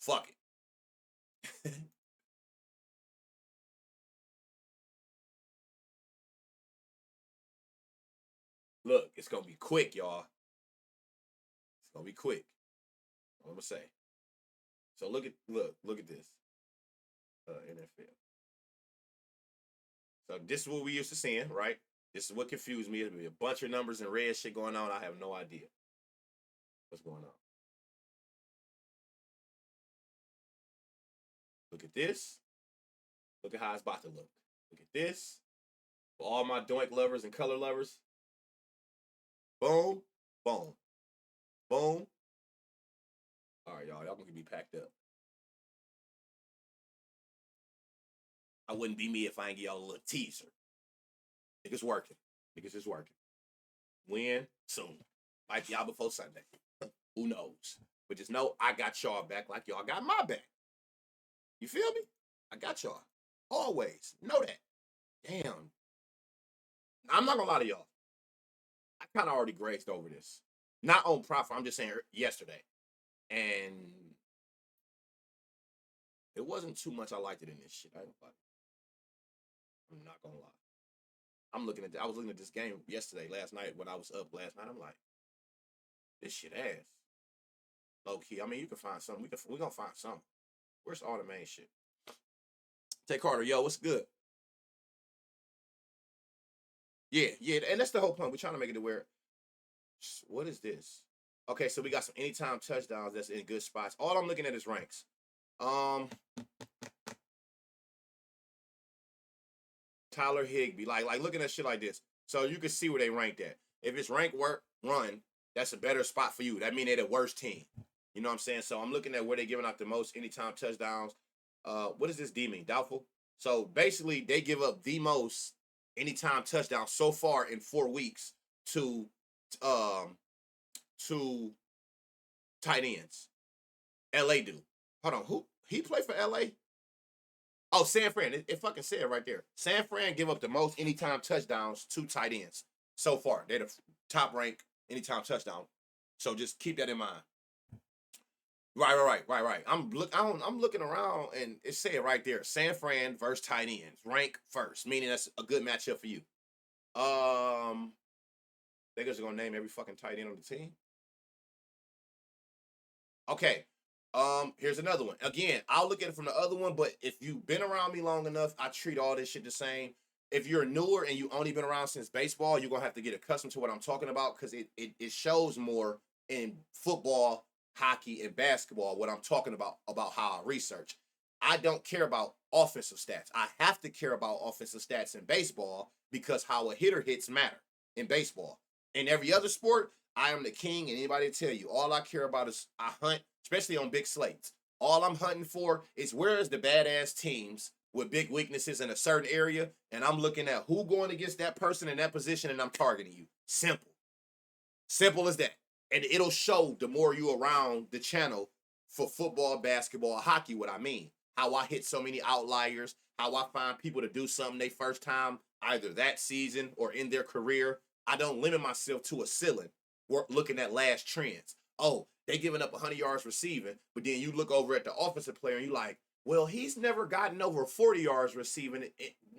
fuck it. Look, it's gonna be quick, y'all. It's gonna be quick. What I'm gonna say. So look at this. NFL. So this is what we used to seeing, right? This is what confused me. It'll be a bunch of numbers and red shit going on. I have no idea what's going on. Look at this. Look at how it's about to look. Look at this. For all my doink lovers and color lovers. Boom, boom, boom. All right, y'all gonna get me packed up. I wouldn't be me if I ain't get y'all a little teaser. Niggas working. Niggas is working. Win soon. Might be out before Sunday. Who knows? But just know I got y'all back like y'all got my back. You feel me? I got y'all. Always. Know that. Damn. I'm not gonna lie to y'all. I kind of already grazed over this. Not on profit. I'm just saying yesterday. And it wasn't too much I liked it in this shit. I'm not gonna lie. I was looking at this game last night when I was up last night. I'm like, this shit ass. Low key. I mean, you can find something. We're gonna find something. Where's all the main shit? Tay Carter, yo, what's good? Yeah, and that's the whole point. We're trying to make it to where, what is this? Okay, so we got some anytime touchdowns that's in good spots. All I'm looking at is ranks. Um, Tyler Higbee, like looking at shit like this, so you can see where they ranked at. If it's ranked work run, that's a better spot for you. That means they're the worst team. You know what I'm saying? So I'm looking at where they're giving out the most anytime touchdowns. What does this D mean? Doubtful. So basically, they give up the most anytime touchdowns so far in 4 weeks to um to tight ends. LA do. Hold on, who he play for LA? Oh, San Fran. It fucking said right there. San Fran give up the most anytime touchdowns to tight ends so far. They're the top rank anytime touchdown. So just keep that in mind. Right. I'm looking around and it said right there, San Fran versus tight ends, rank first, meaning that's a good matchup for you. They just gonna name every fucking tight end on the team. Okay. Here's another one. Again, I'll look at it from the other one, but if you've been around me long enough, I treat all this shit the same. If you're newer and you only been around since baseball, you're gonna have to get accustomed to what I'm talking about because it shows more in football, hockey, and basketball what I'm talking about how I research. I don't care about offensive stats. I have to care about offensive stats in baseball because how a hitter hits matter in baseball. In every other sport, I am the king, and anybody tell you all I care about is I hunt, especially on big slates. All I'm hunting for is where is the badass teams with big weaknesses in a certain area, and I'm looking at who going against that person in that position, and I'm targeting you. Simple as that. And it'll show the more you around the channel for football, basketball, hockey. What I mean, how I hit so many outliers, how I find people to do something they first time either that season or in their career. I don't limit myself to a ceiling. We're looking at last trends. Oh, they giving up 100 yards receiving, but then you look over at the offensive player and you like, well, he's never gotten over 40 yards receiving,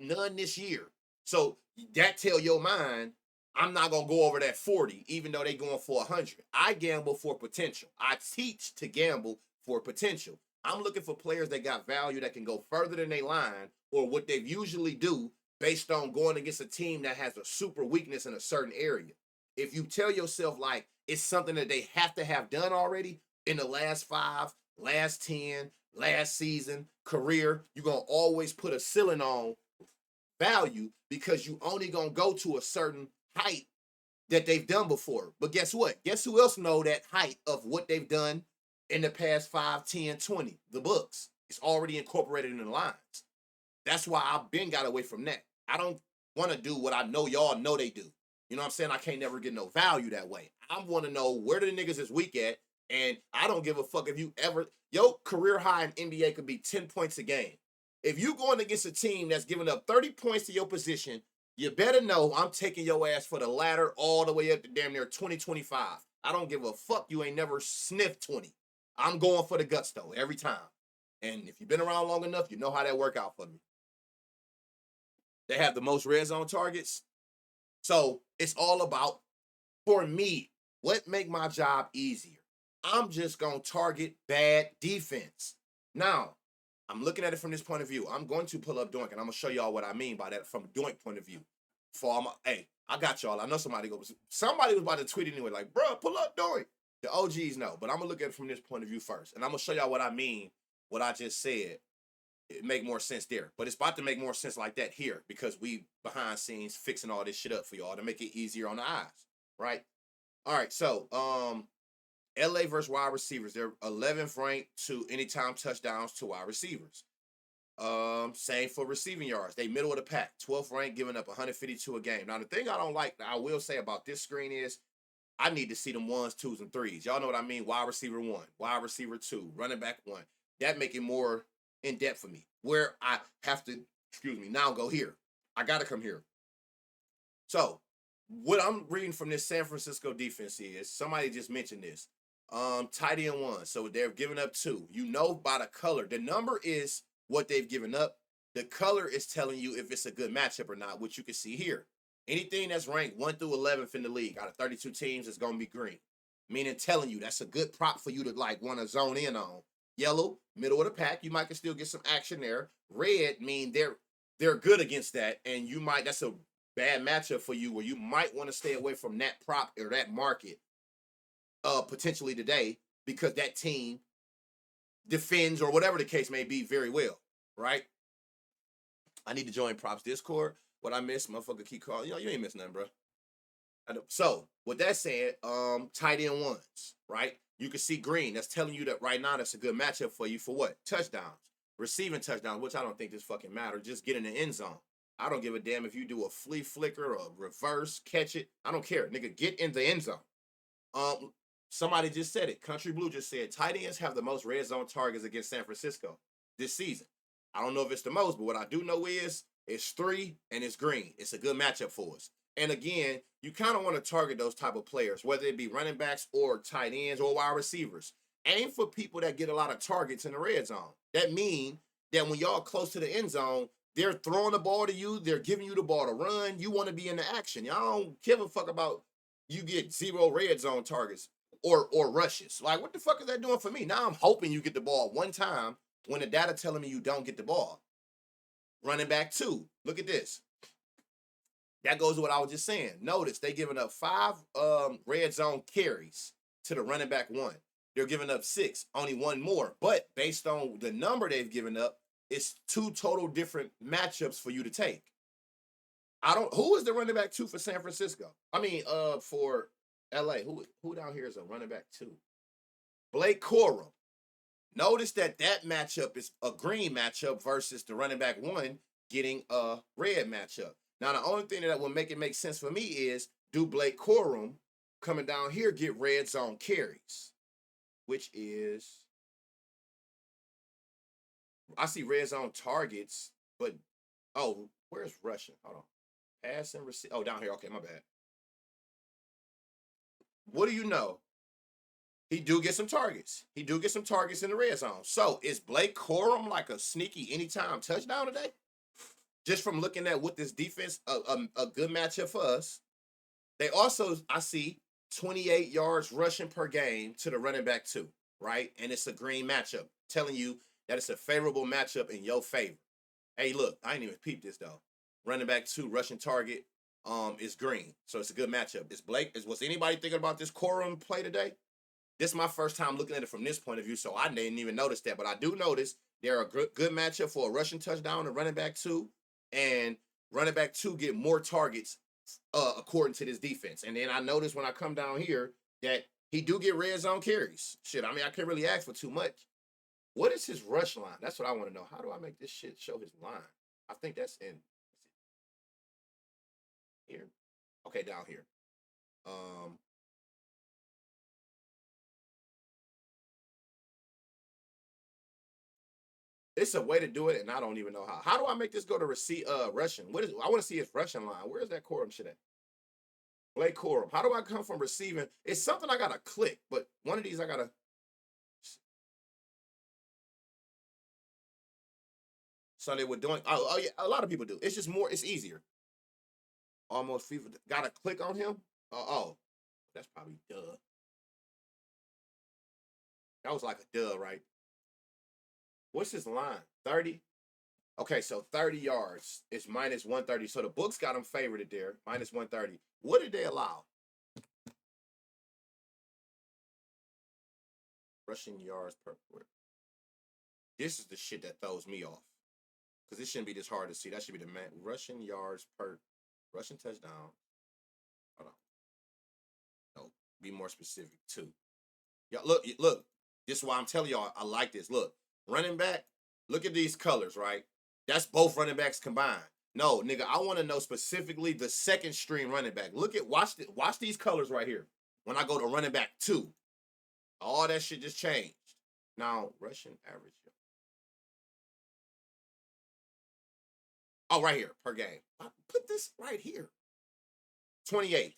none this year. So that tell your mind, I'm not gonna go over that 40, even though they going for 100. I gamble for potential. I teach to gamble for potential. I'm looking for players that got value that can go further than they line or what they usually do based on going against a team that has a super weakness in a certain area. If you tell yourself like it's something that they have to have done already in the last 5, last 10, last season, career, you're gonna always put a ceiling on value because you only gonna go to a certain height that they've done before. But guess what? Guess who else know that height of what they've done in the past 5, 10, 20? The books. It's already incorporated in the lines. That's why I've been got away from that. I don't want to do what I know y'all know they do. You know what I'm saying? I can't never get no value that way. I want to know where the niggas is weak at, and I don't give a fuck if you ever your career high in NBA could be 10 points a game. If you going against a team that's giving up 30 points to your position, you better know I'm taking your ass for the ladder all the way up to damn near 2025. I don't give a fuck. You ain't never sniffed 20. I'm going for the guts though every time. And if you've been around long enough, you know how that work out for me. They have the most red zone targets. So it's all about, for me, what make my job easier? I'm just going to target bad defense. Now, I'm looking at it from this point of view. I'm going to pull up Doink, and I'm going to show y'all what I mean by that from a Doink point of view. Hey, I got y'all. I know somebody was about to tweet anyway, like, bro, pull up Doink. The OGs know, but I'm going to look at it from this point of view first. And I'm going to show y'all what I mean, what I just said. It make more sense there. But it's about to make more sense like that here because we behind scenes fixing all this shit up for y'all to make it easier on the eyes, right? All right, so LA versus wide receivers. They're 11th ranked to anytime touchdowns to wide receivers. Same for receiving yards. They middle of the pack, 12th ranked, giving up 152 a game. Now, the thing I don't like, I will say about this screen is I need to see them 1s, 2s, and 3s. Y'all know what I mean? Wide receiver 1, wide receiver 2, running back 1. That make it more in depth for me. Where I have to, now go here. I got to come here. So, what I'm reading from this San Francisco defense is, somebody just mentioned this. Tight end 1. So they're giving up 2. You know by the color. The number is what they've given up. The color is telling you if it's a good matchup or not, which you can see here. Anything that's ranked 1 through 11th in the league out of 32 teams is going to be green. Meaning telling you that's a good prop for you to like want to zone in on Yellow, middle of the pack. You might can still get some action there. Red mean they're good against that, and that's a bad matchup for you where you might want to stay away from that prop or that market potentially today because that team defends or whatever the case may be very well, right? I need to join props Discord. What I miss, motherfucker, keep calling. You ain't miss nothing, bro. So with that said, tight end ones, right? You can see green. That's telling you that right now that's a good matchup for you for what? Touchdowns, receiving touchdowns, which I don't think this fucking matter. Just get in the end zone. I don't give a damn if you do a flea flicker or a reverse catch it. I don't care, nigga. Get in the end zone. Somebody just said it. Country Blue just said tight ends have the most red zone targets against San Francisco this season. I don't know if it's the most, but what I do know is it's 3 and it's green. It's a good matchup for us. And again, you kind of want to target those type of players, whether it be running backs or tight ends or wide receivers. Aim for people that get a lot of targets in the red zone. That means that when y'all close to the end zone, they're throwing the ball to you. They're giving you the ball to run. You want to be in the action. Y'all don't give a fuck about you get 0 red zone targets or rushes. Like, what the fuck is that doing for me? Now I'm hoping you get the ball one time when the data telling me you don't get the ball. Running back 2. Look at this. That goes to what I was just saying. Notice they giving up 5 red zone carries to the running back 1. They're giving up 6, only 1 more. But based on the number they've given up, it's 2 total different matchups for you to take. Who is the running back 2 for San Francisco? I mean, for LA. Who down here is a running back 2? Blake Corum. Notice that matchup is a green matchup versus the running back 1 getting a red matchup. Now, the only thing that will make it make sense for me is, do Blake Corum coming down here get red zone carries? Which is, I see red zone targets, but, where's rushing? Hold on. Pass and receive. Oh, down here. Okay, my bad. What do you know? He do get some targets. He do get some targets in the red zone. So, is Blake Corum like a sneaky anytime touchdown today? Just from looking at what this defense, a good matchup for us. They also, I see 28 yards rushing per game to the running back 2, right? And it's a green matchup, telling you that it's a favorable matchup in your favor. Hey, look, I ain't even peeped this though. Running back 2 rushing target is green, so it's a good matchup. Was anybody thinking about this Corum play today? This is my first time looking at it from this point of view, so I didn't even notice that. But I do notice they're a good matchup for a rushing touchdown and running back 2. And running back 2 get more targets according to this defense. And then I notice when I come down here that he do get red zone carries. Shit, I mean, I can't really ask for too much. What is his rush line? That's what I want to know. How do I make this shit show his line? I think that's in here. Okay, down here. It's a way to do it, and I don't even know how. How do I make this go to rushing? I want to see his rushing line. Where is that Corum shit at? Blake Corum. How do I come from receiving? It's something I gotta click, but one of these I gotta. So they were doing. Oh yeah, a lot of people do. It's just more. It's easier. Almost FIFA. Gotta click on him. That's probably duh. That was like a duh, right? What's his line? 30? Okay, so 30 yards is minus 130. So the books got him favored there, minus 130. What did they allow? Rushing yards per quarter. This is the shit that throws me off. Because it shouldn't be this hard to see. That should be the man. Rushing yards per rushing touchdown. Hold on. No, be more specific too. Y'all, look. This is why I'm telling y'all I like this. Look, running back. Look at these colors, right? That's both running backs combined. No, nigga, I want to know specifically the second string running back. Watch these colors right here. When I go to running back 2, all that shit just changed. Now, rushing average. Oh, right here, per game. I put this right here. 28.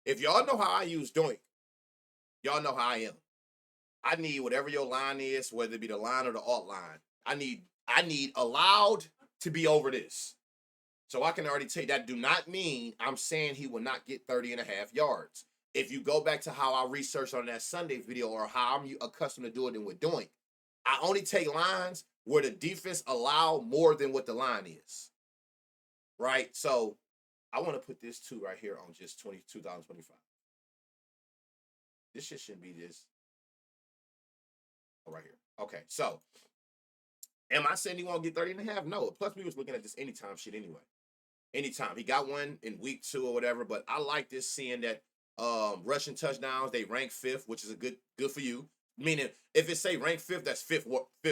If y'all know how I use Doink, y'all know how I am. I need whatever your line is, whether it be the line or the alt line. I need allowed to be over this. So I can already tell you that do not mean I'm saying he will not get 30 and a half yards. If you go back to how I researched on that Sunday video or how I'm accustomed to doing it with Doink, I only take lines where the defense allow more than what the line is. Right? So I want to put this too right here on just 2025. This shit shouldn't be this. Oh, right here. Okay, so am I saying he won't get 30 and a half? No. Plus, we was looking at this anytime shit anyway. Anytime. He got one in week 2 or whatever, but I like this seeing that rushing touchdowns, they rank 5th, which is a good for you. Meaning, if it say rank 5th, that's fifth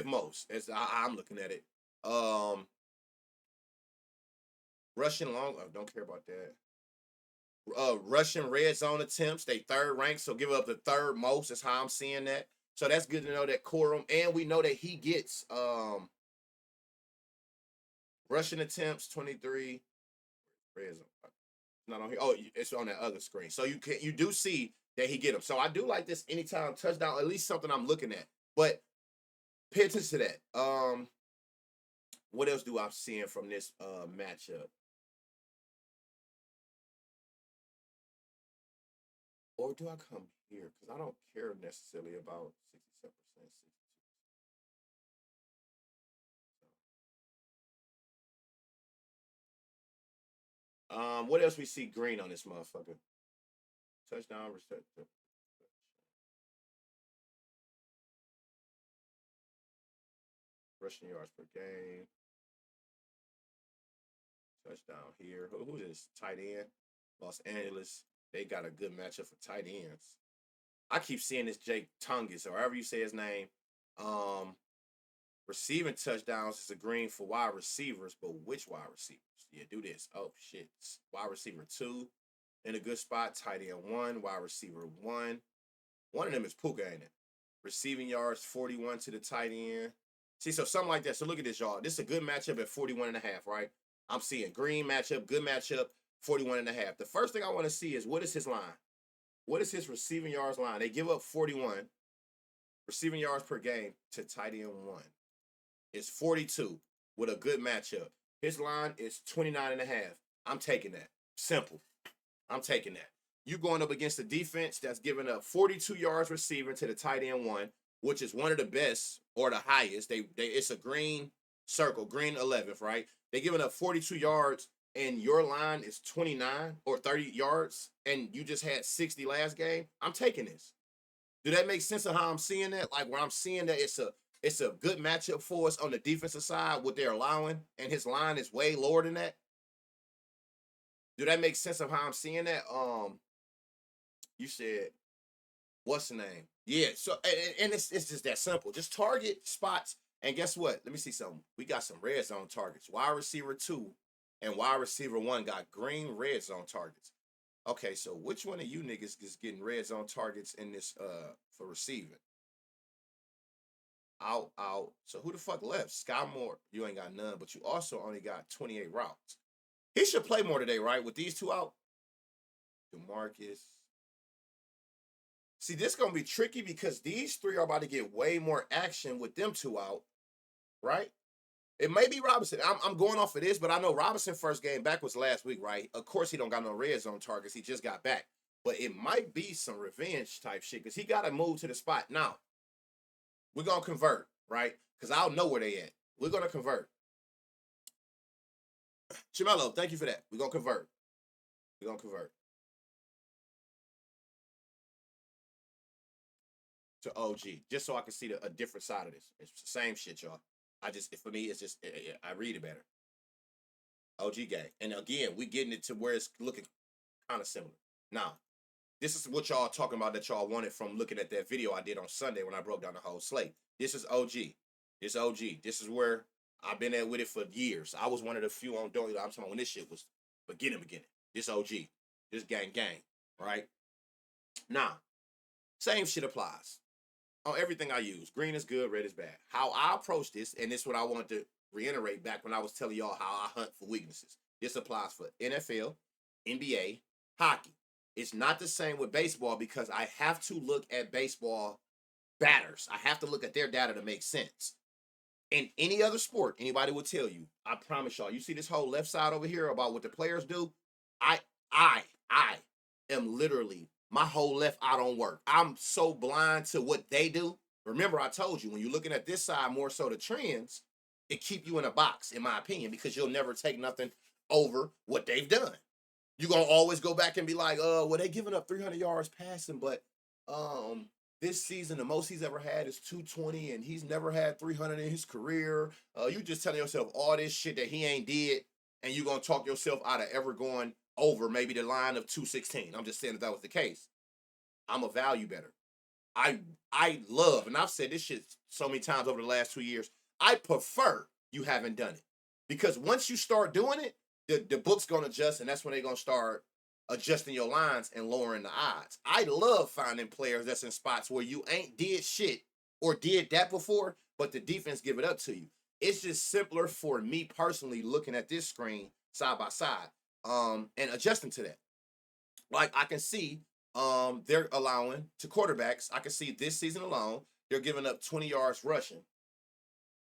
most. As I'm looking at it. Rushing long, don't care about that. Rushing red zone attempts, they 3rd rank, so give up the 3rd most. That's how I'm seeing that. So that's good to know that Corum, and we know that he gets rushing attempts 23. Red zone. Not on here. Oh, it's on that other screen. So you do see that he get them. So I do like this anytime touchdown, at least something I'm looking at. But pay attention to that. What else do I seeing from this matchup? Or do I come here? Because I don't care necessarily about 67%. What else we see green on this motherfucker? Touchdown, reception. Rushing yards per game. Touchdown here. Who is this? Tight end. Los Angeles. They got a good matchup for tight ends. I keep seeing this Jake Tungus, or however you say his name. Receiving touchdowns is a green for wide receivers, but which wide receivers? Yeah, do this. Oh shit. Wide receiver 2 in a good spot. Tight end 1. Wide receiver 1. One of them is Puka, ain't it? Receiving yards 41 to the tight end. See, so something like that. So look at this, y'all. This is a good matchup at 41 and a half, right? I'm seeing green matchup, good matchup, 41 and a half. The first thing I want to see is what is his line? What is his receiving yards line? They give up 41 receiving yards per game to tight end 1. It's 42 with a good matchup. His line is 29 and a half. I'm taking that. Simple. I'm taking that. You going up against a defense that's giving up 42 yards receiving to the tight end 1, which is one of the best or the highest. It's a green circle, green 11th, right? They giving up 42 yards and your line is 29 or 30 yards and you just had 60 last game. I'm taking this. Do that make sense of how I'm seeing that? Like where I'm seeing that it's a good matchup for us on the defensive side, what they're allowing, and his line is way lower than that. Do that make sense of how I'm seeing that? You said, what's the name? Yeah, so and it's just that simple. Just target spots, and guess what? Let me see something. We got some red zone targets. Wide receiver 2 and wide receiver 1 got green red zone targets. Okay, so which one of you niggas is getting red zone targets in this for receiving? Out. So who the fuck left? Sky Moore, you ain't got none, but you also only got 28 routes. He should play more today, right? With these 2 out. DeMarcus. See, this gonna be tricky because these 3 are about to get way more action with them 2 out, right? It may be Robinson. I'm going off of this, but I know Robinson first game back was last week, right? Of course, he don't got no red zone targets. He just got back. But it might be some revenge type shit because he got to move to the spot. Now, we're going to convert, right? Because I'll know where they at. We're going to convert. Chimelo, thank you for that. We're going to convert. We're going to convert. To OG, just so I can see a different side of this. It's the same shit, y'all. For me, it's just, I read it better. OG gang. And again, we getting it to where it's looking kind of similar. Now, this is what y'all talking about that y'all wanted from looking at that video I did on Sunday when I broke down the whole slate. This is OG. This OG. This is where I've been at with it for years. I was one of the few on Doyle. I'm talking about when this shit was beginning. This OG. This gang. Right? Now, same shit applies on everything I use. Green is good, red is bad. How I approach this, and this is what I wanted to reiterate back when I was telling y'all how I hunt for weaknesses. This applies for NFL, NBA, hockey. It's not the same with baseball because I have to look at baseball batters. I have to look at their data to make sense. In any other sport, anybody will tell you, I promise y'all, you see this whole left side over here about what the players do? I am literally, my whole left eye don't work. I'm so blind to what they do Remember, I told you, when you're looking at this side more so the trends, it keep you in a box, in my opinion, because you'll never take nothing over what they've done. You're gonna always go back and be like, well, they giving up 300 yards passing, but um this season the most he's ever had is 220, and he's never had 300 in his career. You just telling yourself all this shit that he ain't did, and you're gonna talk yourself out of ever going over maybe the line of 216. I'm just saying if that was the case. I'm a value better. I love, and I've said this shit so many times over the last 2 years. I prefer you haven't done it, because once you start doing it, the book's gonna adjust, and that's when they're gonna start adjusting your lines and lowering the odds. I love finding players that's in spots where you ain't did shit or did that before, but the defense give it up to you. It's just simpler for me personally looking at this screen side by side, and adjusting to that. Like I can see they're allowing to quarterbacks. I can see this season alone, they're giving up 20 yards rushing.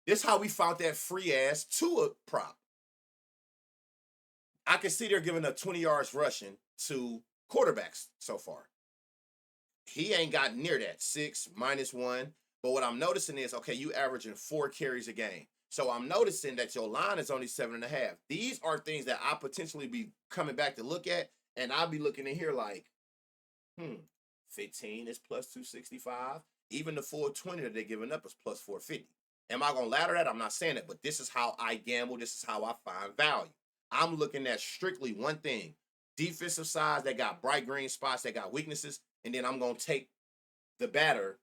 This is how we found that free ass Tua prop. I can see they're giving up 20 yards rushing to quarterbacks so far. He ain't got near that. 6 -1. But what I'm noticing is, okay, you averaging 4 carries a game. So I'm noticing that your line is only 7.5. These are things that I potentially be coming back to look at, and I'll be looking in here like, 15 is plus 265. Even the full 20 that they're giving up is plus 450. Am I gonna ladder that? I'm not saying it, but this is how I gamble. This is how I find value. I'm looking at strictly one thing: defensive sides that got bright green spots, that got weaknesses, and then I'm gonna take the batter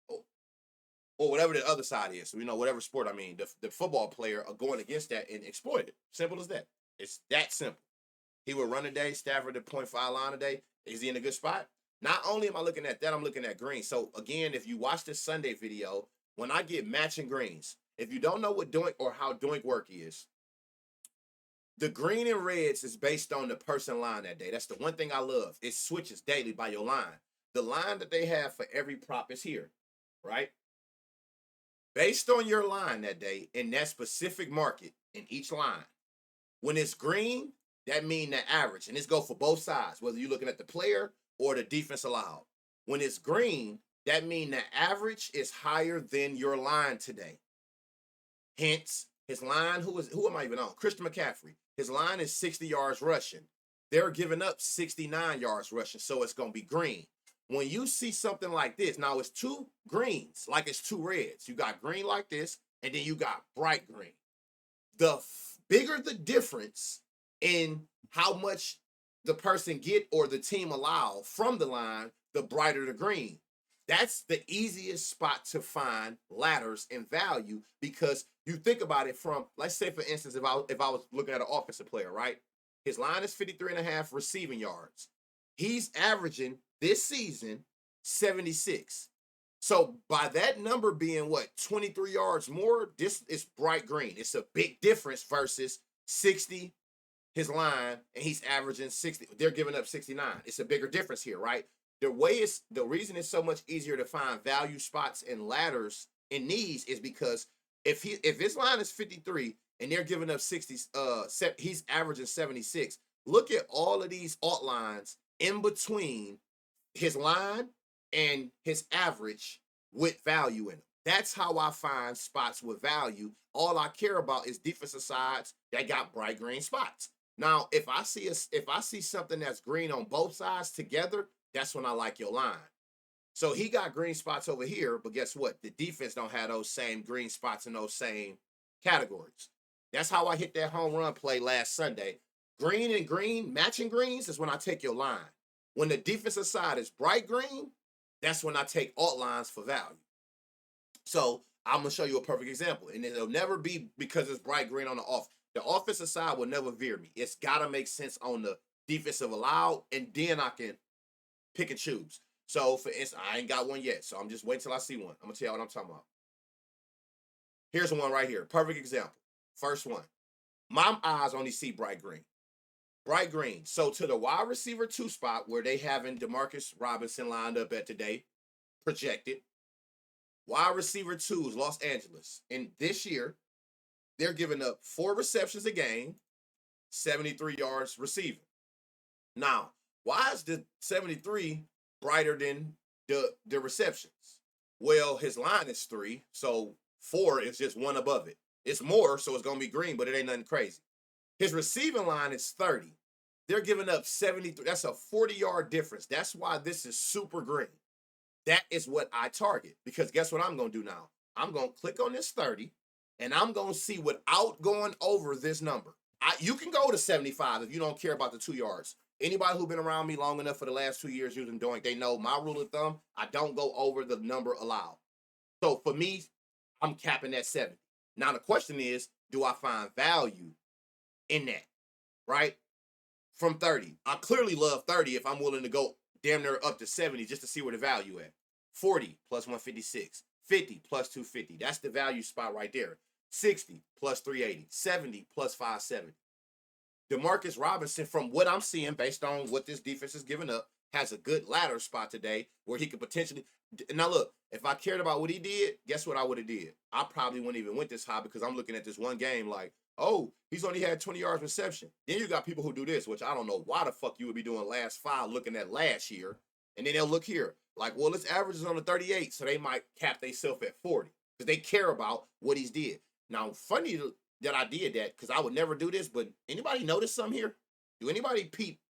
or whatever the other side is. So, whatever sport, the football player are going against that and exploit it. Simple as that. It's that simple. He will run a day, Stafford at 0.5 line a day. Is he in a good spot? Not only am I looking at that, I'm looking at green. So again, if you watch this Sunday video, when I get matching greens, if you don't know what doink or how doink work is, the green and reds is based on the person line that day. That's the one thing I love. It switches daily by your line. The line that they have for every prop is here, right? Based on your line that day in that specific market in each line. When it's green, that mean the average, and this go for both sides, whether you're looking at the player or the defense allowed. When it's green, that mean the average is higher than your line today. Hence, his line, who am I even on? Christian McCaffrey. His line is 60 yards rushing. They're giving up 69 yards rushing, so it's going to be green. When you see something like this, now it's two greens, like it's two reds. You got green like this, and then you got bright green. The bigger the difference in how much the person get or the team allow from the line, the brighter the green. That's the easiest spot to find ladders and value, because you think about it from, let's say for instance, if I was looking at an offensive player, right? His line is 53.5 receiving yards. He's averaging this season 76. So by that number being what, 23 yards more, this is bright green. It's a big difference versus 60, his line, and he's averaging 60. They're giving up 69. It's a bigger difference here, right? The reason it's so much easier to find value spots and ladders in these is because if his line is 53 and they're giving up 60, he's averaging 76. Look at all of these alt lines in between his line and his average with value in them. That's how I find spots with value. All I care about is defensive sides that got bright green spots. Now, if I see something that's green on both sides together, that's when I like your line. So he got green spots over here, but guess what? The defense don't have those same green spots in those same categories. That's how I hit that home run play last Sunday. Green and green, matching greens is when I take your line. When the defensive side is bright green, that's when I take alt lines for value. So I'm going to show you a perfect example. And it'll never be because it's bright green on the off. The offensive side will never veer me. It's got to make sense on the defensive allowed, and then I can pick and choose. So, for instance, I ain't got one yet, so I'm just waiting till I see one. I'm going to tell you what I'm talking about. Here's one right here. Perfect example. First one. My eyes only see bright green. Bright green. So, to the wide receiver 2 spot where they having Demarcus Robinson lined up at today, projected. Wide receiver 2 is Los Angeles. And this year, they're giving up 4 receptions a game, 73 yards receiving. Now, why is the 73 brighter than the receptions? Well, his line is 3, so 4 is just one above it. It's more, so it's gonna be green, but it ain't nothing crazy. His receiving line is 30. They're giving up 73. That's a 40-yard difference. That's why this is super green. That is what I target, because guess what I'm gonna do now? I'm gonna click on this 30, and I'm gonna see without going over this number. You can go to 75 if you don't care about the 2 yards. Anybody who's been around me long enough for the last 2 years using Doink, they know my rule of thumb, I don't go over the number allowed. So for me, I'm capping at 70. Now the question is, do I find value in that, right? From 30. I clearly love 30 if I'm willing to go damn near up to 70 just to see where the value at. 40 plus 156. 50 plus 250. That's the value spot right there. 60 plus 380. 70 plus 570. Demarcus Robinson, from what I'm seeing based on what this defense is giving up, has a good ladder spot today where he could potentially. Now look, if I cared about what he did, guess what I would have did? I probably wouldn't even went this high, because I'm looking at this one game like, oh, he's only had 20 yards reception. Then you got people who do this, which I don't know why the fuck you would be doing last 5 looking at last year. And then they'll look here like, well, its average is on the 38, so they might cap themselves at 40 because they care about what he's did. Now, funny that I did that, because I would never do this, but anybody notice something here? Do anybody peep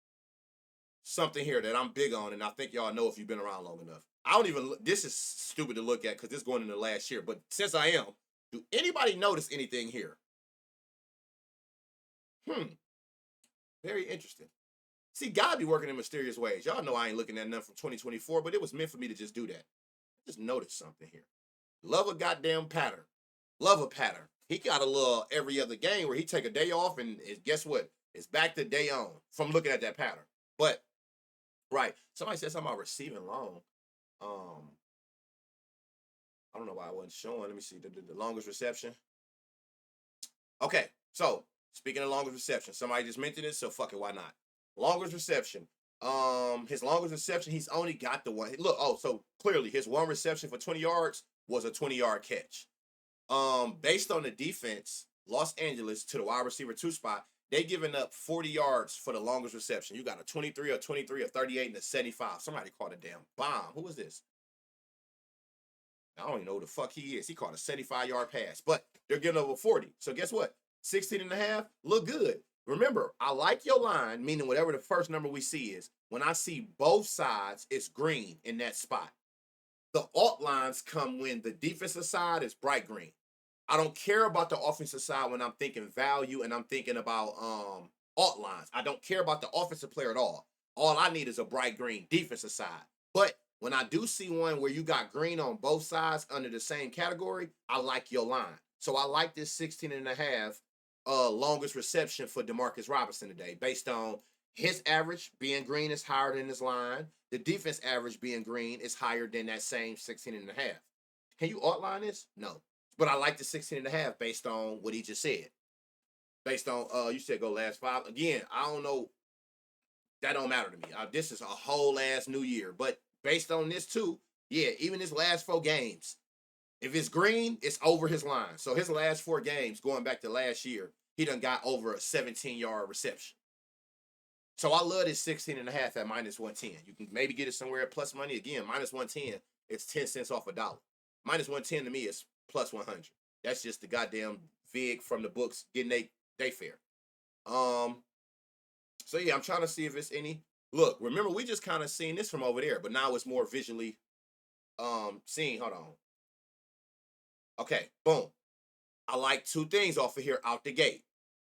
something here that I'm big on, and I think y'all know if you've been around long enough? I don't even, this is stupid to look at because this is going into last year, but since I am, do anybody notice anything here? Very interesting. See, God be working in mysterious ways. Y'all know I ain't looking at nothing from 2024, but it was meant for me to just do that. Just notice something here. Love a goddamn pattern. Love a pattern. He got a little every other game where he take a day off, and guess what? It's back to day on from looking at that pattern. But, right. Somebody said something about receiving long. I don't know why I wasn't showing. Let me see. The longest reception. Okay. So, speaking of longest reception, somebody just mentioned it, so fuck it, why not? Longest reception. His longest reception, he's only got the one. Look, so clearly his one reception for 20 yards was a 20-yard catch. Based on the defense, Los Angeles to the wide receiver 2 spot, they giving up 40 yards for the longest reception. You got a 23, a 23, a 38, and a 75. Somebody caught a damn bomb. Who was this? I don't even know who the fuck he is. He caught a 75-yard pass, but they're giving over 40. So guess what? 16 and a half, look good. Remember, I like your line, meaning whatever the first number we see is. When I see both sides, it's green in that spot. The alt lines come when the defensive side is bright green. I don't care about the offensive side when I'm thinking value and I'm thinking about alt lines. I don't care about the offensive player at all. All I need is a bright green defensive side. But when I do see one where you got green on both sides under the same category, I like your line. So I like this 16 and a half longest reception for Demarcus Robinson today, based on his average being green is higher than his line. The defense average being green is higher than that same 16 and a half. Can you outline this? No. But I like the 16 and a half based on what he just said. Based on, you said go last 5. Again, I don't know. That don't matter to me. This is a whole ass new year. But based on this too, yeah, even his last 4 games, if it's green, it's over his line. So his last 4 games, going back to last year, he done got over a 17-yard reception. So I love this 16 and a half at minus 110. You can maybe get it somewhere at plus money. Again, minus 110, it's 10 cents off a dollar. Minus 110 to me is plus 100. That's just the goddamn vig from the books getting they fair. So yeah, I'm trying to see if it's any. Look, remember, we just kind of seen this from over there, but now it's more visually seen. Hold on. Okay, boom. I like 2 things off of here out the gate.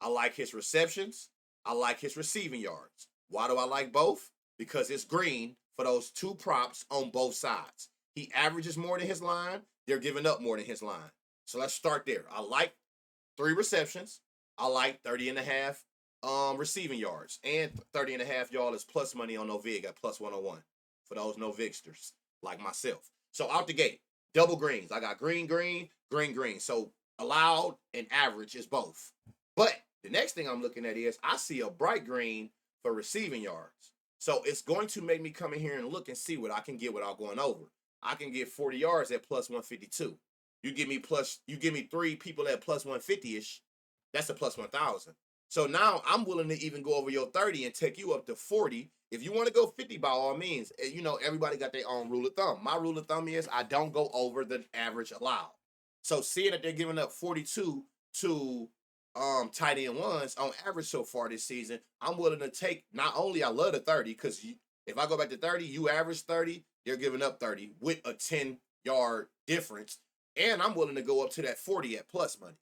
I like his receptions. I like his receiving yards. Why do I like both? Because it's green for those 2 props on both sides. He averages more than his line. They're giving up more than his line. So let's start there. I like 3 receptions. I like 30 and a half receiving yards. And 30 and a half, y'all, is plus money on Novig at plus 101 for those Novigsters like myself. So out the gate, double greens. I got green, green, green, green. So allowed and average is both. But the next thing I'm looking at is I see a bright green for receiving yards. So it's going to make me come in here and look and see what I can get without going over. I can get 40 yards at plus 152. You give me 3 people at plus 150-ish, that's a plus 1,000. So now I'm willing to even go over your 30 and take you up to 40. If you want to go 50, by all means, you know, everybody got their own rule of thumb. My rule of thumb is I don't go over the average allowed. So seeing that they're giving up 42 to tight end ones on average so far this season, I'm willing to take, not only I love the 30, because if I go back to 30, you average 30, they're giving up 30 with a 10-yard difference. And I'm willing to go up to that 40 at plus money.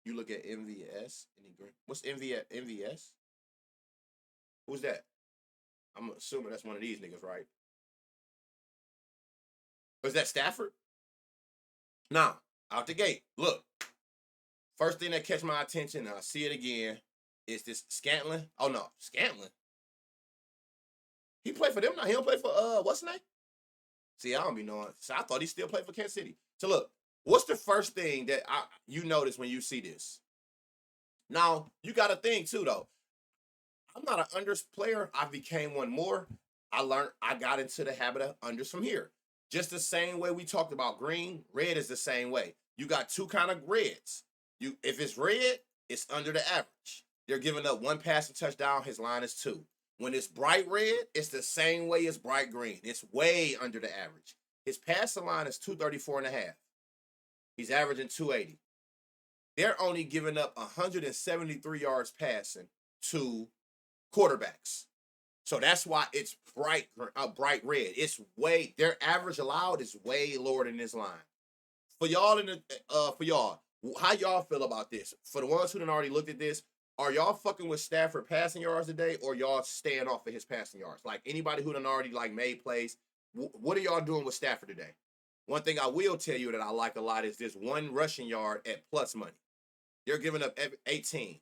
You look at MVS. What's MVS? Who's that? I'm assuming that's one of these niggas, right? Or is that Stafford? Now, out the gate, look. First thing that catch my attention, and I see it again, is this Scantlin. Oh no, Scantlin. He played for them now. He don't play for what's his name? See, I don't be knowing. So I thought he still played for Kansas City. So look, what's the first thing that you notice when you see this? Now, you got to think too, though. I'm not an unders player. I became one more. I got into the habit of unders from here. Just the same way we talked about green, red is the same way. You got two kind of reds. If it's red, it's under the average. They're giving up one passing touchdown. His line is 2. When it's bright red, it's the same way as bright green. It's way under the average. His passing line is 234.5. He's averaging 280. They're only giving up 173 yards passing to quarterbacks. So that's why it's bright red. It's their average allowed is way lower than this line. For y'all how y'all feel about this? For the ones who done already looked at this, are y'all fucking with Stafford passing yards today, or y'all staying off of his passing yards? Like anybody who done already like made plays, what are y'all doing with Stafford today? One thing I will tell you that I like a lot is this one rushing yard at plus money. They're giving up 18.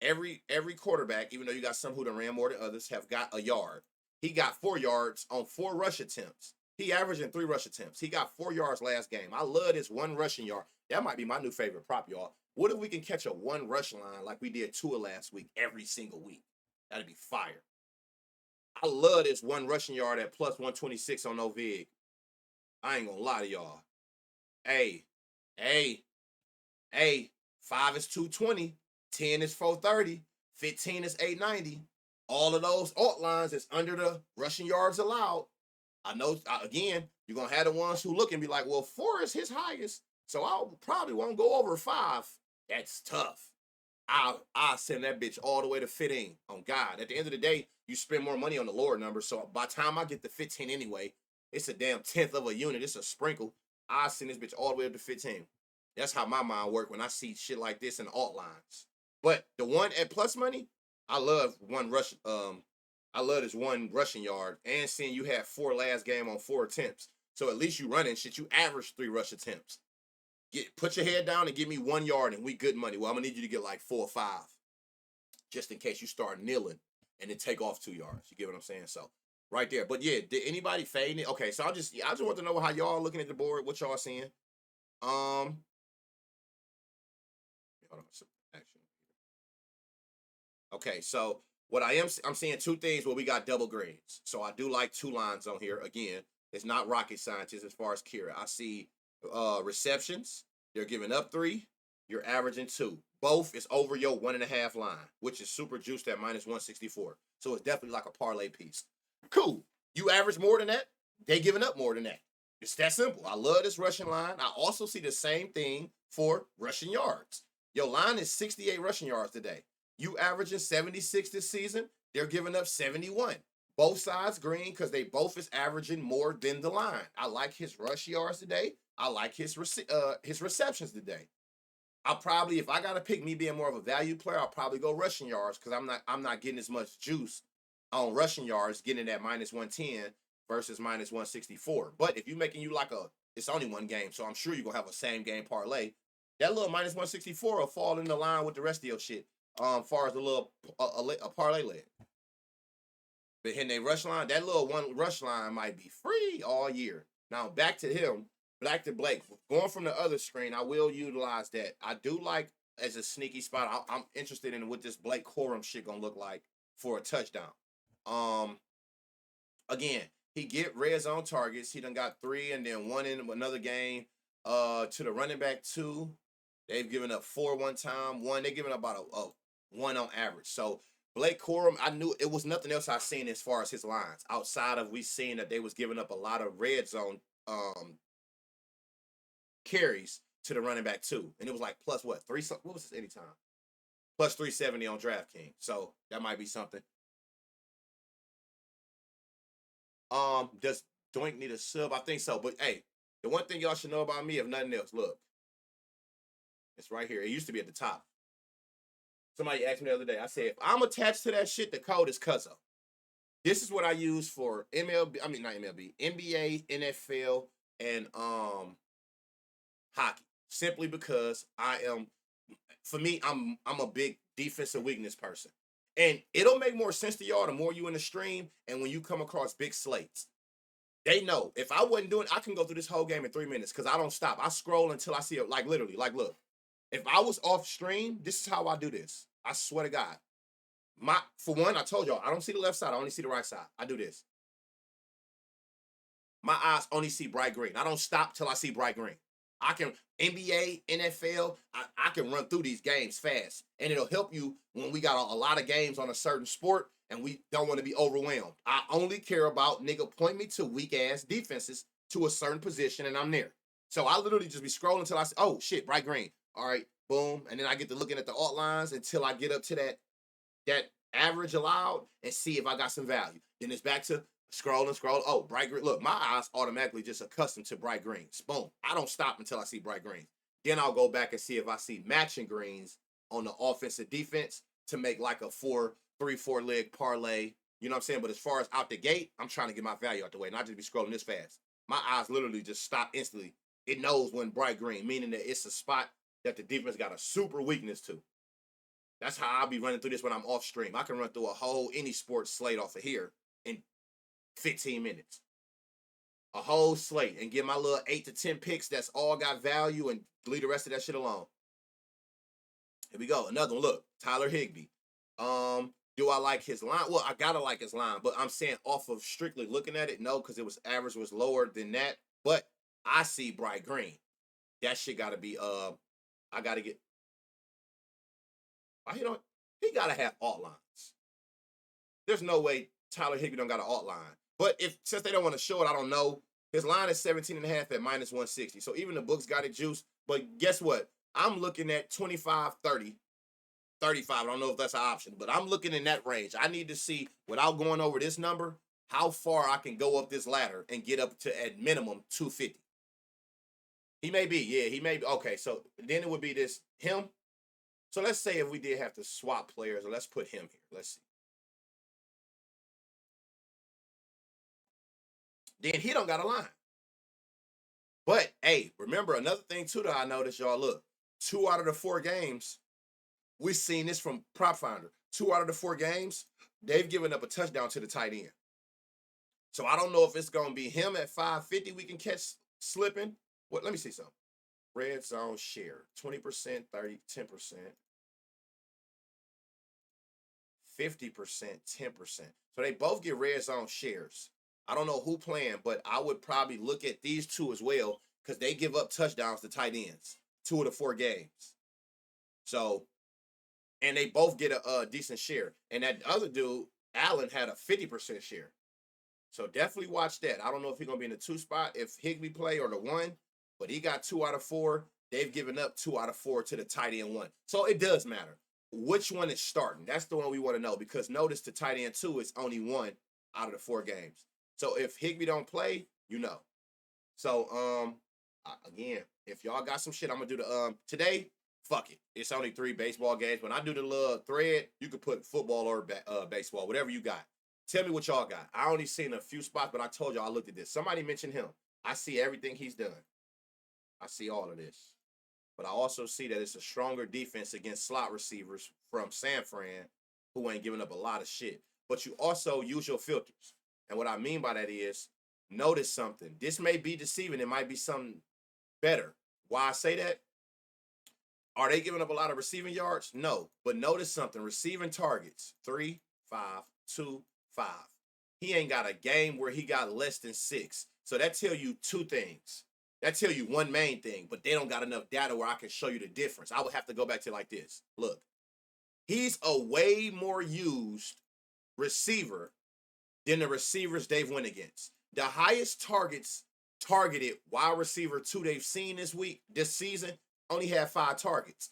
Every quarterback, even though you got some who done ran more than others, have got a yard. He got 4 yards on 4 rush attempts. He averaging 3 rush attempts. He got 4 yards last game. I love this one rushing yard. That might be my new favorite prop, y'all. What if we can catch a one rush line like we did Tua last week every single week? That'd be fire. I love this one rushing yard at plus 126 on no vig. I ain't gonna lie to y'all. Hey, 5 is 220, 10 is 430, 15 is 890. All of those alt lines is under the rushing yards allowed. I know, again, you're going to have the ones who look and be like, well, 4 is his highest, so I probably won't go over 5. That's tough. I'll send that bitch all the way to 15. On God. At the end of the day, you spend more money on the lower number, so by the time I get to 15 anyway, it's a damn 10th of a unit. It's a sprinkle. I send this bitch all the way up to 15. That's how my mind works when I see shit like this in alt lines. But the one at plus money, I love I love this one rushing yard, and seeing you had 4 last game on 4 attempts. So at least you running shit. You average 3 rush attempts. Put your head down and give me 1 yard and we good money. Well, I'm gonna need you to get like 4 or 5, just in case you start kneeling and then take off 2 yards. You get what I'm saying? So right there. But yeah, did anybody fade it? Okay, so I just want to know how y'all looking at the board, what y'all seeing. Hold on, action. Okay, so what I'm seeing 2 things where we got double grades. So I do like 2 lines on here. Again, it's not rocket scientist as far as Kira. I see receptions. They're giving up 3. You're averaging 2. Both is over your 1.5 line, which is super juiced at minus 164. So it's definitely like a parlay piece. Cool. You average more than that. They giving up more than that. It's that simple. I love this rushing line. I also see the same thing for rushing yards. Your line is 68 rushing yards today. You averaging 76 this season. They're giving up 71. Both sides green because they both is averaging more than the line. I like his rush yards today. I like his receptions today. I'll probably, if I gotta pick me being more of a value player, I'll probably go rushing yards because I'm not getting as much juice on rushing yards, getting it at minus 110 versus minus 164. But if you're making you like it's only one game, so I'm sure you're gonna have a same game parlay. That little minus 164 will fall in the line with the rest of your shit. Far as a little a parlay leg. But hitting a rush line, that little one rush line might be free all year. Now back to him, back to Blake. Going from the other screen, I will utilize that. I do like as a sneaky spot. I'm interested in what this Blake Corum shit gonna look like for a touchdown. Again, he get red zone targets. He done got 3 and then 1 in another game. To the running back 2. They've given up 4 one time, one. They're giving up about a 1 on average. So Blake Corum, I knew it was nothing else I've seen as far as his lines outside of we seen that they was giving up a lot of red zone carries to the running back too, and it was like plus what three? What was this anytime? Plus 370 on DraftKings. So that might be something. Does Doink need a sub? I think so. But hey, the one thing y'all should know about me, if nothing else, look, it's right here. It used to be at the top. Somebody asked me the other day. I said, if I'm attached to that shit, the code is Cuzzo. This is what I use for MLB. I mean, not MLB, NBA, NFL, and hockey. Simply because for me, I'm a big defensive weakness person. And it'll make more sense to y'all the more you in the stream and when you come across big slates. They know if I wasn't doing, I can go through this whole game in 3 minutes because I don't stop. I scroll until I see it. Like literally, like look, if I was off stream, this is how I do this. I swear to God. For one, I told y'all I don't see the left side. I only see the right side. I do this. My eyes only see bright green. I don't stop till I see bright green. I can NBA, NFL, I can run through these games fast. And it'll help you when we got a lot of games on a certain sport and we don't want to be overwhelmed. I only care about nigga point me to weak ass defenses to a certain position and I'm there. So I literally just be scrolling until I see, oh shit, bright green. All right, boom. And then I get to looking at the alt lines until I get up to that average allowed and see if I got some value. Then it's back to scroll and scroll. Oh, bright green. Look, my eyes automatically just accustomed to bright greens. Boom. I don't stop until I see bright greens. Then I'll go back and see if I see matching greens on the offense and defense to make like a 4 leg parlay. You know what I'm saying? But as far as out the gate, I'm trying to get my value out the way, not just be scrolling this fast. My eyes literally just stop instantly. It knows when bright green, meaning that it's a spot that the defense got a super weakness to. That's how I'll be running through this when I'm off stream. I can run through a whole any sports slate off of here in 15 minutes. A whole slate and get my little 8 to 10 picks that's all got value and leave the rest of that shit alone. Here we go. Another one. Look, Tyler Higbee. Do I like his line? Well, I gotta like his line, but I'm saying off of strictly looking at it, no, because it was average was lower than that. But I see bright green. That shit gotta be I gotta get he gotta have alt lines. There's no way Tyler Higbee don't got an alt line. But since they don't want to show it, I don't know. His line is 17.5 at minus 160. So even the books got it juiced. But guess what? I'm looking at 25, 30, 35. I don't know if that's an option, but I'm looking in that range. I need to see, without going over this number, how far I can go up this ladder and get up to, at minimum, 250. He may be. Okay, so then it would be him. So let's say if we did have to swap players, or let's put him here. Let's see. Then he don't got a line. But, hey, remember, another thing, too, that I noticed, y'all, look, 2 out of the 4 games, we've seen this from Prop Finder. 2 out of the 4 games, they've given up a touchdown to the tight end. So I don't know if it's going to be him at 550 we can catch slipping. Let me see something. Red zone share, 20%, 30, 10%. 50%, 10%. So they both get red zone shares. I don't know who playing, but I would probably look at these two as well because they give up touchdowns to tight ends 2 of the 4 games. So, and they both get a decent share. And that other dude, Allen, had a 50% share. So definitely watch that. I don't know if he's going to be in the 2 spot, if Higbee play or the 1, but he got 2 out of 4. They've given up 2 out of 4 to the tight end 1. So it does matter. Which one is starting? That's the one we want to know because notice the tight end 2 is only 1 out of the 4 games. So if Higbee don't play, you know. So again, if y'all got some shit, I'm gonna do the today. Fuck it. It's only 3 baseball games. When I do the little thread, you can put football or baseball, whatever you got. Tell me what y'all got. I only seen a few spots, but I told y'all I looked at this. Somebody mentioned him. I see everything he's done. I see all of this. But I also see that it's a stronger defense against slot receivers from San Fran who ain't giving up a lot of shit. But you also use your filters. And what I mean by that is, notice something. This may be deceiving. It might be something better. Why I say that? Are they giving up a lot of receiving yards? No. But notice something. Receiving targets, 3, 5, 2, 5. He ain't got a game where he got less than 6. So that tell you 2 things. That tell you one main thing, but they don't got enough data where I can show you the difference. I would have to go back to like this. Look, he's a way more used receiver than the receivers they've went against. The highest targeted wide receiver 2 they've seen this season, only had 5 targets.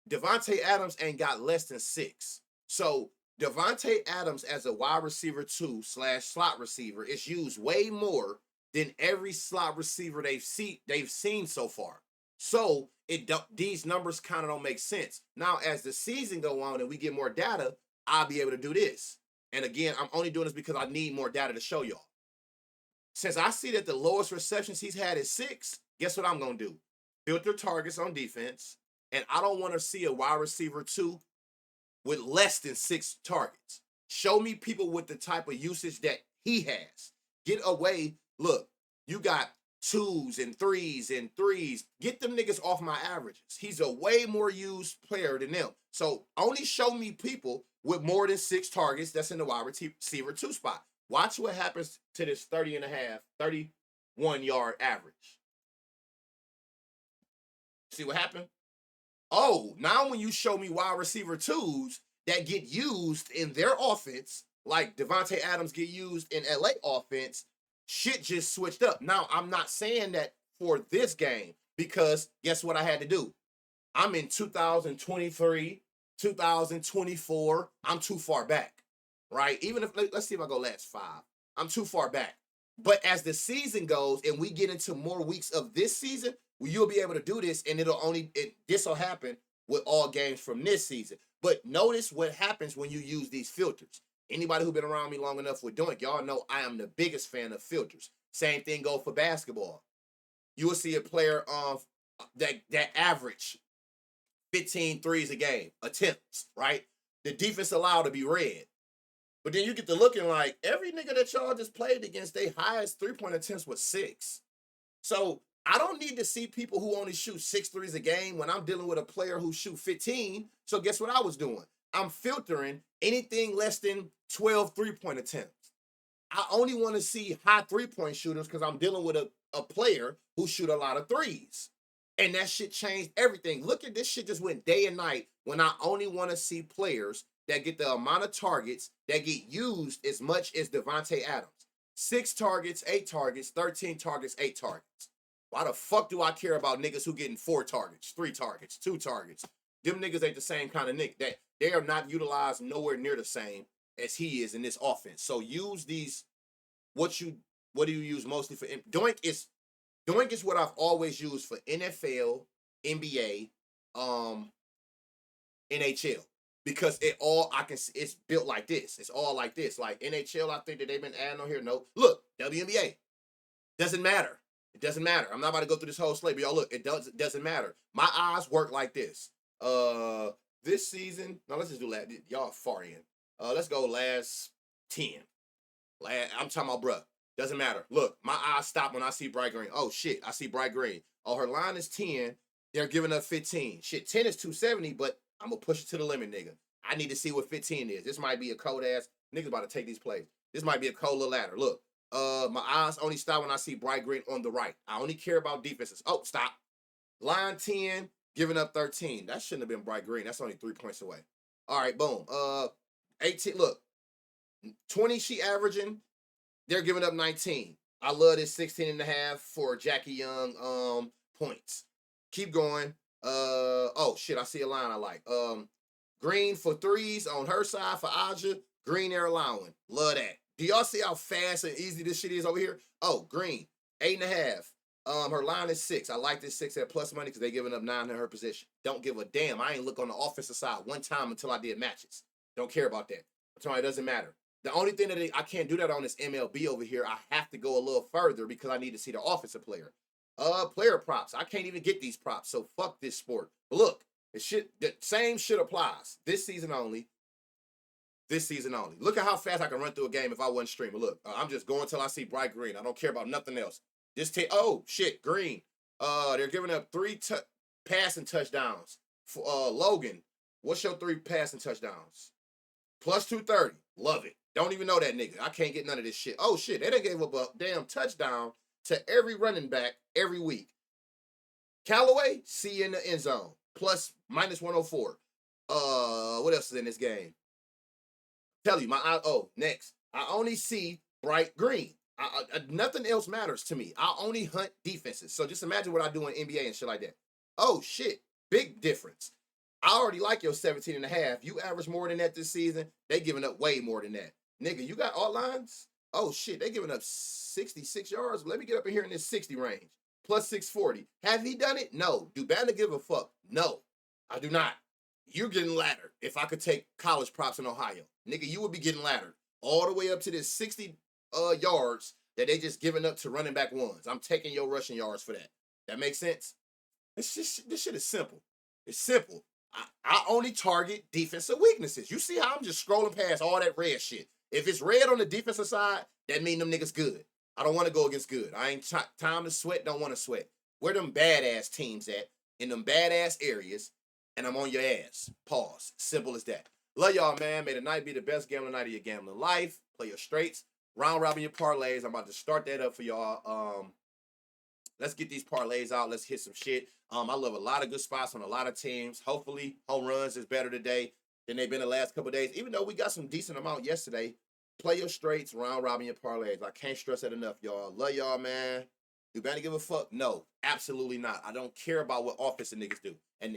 Devontae Adams ain't got less than 6. So Devontae Adams as a wide receiver 2 / slot receiver is used way more than every slot receiver they've seen so far. So these numbers kind of don't make sense. Now, as the season go on and we get more data, I'll be able to do this. And again, I'm only doing this because I need more data to show y'all. Since I see that the lowest receptions he's had is 6, guess what I'm going to do? Filter targets on defense, and I don't want to see a wide receiver 2 with less than 6 targets. Show me people with the type of usage that he has. Get away. Look, you got 2s and 3s and 3s. Get them niggas off my averages. He's a way more used player than them. So only show me people with more than 6 targets that's in the wide receiver 2 spot. Watch what happens to this 31-yard average. See what happened? Oh, now when you show me wide receiver 2s that get used in their offense, like Devontae Adams get used in LA offense, shit just switched up. Now, I'm not saying that for this game because guess what I had to do? I'm in 2023, 2024. I'm too far back, right? Even if, let's see if I go last 5. I'm too far back. But as the season goes and we get into more weeks of this season, you'll be able to do this, and this will happen with all games from this season. But notice what happens when you use these filters. Anybody who's been around me long enough with doing it, y'all know I am the biggest fan of filters. Same thing goes for basketball. You will see a player that average 15 threes a game, attempts, right? The defense allowed to be red. But then you get to looking like every nigga that y'all just played against, their highest 3-point attempts was 6. So I don't need to see people who only shoot 6 threes a game when I'm dealing with a player who shoot 15. So guess what I was doing? I'm filtering anything less than 12 3-point attempts. I only want to see high 3-point shooters because I'm dealing with a player who shoot a lot of threes. And that shit changed everything. Look at this shit just went day and night when I only want to see players that get the amount of targets that get used as much as Devontae Adams. 6 targets, 8 targets, 13 targets, 8 targets. Why the fuck do I care about niggas who getting 4 targets, 3 targets, 2 targets? Them niggas ain't the same kind of nigga. That they are not utilized nowhere near the same as he is in this offense. So use these. What do you use mostly for? Doink is what I've always used for NFL, NBA, NHL. Because it's built like this. It's all like this. Like NHL, I think that they've been adding on here. No, look, WNBA. Doesn't matter. It doesn't matter. I'm not about to go through this whole slate, but y'all look, it doesn't matter. My eyes work like this. This season, now let's just do that. Y'all far in. Let's go last 10. I'm talking about, bruh. Doesn't matter. Look, my eyes stop when I see bright green. Oh, shit, I see bright green. Oh, her line is 10. They're giving up 15. Shit, 10 is 270, but I'm going to push it to the limit, nigga. I need to see what 15 is. This might be a cold ass. Niggas about to take these plays. This might be a cold little ladder. Look, my eyes only stop when I see bright green on the right. I only care about defenses. Oh, stop. Line 10, giving up 13. That shouldn't have been bright green. That's only 3 points away. All right, boom. 18, look. 20 she averaging. They're giving up 19. I love this 16.5 for Jackie Young points. Keep going. Oh shit, I see a line I like. Green for threes on her side for Aja. Green they're allowing. Love that. Do y'all see how fast and easy this shit is over here? Oh, Green, 8.5. Her line is 6. I like this 6 at plus money because they're giving up 9 in her position. Don't give a damn. I ain't look on the offensive side one time until I did matches. Don't care about that. So it doesn't matter. The only thing that I can't do that on is MLB over here. I have to go a little further because I need to see the offensive player. Player props. I can't even get these props, so fuck this sport. But look, the same shit applies. This season only. This season only. Look at how fast I can run through a game if I wasn't streaming. Look, I'm just going till I see bright green. I don't care about nothing else. Oh shit, green. They're giving up 3 passing touchdowns. For Logan, what's your 3 passing touchdowns? Plus 230. Love it. Don't even know that nigga. I can't get none of this shit. Oh shit, they done gave up a damn touchdown to every running back every week. Callaway, C in the end zone, plus minus 104. What else is in this game? Tell you, next. I only see bright green. Nothing else matters to me. I only hunt defenses. So just imagine what I do in NBA and shit like that. Oh, shit. Big difference. I already like your 17 and a half. You average more than that this season. They giving up way more than that. Nigga, you got all lines? Oh, shit. They giving up 66 yards. Let me get up in here in this 60 range. Plus 640. Have he done it? No. Do Banner give a fuck? No. I do not. You're getting laddered. If I could take college props in Ohio, nigga, you would be getting laddered all the way up to this 60 yards that they just giving up to running back ones. I'm taking your rushing yards for that. That makes sense? This shit is simple. It's simple. I only target defensive weaknesses. You see how I'm just scrolling past all that red shit. If it's red on the defensive side, that mean them niggas good. I don't want to go against good. I ain't time to sweat, don't want to sweat. Where them badass teams at in them badass areas, and I'm on your ass. Pause. Simple as that. Love y'all, man. May the night be the best gambling night of your gambling life. Play your straights. Round robin your parlays. I'm about to start that up for y'all. Let's get these parlays out. Let's hit some shit. I love a lot of good spots on a lot of teams. Hopefully, home runs is better today than they've been the last couple of days. Even though we got some decent amount yesterday, play your straights, round robin your parlays. I can't stress that enough, y'all. Love y'all, man. Do Banner give a fuck? No, absolutely not. I don't care about what offensive niggas do. And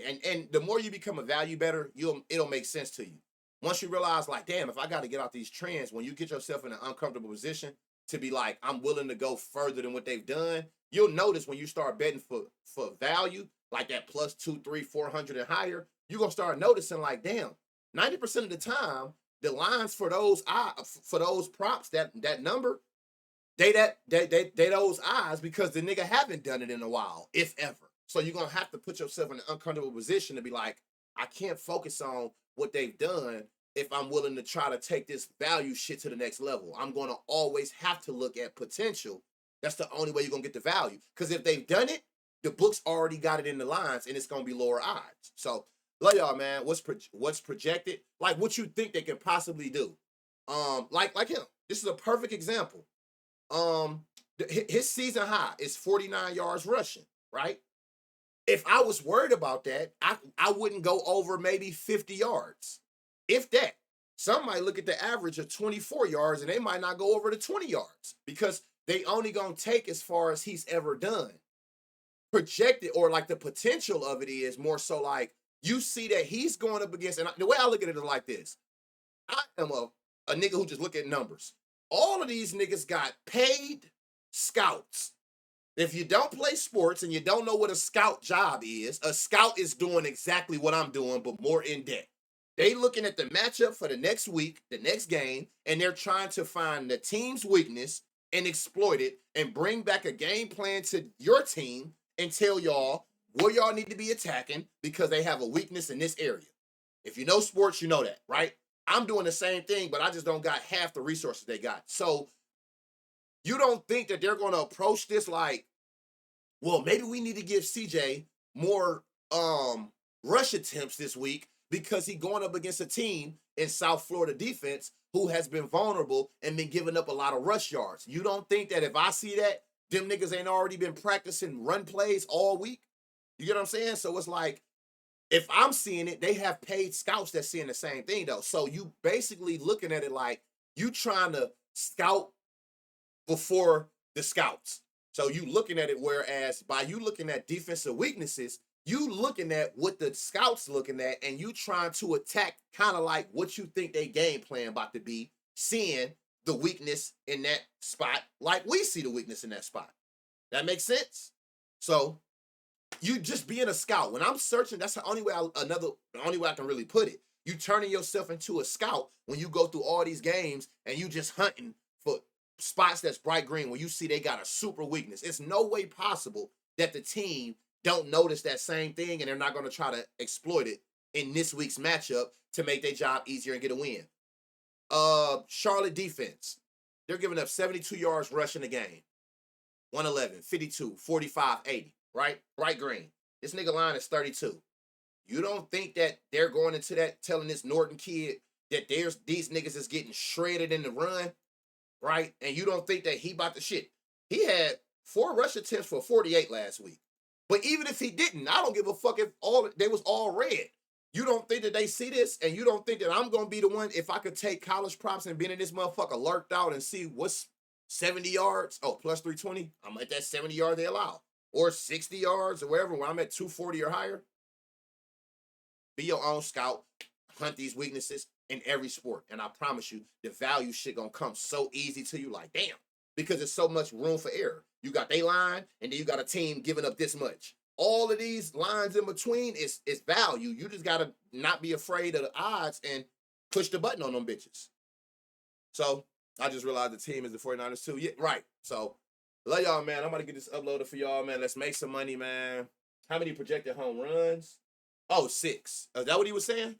the more you become a value better, it'll make sense to you. Once you realize, like, damn, if I got to get out these trends, when you get yourself in an uncomfortable position to be like, I'm willing to go further than what they've done, you'll notice when you start betting for value, like that plus 200, 300, 400 and higher, you're going to start noticing, like, damn, 90% of the time, the lines for those props, that number, they those eyes because the nigga haven't done it in a while, if ever. So you're going to have to put yourself in an uncomfortable position to be like, I can't focus on what they've done if I'm willing to try to take this value shit to the next level. I'm going to always have to look at potential. That's the only way you're going to get the value. Because if they've done it, the book's already got it in the lines and it's going to be lower odds. So love y'all, man. What's projected? Like what you think they can possibly do. Like him. This is a perfect example. His season high is 49 yards rushing, right? If I was worried about that, I wouldn't go over maybe 50 yards. If that. Some might look at the average of 24 yards and they might not go over to 20 yards because they only gonna take as far as he's ever done. Projected, or like the potential of it is more so like you see that he's going up against, and the way I look at it is like this. I am a nigga who just look at numbers. All of these niggas got paid scouts. If you don't play sports and you don't know what a scout job is, a scout is doing exactly what I'm doing, but more in depth. They looking at the matchup for the next week, the next game, and they're trying to find the team's weakness and exploit it and bring back a game plan to your team and tell y'all where y'all need to be attacking because they have a weakness in this area. If you know sports, you know that, right? I'm doing the same thing, but I just don't got half the resources they got. So you don't think that they're going to approach this like, well, maybe we need to give CJ more rush attempts this week because he's going up against a team in South Florida defense who has been vulnerable and been giving up a lot of rush yards. You don't think that if I see that, them niggas ain't already been practicing run plays all week? You get what I'm saying? So it's like, if I'm seeing it, they have paid scouts that's seeing the same thing, though. So you basically looking at it like you trying to scout before the scouts. So you looking at it, whereas by you looking at defensive weaknesses, you looking at what the scouts looking at, and you trying to attack kind of like what you think they game plan about to be, seeing the weakness in that spot like we see the weakness in that spot. That makes sense? So you just being a scout. When I'm searching, that's the only way I can really put it. You turning yourself into a scout when you go through all these games and you just hunting for spots that's bright green when you see they got a super weakness. It's no way possible that the team don't notice that same thing and they're not going to try to exploit it in this week's matchup to make their job easier and get a win. Charlotte defense. They're giving up 72 yards rushing a game. 111, 52, 45, 80, right? Bright green. This nigga line is 32. You don't think that they're going into that telling this Norton kid that these niggas is getting shredded in the run, right? And you don't think that he about to shit. He had 4 rush attempts for 48 last week. But even if he didn't, I don't give a fuck if they was all red. You don't think that they see this, and you don't think that I'm gonna be the one if I could take college props and been in this motherfucker lurked out and see what's 70 yards? Oh, plus 320. I'm at that 70 yard they allow. Or 60 yards or wherever, when I'm at 240 or higher. Be your own scout. Hunt these weaknesses in every sport. And I promise you, the value shit gonna come so easy to you, like, damn. Because there's so much room for error. You got they line, and then you got a team giving up this much. All of these lines in between is value. You just gotta not be afraid of the odds and push the button on them bitches. So I just realized the team is the 49ers too. Yeah, right. So love y'all, man. I'm about to get this uploaded for y'all, man. Let's make some money, man. How many projected home runs? Oh, 6. Is that what he was saying?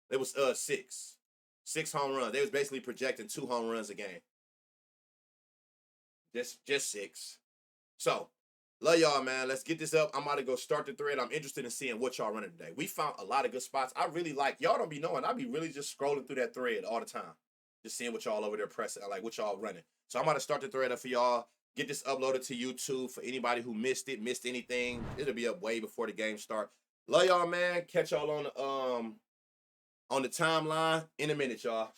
It was 6. 6 home runs. They was basically projecting 2 home runs a game. Just 6. So, love y'all, man. Let's get this up. I'm about to go start the thread. I'm interested in seeing what y'all running today. We found a lot of good spots. I really like, y'all don't be knowing, I be really just scrolling through that thread all the time. Just seeing what y'all over there pressing, like what y'all running. So I'm about to start the thread up for y'all. Get this uploaded to YouTube for anybody who missed anything. It'll be up way before the game start. Love y'all, man. Catch y'all on the timeline in a minute, y'all.